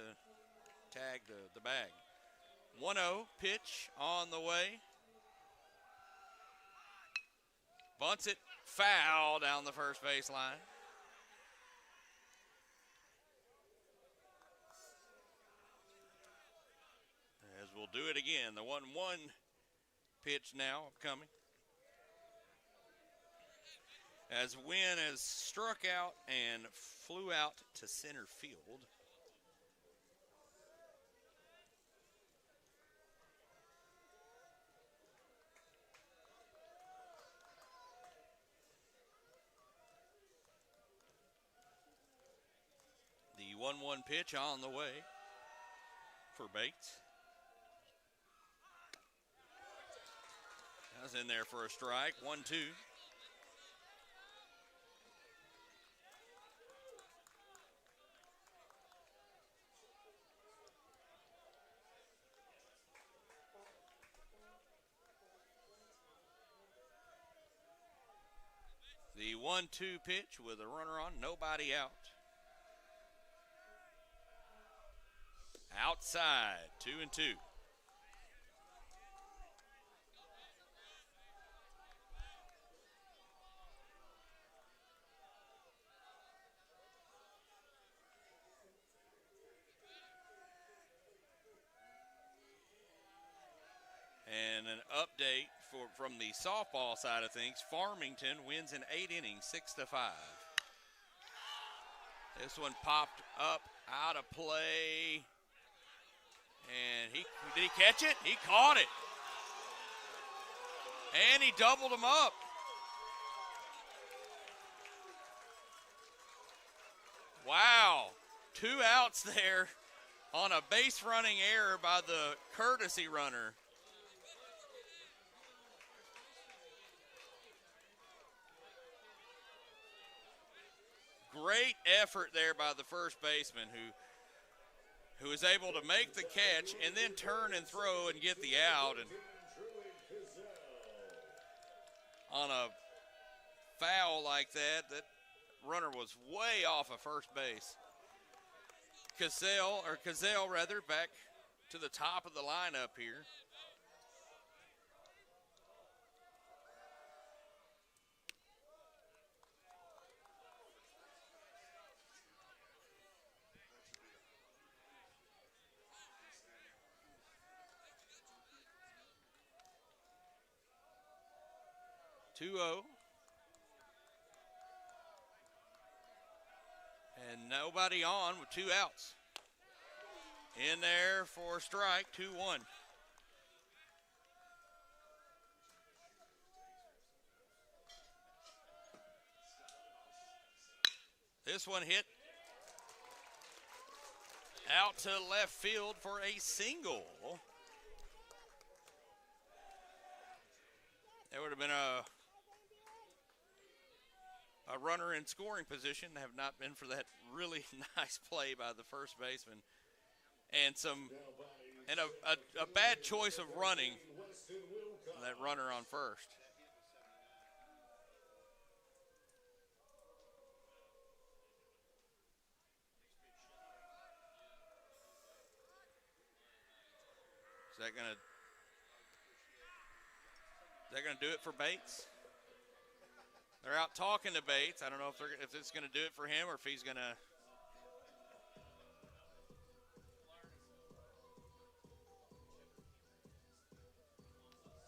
tag the bag. 1-0 pitch on the way. Bunts it foul down the first base line. As we'll do it again. The 1-1 pitch now coming. As Wynn has struck out and flew out to center field. The 1-1 pitch on the way for Bates. That was in there for a strike. 1-2. The 1-2 pitch with a runner on, nobody out. Outside, 2-2. And an update from the softball side of things. Farmington wins in 8 innings, 6-5. This one popped up out of play. And did he catch it? He caught it. And he doubled him up. Wow. 2 outs there on a base running error by the courtesy runner. Great effort there by the first baseman who was able to make the catch and then turn and throw and get the out. And on a foul like that, that runner was way off of first base. Cazale rather, back to the top of the lineup here. And nobody on with 2 outs. In there for a strike, 2-1. This one hit out to left field for a single. There would have been a runner in scoring position, have not been for that really nice play by the first baseman. And a bad choice of running that runner on first. Is that gonna do it for Bates? They're out talking to Bates. I don't know if it's gonna do it for him or if he's gonna.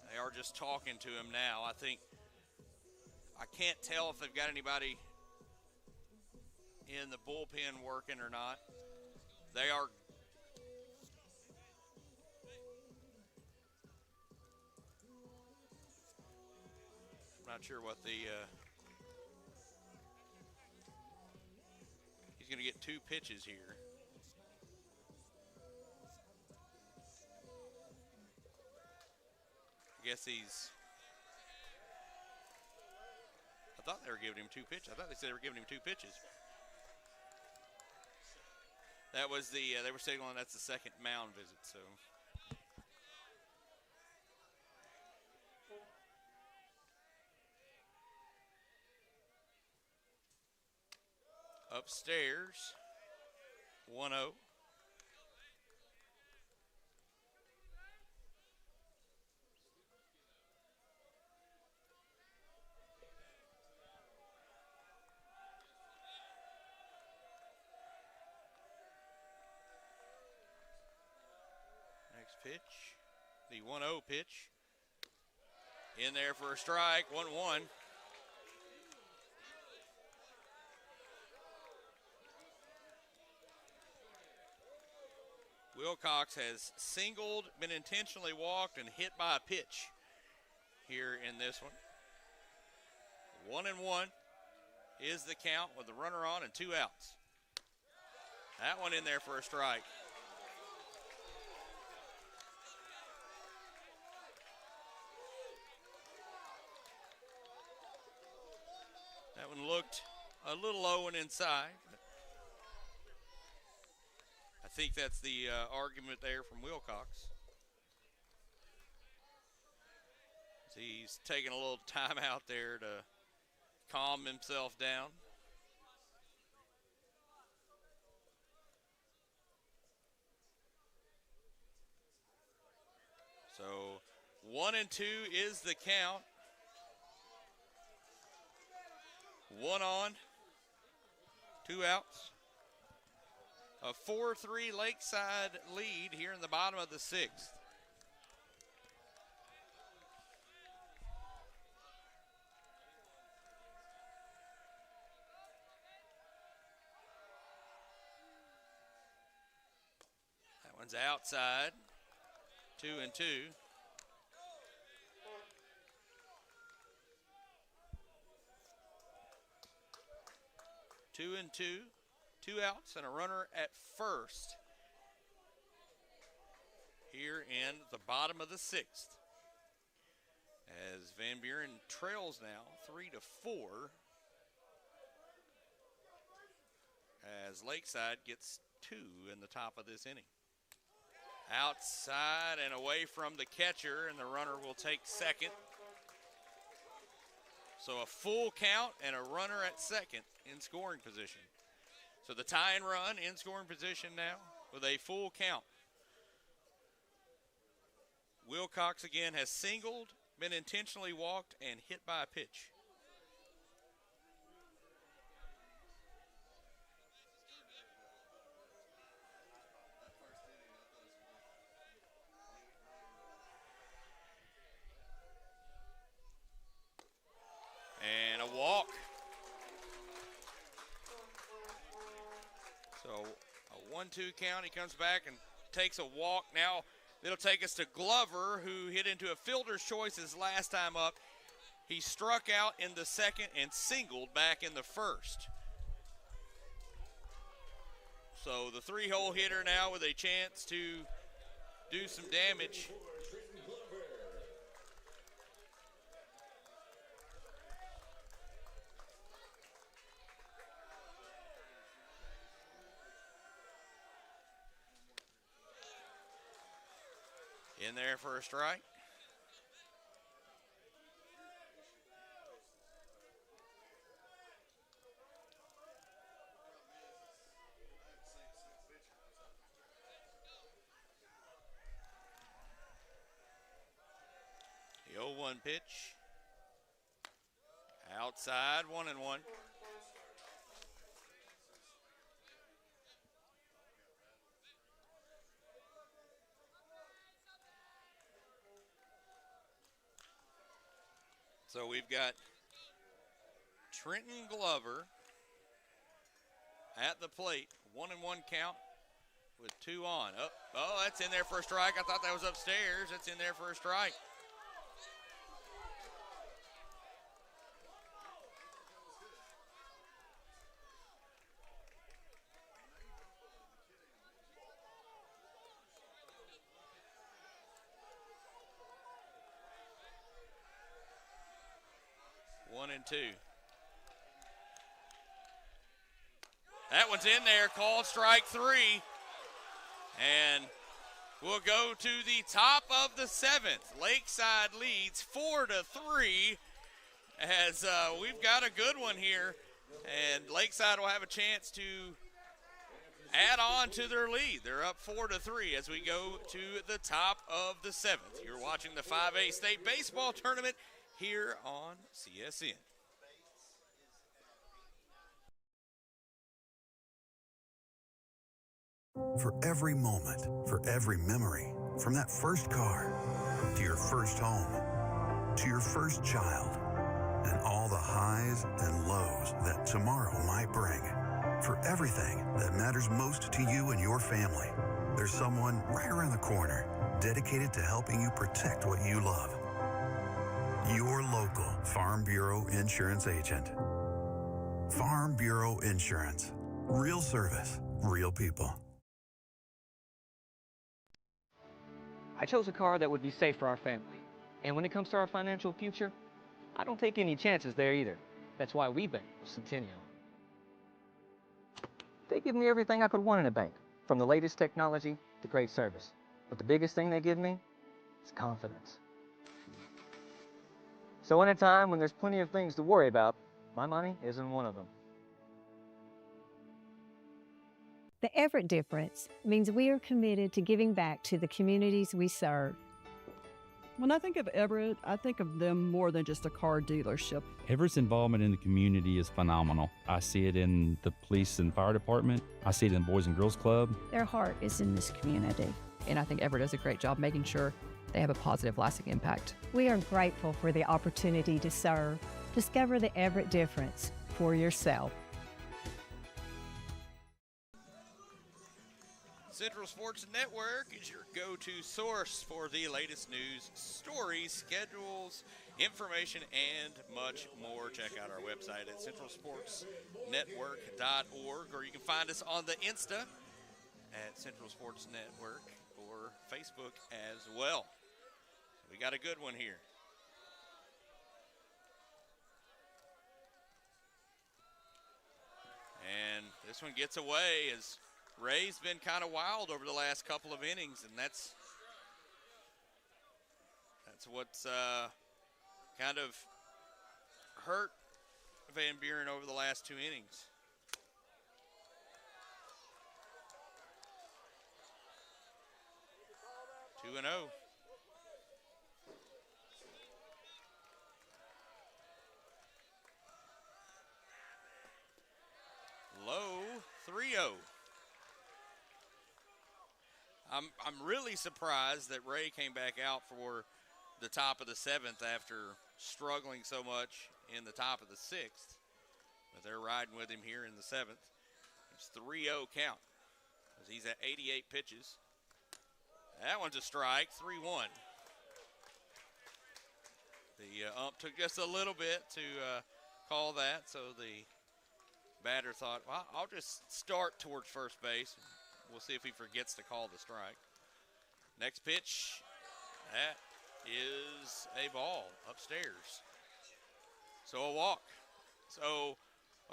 They are just talking to him now. I can't tell if they've got anybody in the bullpen working or not. They are. I'm not sure what the. He's going to get 2 pitches here. I guess I thought they were giving him 2 pitches. I thought they said they were giving him 2 pitches. That was they were signaling that's the second mound visit, so. Upstairs, 1-0. Next pitch, the 1-0 pitch. In there for a strike, 1-1. Wilcox has singled, been intentionally walked, and hit by a pitch here in this one. 1-1 is the count with the runner on and 2 outs. That one in there for a strike. That one looked a little low and inside. I think that's the argument there from Wilcox. He's taking a little time out there to calm himself down. So 1-2 is the count. 1 on, 2 outs. A 4-3 Lakeside lead here in the bottom of the 6th. That one's outside. 2-2. 2-2. 2 outs and a runner at first here in the bottom of the 6th. As Van Buren trails now 3-4 as Lakeside gets 2 in the top of this inning. Outside and away from the catcher, and the runner will take second. So a full count and a runner at second in scoring position. So the tying run in scoring position now with a full count. Wilcox again has singled, been intentionally walked, and hit by a pitch. And a walk. So a 1-2 count. He comes back and takes a walk. Now it'll take us to Glover, who hit into a fielder's choice his last time up. He struck out in the second and singled back in the first. So the 3-hole hitter now with a chance to do some damage. In there for a strike. 1 pitch. Outside, 1-1. So we've got Trenton Glover at the plate, 1-1 count with 2 on. Oh, that's in there for a strike. I thought that was upstairs. That's in there for a strike. One and 2. That one's in there, called strike 3. And we'll go to the top of the 7th. Lakeside leads 4-3 as we've got a good one here. And Lakeside will have a chance to add on to their lead. They're up 4-3 as we go to the top of the 7th. You're watching the 5A State Baseball Tournament here on CSN. For every moment, for every memory, from that first car to your first home, to your first child, and all the highs and lows that tomorrow might bring. For everything that matters most to you and your family, there's someone right around the corner dedicated to helping you protect what you love. Your local Farm Bureau Insurance agent. Farm Bureau Insurance. Real service, real people. I chose a car that would be safe for our family. And when it comes to our financial future, I don't take any chances there either. That's why we bank with Centennial. They give me everything I could want in a bank, from the latest technology to great service. But the biggest thing they give me is confidence. So in a time when there's plenty of things to worry about, my money isn't one of them. The Everett difference means we are committed to giving back to the communities we serve. When I think of Everett, I think of them more than just a car dealership. Everett's involvement in the community is phenomenal. I see it in the police and fire department. I see it in the Boys and Girls Club. Their heart is in this community. And I think Everett does a great job making sure they have a positive, lasting impact. We are grateful for the opportunity to serve. Discover the Everett difference for yourself. Central Sports Network is your go-to source for the latest news, stories, schedules, information, and much more. Check out our website at centralsportsnetwork.org, or you can find us on the Insta at Central Sports Network or Facebook as well. We got a good one here. And this one gets away as Ray's been kind of wild over the last couple of innings, and that's what's kind of hurt Van Buren over the last 2 innings. Two and 0. Low 3-0. I'm really surprised that Ray came back out for the top of the 7th after struggling so much in the top of the 6th. But they're riding with him here in the 7th. It's 3-0 count as he's at 88 pitches. That one's a strike, 3-1. The ump took just a little bit to call that, so the batter thought, well, I'll just start towards first base. We'll see if he forgets to call the strike. Next pitch, that is a ball upstairs. So a walk. So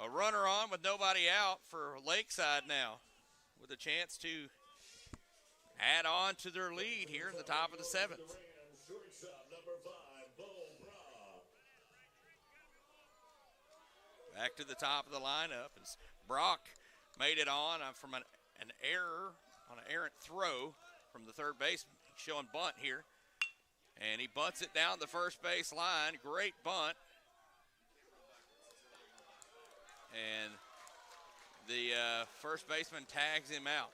a runner on with nobody out for Lakeside now, with a chance to add on to their lead here in the top of the 7th. Back to the top of the lineup as Brock made it on from an error on an errant throw from the third baseman. Showing bunt here. And he bunts it down the first base line. Great bunt. And the first baseman tags him out.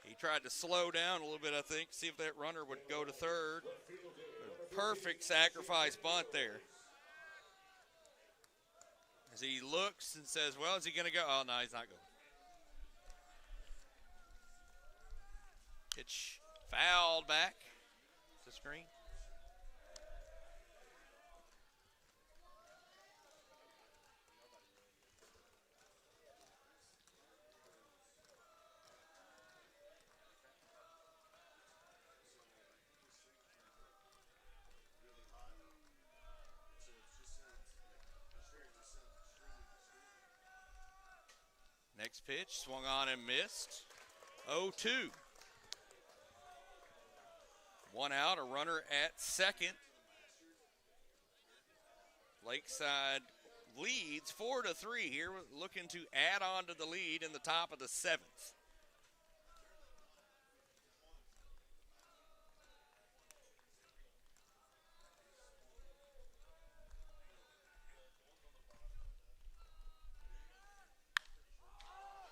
He tried to slow down a little bit, I think, see if that runner would go to third. Perfect sacrifice bunt there. As he looks and says, well, is he going to go? Oh, no, he's not going. Pitch fouled back to screen. Next pitch, swung on and missed. 0-2. One out, a runner at second. Lakeside leads 4-3 here, looking to add on to the lead in the top of the seventh.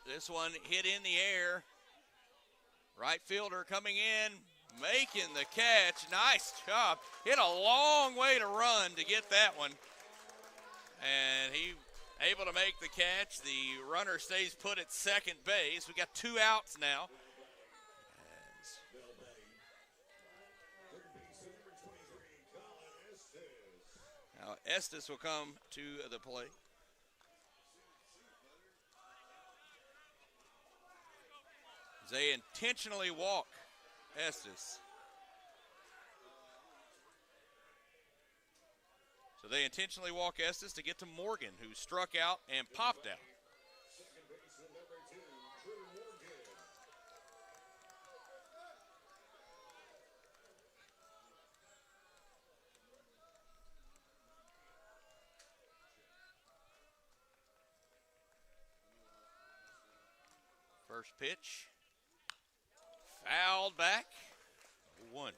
This one hit in the air. Right fielder coming in, making the catch. Nice job. Hit a long way to run to get that one. And he able to make the catch. The runner stays put at second base. We got 2 outs now. Now Estes will come to the plate. They intentionally walk Estes. So they intentionally walk Estes to get to Morgan, who struck out and popped out. First pitch. Fouled back. 1.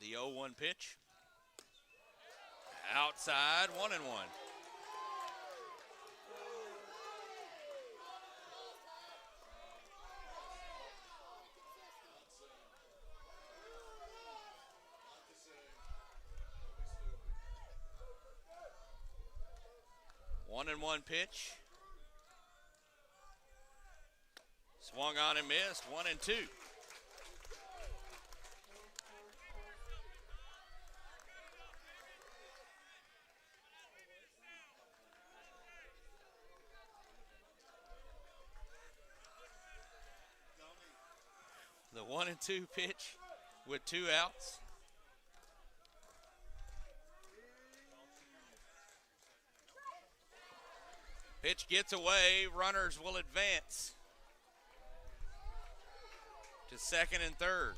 The 0-1 pitch. Outside, 1-1. One pitch. Swung on and missed. 1-2. The 1-2 pitch with 2 outs. Pitch gets away, runners will advance to second and third.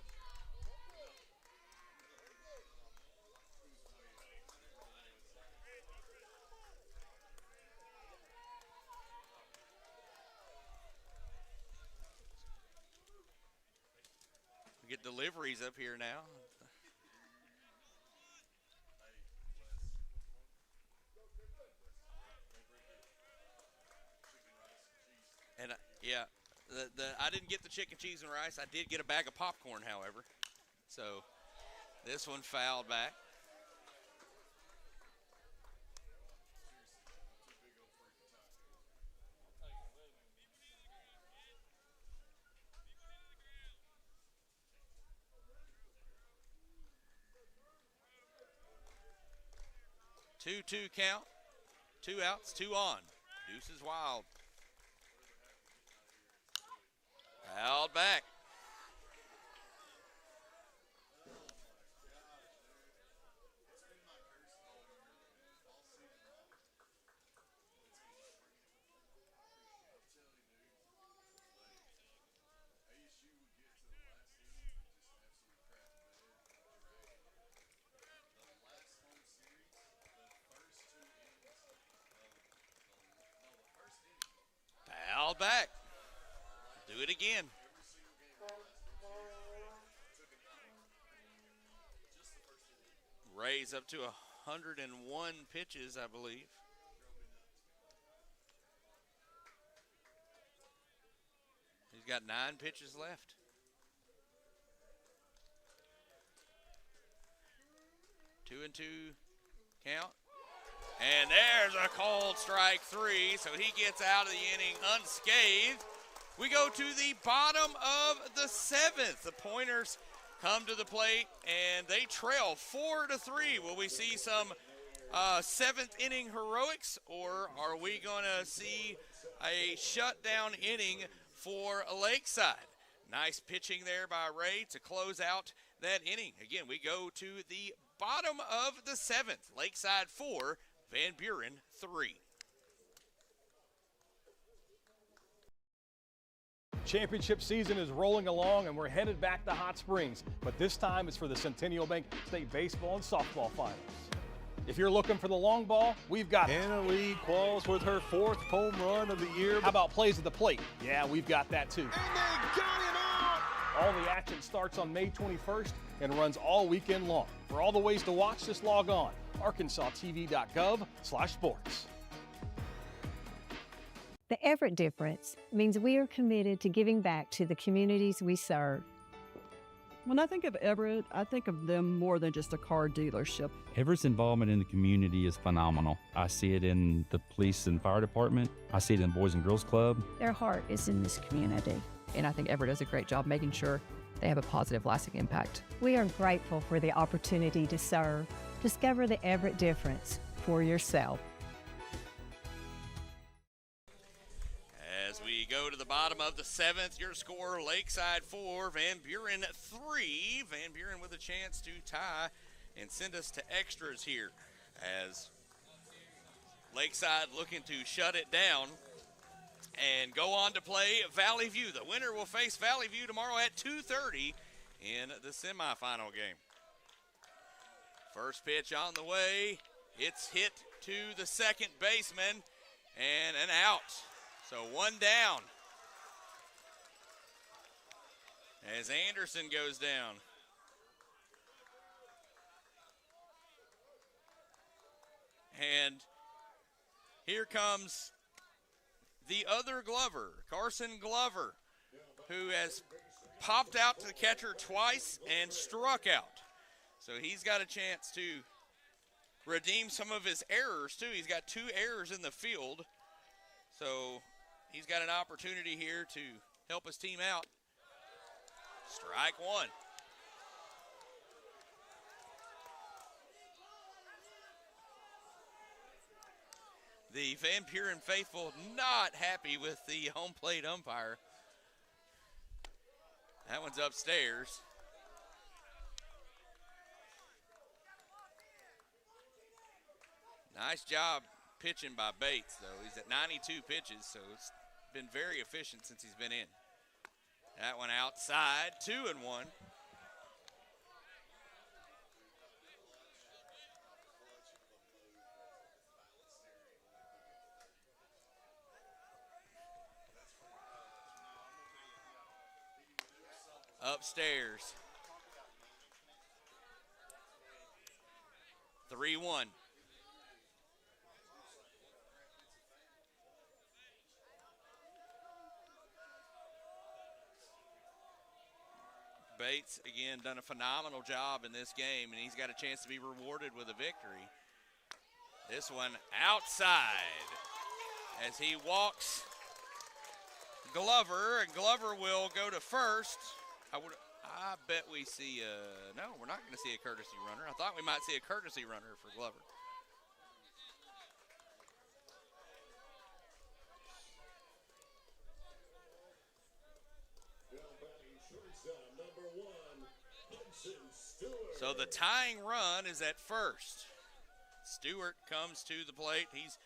We get deliveries up here now. And yeah, I didn't get the chicken, cheese, and rice. I did get a bag of popcorn, however. So this one fouled back. Two count, 2 outs, 2 on. Deuces wild. Fouled back. back. Do it again. Rays up to 101 pitches, I believe. He's got 9 pitches left. Two and two count. And there's a called strike 3, so he gets out of the inning unscathed. We go to the bottom of the 7th. The Pointers come to the plate, and they trail 4-3. Will we see some 7th inning heroics, or are we going to see a shutdown inning for Lakeside? Nice pitching there by Ray to close out that inning. Again, we go to the bottom of the 7th. Lakeside 4, Van Buren 3. Championship season is rolling along, and we're headed back to Hot Springs, but this time it's for the Centennial Bank State Baseball and Softball Finals. If you're looking for the long ball, we've got Hannah Lee Qualls with her 4th home run of the year. How about plays at the plate? Yeah, we've got that too. And they got him out! All the action starts on May 21st and runs all weekend long. For all the ways to watch, just log on arkansastv.gov/sports. The Everett difference means we are committed to giving back to the communities we serve. When I think of Everett, I think of them more than just a car dealership. Everett's involvement in the community is phenomenal. I see it in the police and fire department. I see it in Boys and Girls Club. Their heart is in this community. And I think Everett does a great job making sure they have a positive, lasting impact. We are grateful for the opportunity to serve. Discover the Everett difference for yourself. As we go to the bottom of the 7th, your score, Lakeside 4, Van Buren 3. Van Buren with a chance to tie and send us to extras here, as Lakeside looking to shut it down and go on to play Valley View. The winner will face Valley View tomorrow at 2:30 in the semifinal game. First pitch on the way. It's hit to the second baseman and an out. So one down as Anderson goes down. And here comes the other Glover, Carson Glover, who has popped out to the catcher twice and struck out. So he's got a chance to redeem some of his errors, too. He's got 2 errors in the field. So he's got an opportunity here to help his team out. Strike 1. The Van Buren faithful not happy with the home plate umpire. That one's upstairs. Nice job pitching by Bates, though. He's at 92 pitches, so it's been very efficient since he's been in. That one outside, 2-1. Upstairs. 3-1. Bates, again, done a phenomenal job in this game, and he's got a chance to be rewarded with a victory. This one outside as he walks Glover, and Glover will go to first. I bet we see no, we're not going to see a courtesy runner. I thought we might see a courtesy runner for Glover. So the tying run is at first. Stewart comes to the plate. He's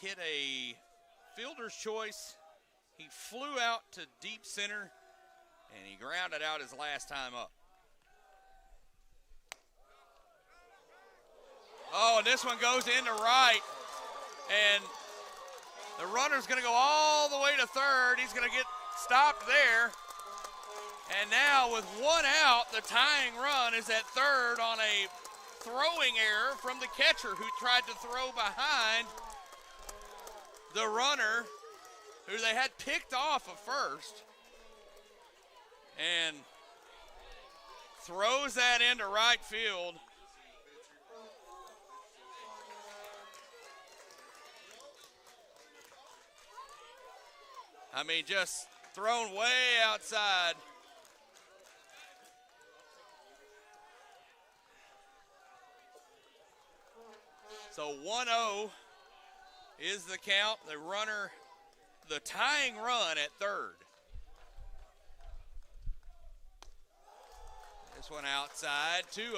hit a fielder's choice. He flew out to deep center, and he grounded out his last time up. Oh, and this one goes into right, and The runner's going to go all the way to third. He's going to get stopped there. And now with one out, the tying run is at third on a throwing error from the catcher who tried to throw behind the runner who they had picked off of first. And throws that into right field. I mean, just thrown way outside. So 1-0 is the count. The runner, the tying run at third. This one outside, 2-0.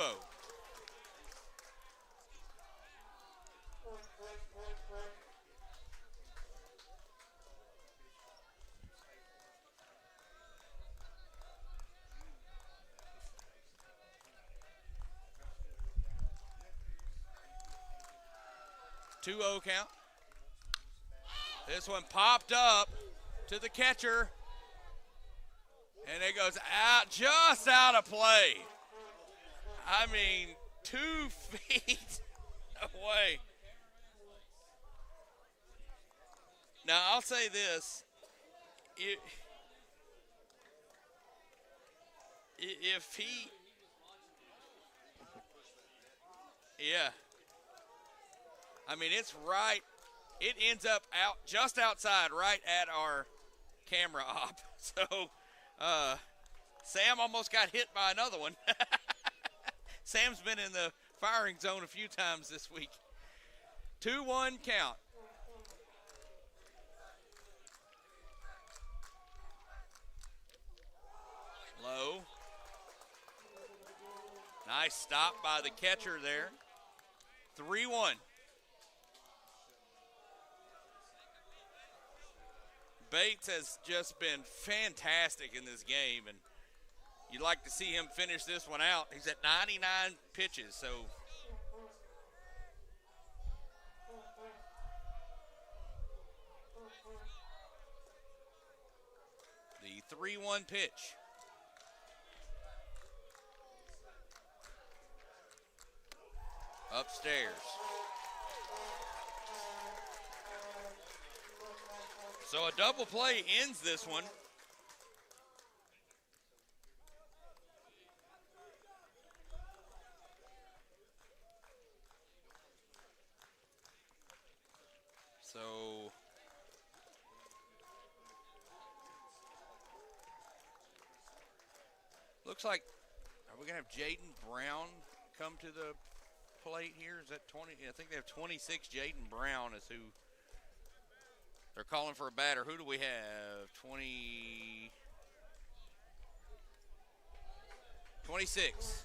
Count. This one popped up to the catcher, and it goes out, just out of play. I mean, 2 feet away. Now, I'll say this. If he, yeah. I mean, it's right. It ends up out just outside, right at our camera op. So, Sam almost got hit by another one. Sam's been in the firing zone a few times this week. 2-1 count. Low. Nice stop by the catcher there. 3-1. Bates has just been fantastic in this game, and you'd like to see him finish this one out. He's at 99 pitches, so the 3-1 pitch. Upstairs. So a double play ends this one. So looks like, are we gonna have Jaden Brown come to the plate here? Is that 20? I think they have 26. Jaden Brown is who. They're calling for a batter. Who do we have? 26.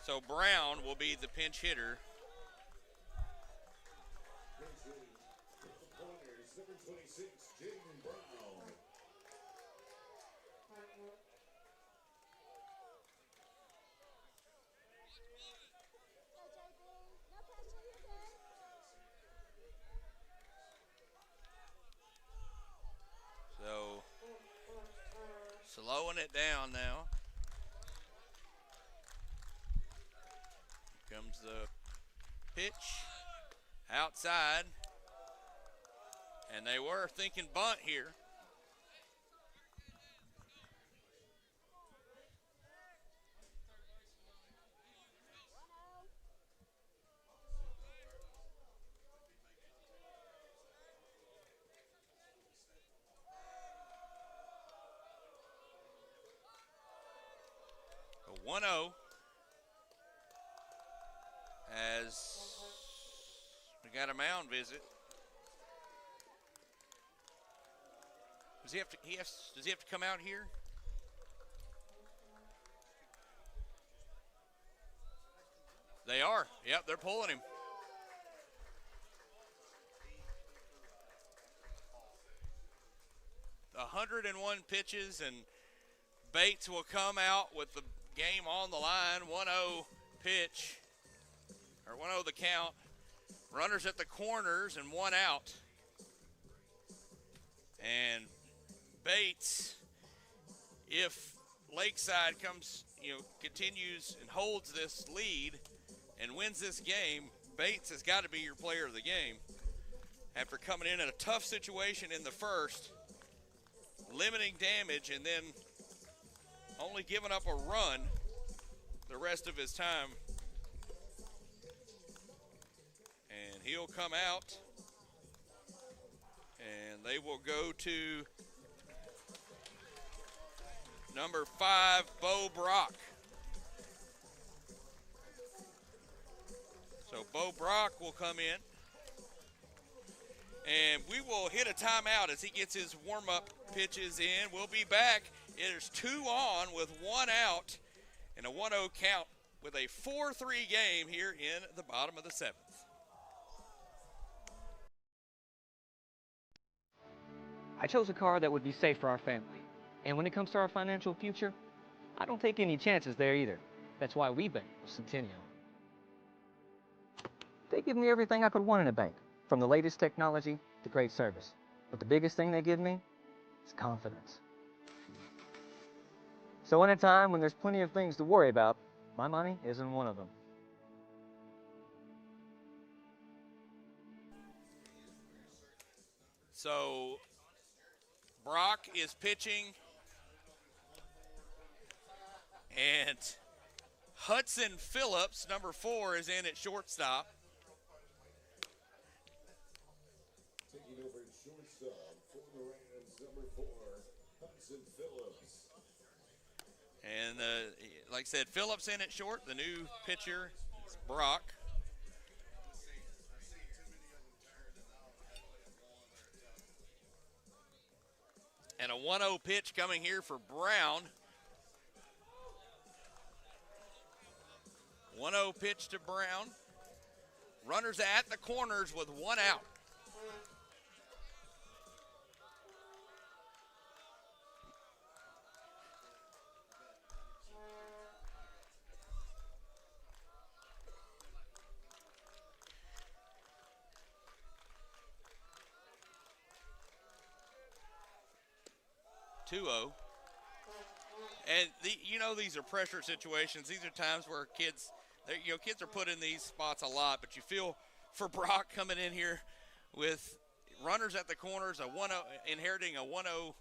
So Brown will be the pinch hitter. Number 26, Jaden Brown. So slowing it down now. Here comes the pitch outside. And they were thinking bunt here. A 1-0 as we got a mound visit. Does he have to come out here? They are. Yep, they're pulling him. The 101 pitches, and Bates will come out with the game on the line. 1-0 pitch, or 1-0 the count. Runners at the corners and one out. And Bates, if Lakeside continues and holds this lead and wins this game, Bates has got to be your player of the game. After coming in a tough situation in the first, limiting damage, and then only giving up a run the rest of his time. And he'll come out, and they will go to number 5, Bo Brock. So Bo Brock will come in. And we will hit a timeout as he gets his warm-up pitches in. We'll be back. It is 2 on with 1 out and a 1-0 count with a 4-3 game here in the bottom of the 7th. I chose a car that would be safe for our family. And when it comes to our financial future, I don't take any chances there either. That's why we bank with Centennial. They give me everything I could want in a bank, from the latest technology to great service. But the biggest thing they give me is confidence. So in a time when there's plenty of things to worry about, my money isn't one of them. So Brock is pitching, and Hudson Phillips, number 4, is in at shortstop. Taking over at shortstop for the Rams, number 4, Hudson Phillips. And like I said, Phillips in at short. The new pitcher is Brock. And a 1-0 pitch coming here for Brown. 1-0 pitch to Brown. Runners at the corners with 1 out. And these are pressure situations. These are times where kids are put in these spots a lot, but you feel for Brock coming in here with runners at the corners, inheriting a 1-0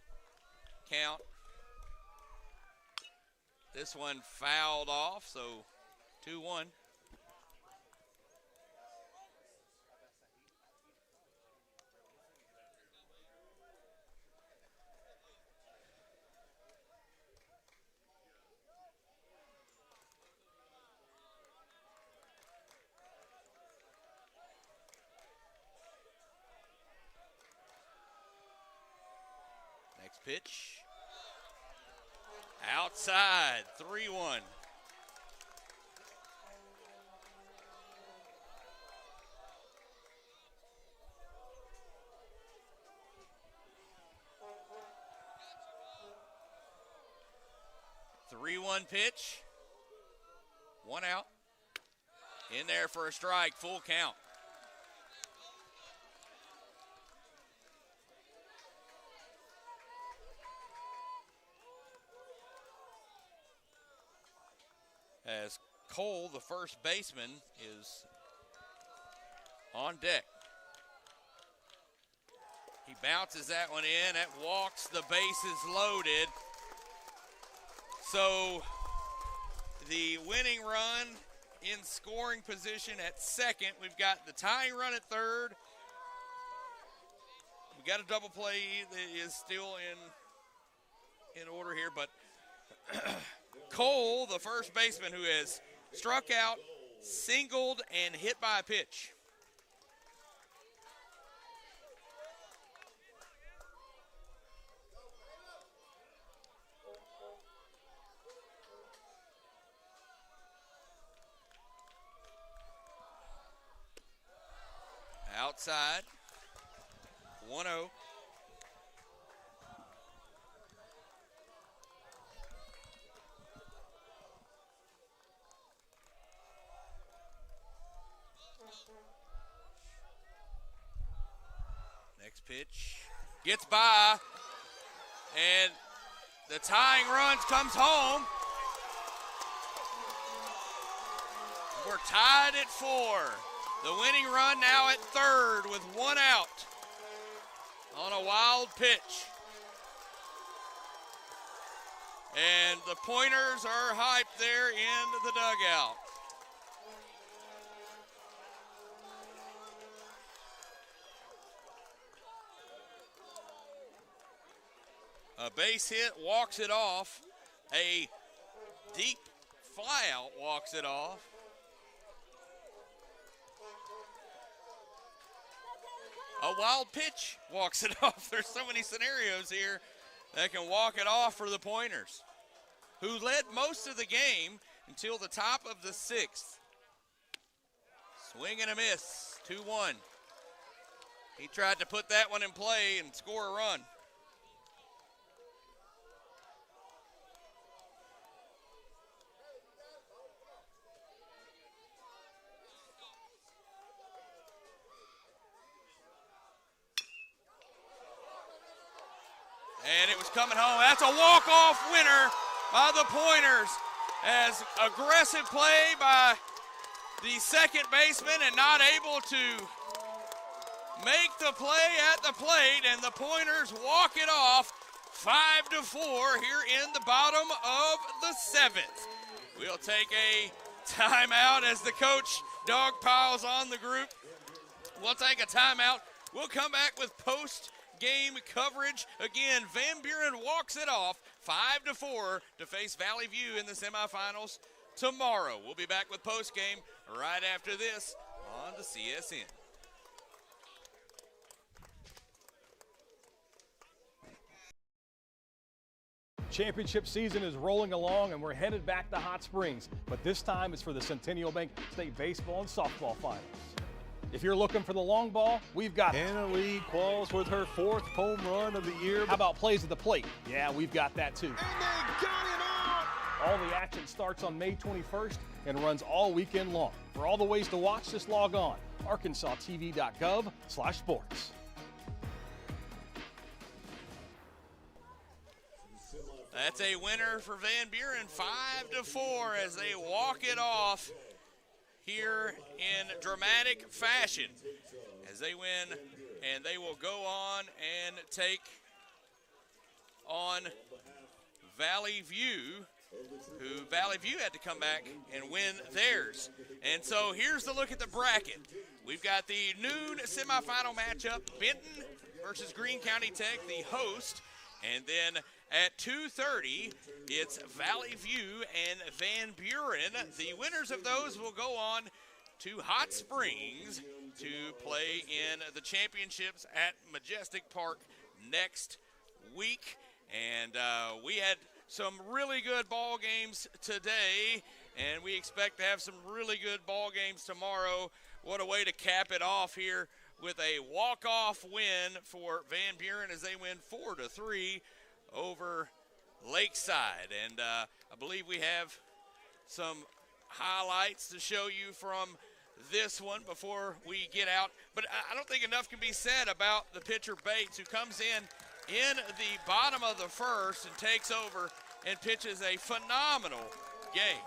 count. This one fouled off, so 2-1. Pitch. Outside, 3-1. Pitch. 1 out. In there for a strike, full count. As Cole, the first baseman, is on deck. He bounces that one in. That walks. The bases loaded. So the winning run in scoring position at second. We've got the tying run at third. We got a double play that is still in order here, but Cole, the first baseman, who has struck out, singled, and hit by a pitch. Outside, 1-0. Next pitch gets by, and the tying run comes home. We're tied at 4. The winning run now at third with 1 out on a wild pitch. And the Pointers are hyped there in the dugout. A base hit walks it off. A deep flyout walks it off. A wild pitch walks it off. There's so many scenarios here that can walk it off for the Pointers, who led most of the game until the top of the 6th. Swing and a miss, 2-1. He tried to put that one in play and score a run. And it was coming home. That's a walk-off winner by the Pointers. As aggressive play by the second baseman and not able to make the play at the plate, and the Pointers walk it off 5-4 here in the bottom of the 7th. We'll take a timeout as the coach dog piles on the group. We'll take a timeout. We'll come back with post-game coverage. Again, Van Buren walks it off 5-4 to face Valley View in the semifinals tomorrow. We'll be back with post-game right after this on the CSN. Championship season is rolling along, and we're headed back to Hot Springs, but this time it's for the Centennial Bank State Baseball and Softball Finals. If you're looking for the long ball, we've got it. Hannah Lee Qualls with her 4th home run of the year. How about plays at the plate? Yeah, we've got that too. And they got him out! All the action starts on May 21st and runs all weekend long. For all the ways to watch, just log on arkansastv.gov/sports. That's a winner for Van Buren, 5-4 as they walk it off here in dramatic fashion as they win, and they will go on and take on Valley View, who Valley View had to come back and win theirs. And so here's the look at the bracket. We've got the noon semifinal matchup, Benton versus Greene County Tech, the host, and then at 2:30, it's Valley View and Van Buren. The winners of those will go on to Hot Springs to play in the championships at Majestic Park next week. And we had some really good ball games today, and we expect to have some really good ball games tomorrow. What a way to cap it off here with a walk-off win for Van Buren as they win 4-3 over Lakeside. And I believe we have some highlights to show you from this one before we get out. But I don't think enough can be said about the pitcher Bates, who comes in the bottom of the first and takes over and pitches a phenomenal game.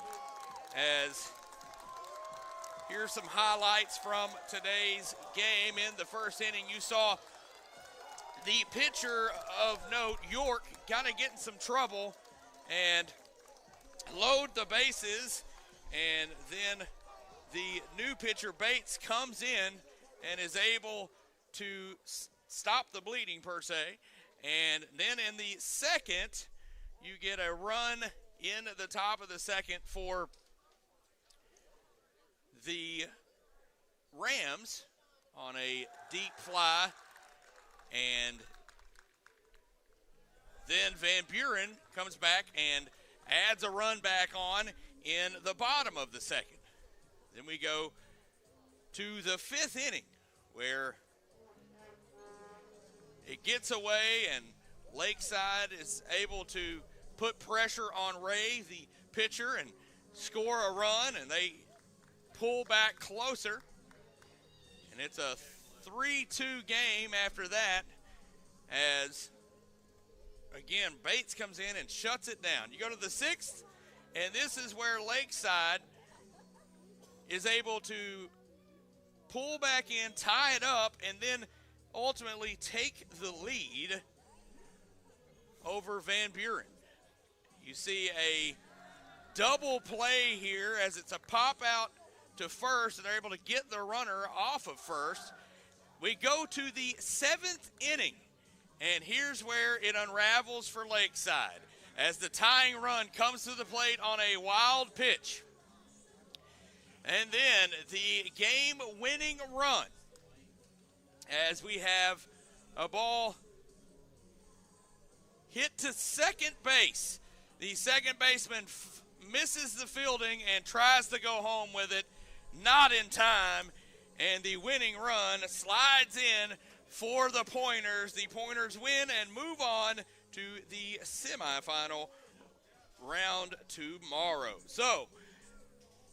As here's some highlights from today's game. In the first inning, you saw the pitcher of note, York, kind of getting some trouble and load the bases, and then the new pitcher, Bates, comes in and is able to stop the bleeding, per se. And then in the second, you get a run in the top of the second for the Rams on a deep fly. And then Van Buren comes back and adds a run back on in the bottom of the second. Then we go to the 5th inning, where it gets away and Lakeside is able to put pressure on Ray, the pitcher, and score a run, and they pull back closer. And it's a 3-2 game after that as, again, Bates comes in and shuts it down. You go to the 6th, and this is where Lakeside is able to pull back in, tie it up, and then ultimately take the lead over Van Buren. You see a double play here as it's a pop out to first, and they're able to get the runner off of first. We go to the 7th inning, and here's where it unravels for Lakeside as the tying run comes to the plate on a wild pitch. And then the game-winning run as we have a ball hit to second base. The second baseman misses the fielding and tries to go home with it, not in time, and the winning run slides in for the Pointers. The Pointers win and move on to the semifinal round tomorrow. So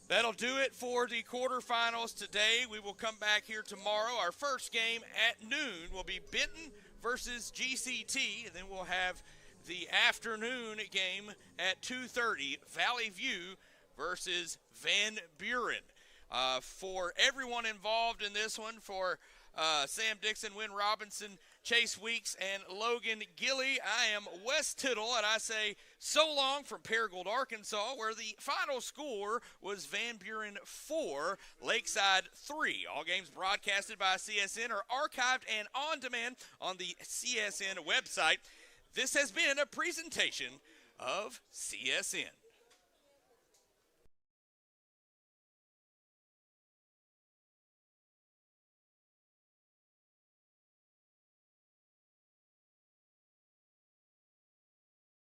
that'll do it for the quarterfinals today. We will come back here tomorrow. Our first game at noon will be Benton versus GCT, and then we'll have the afternoon game at 2:30, Valley View versus Van Buren. For everyone involved in this one, for Sam Dixon, Wynn Robinson, Chase Weeks, and Logan Gilly, I am Wes Tittle, and I say so long from Paragould, Arkansas, where the final score was Van Buren 4, Lakeside 3. All games broadcasted by CSN are archived and on demand on the CSN website. This has been a presentation of CSN.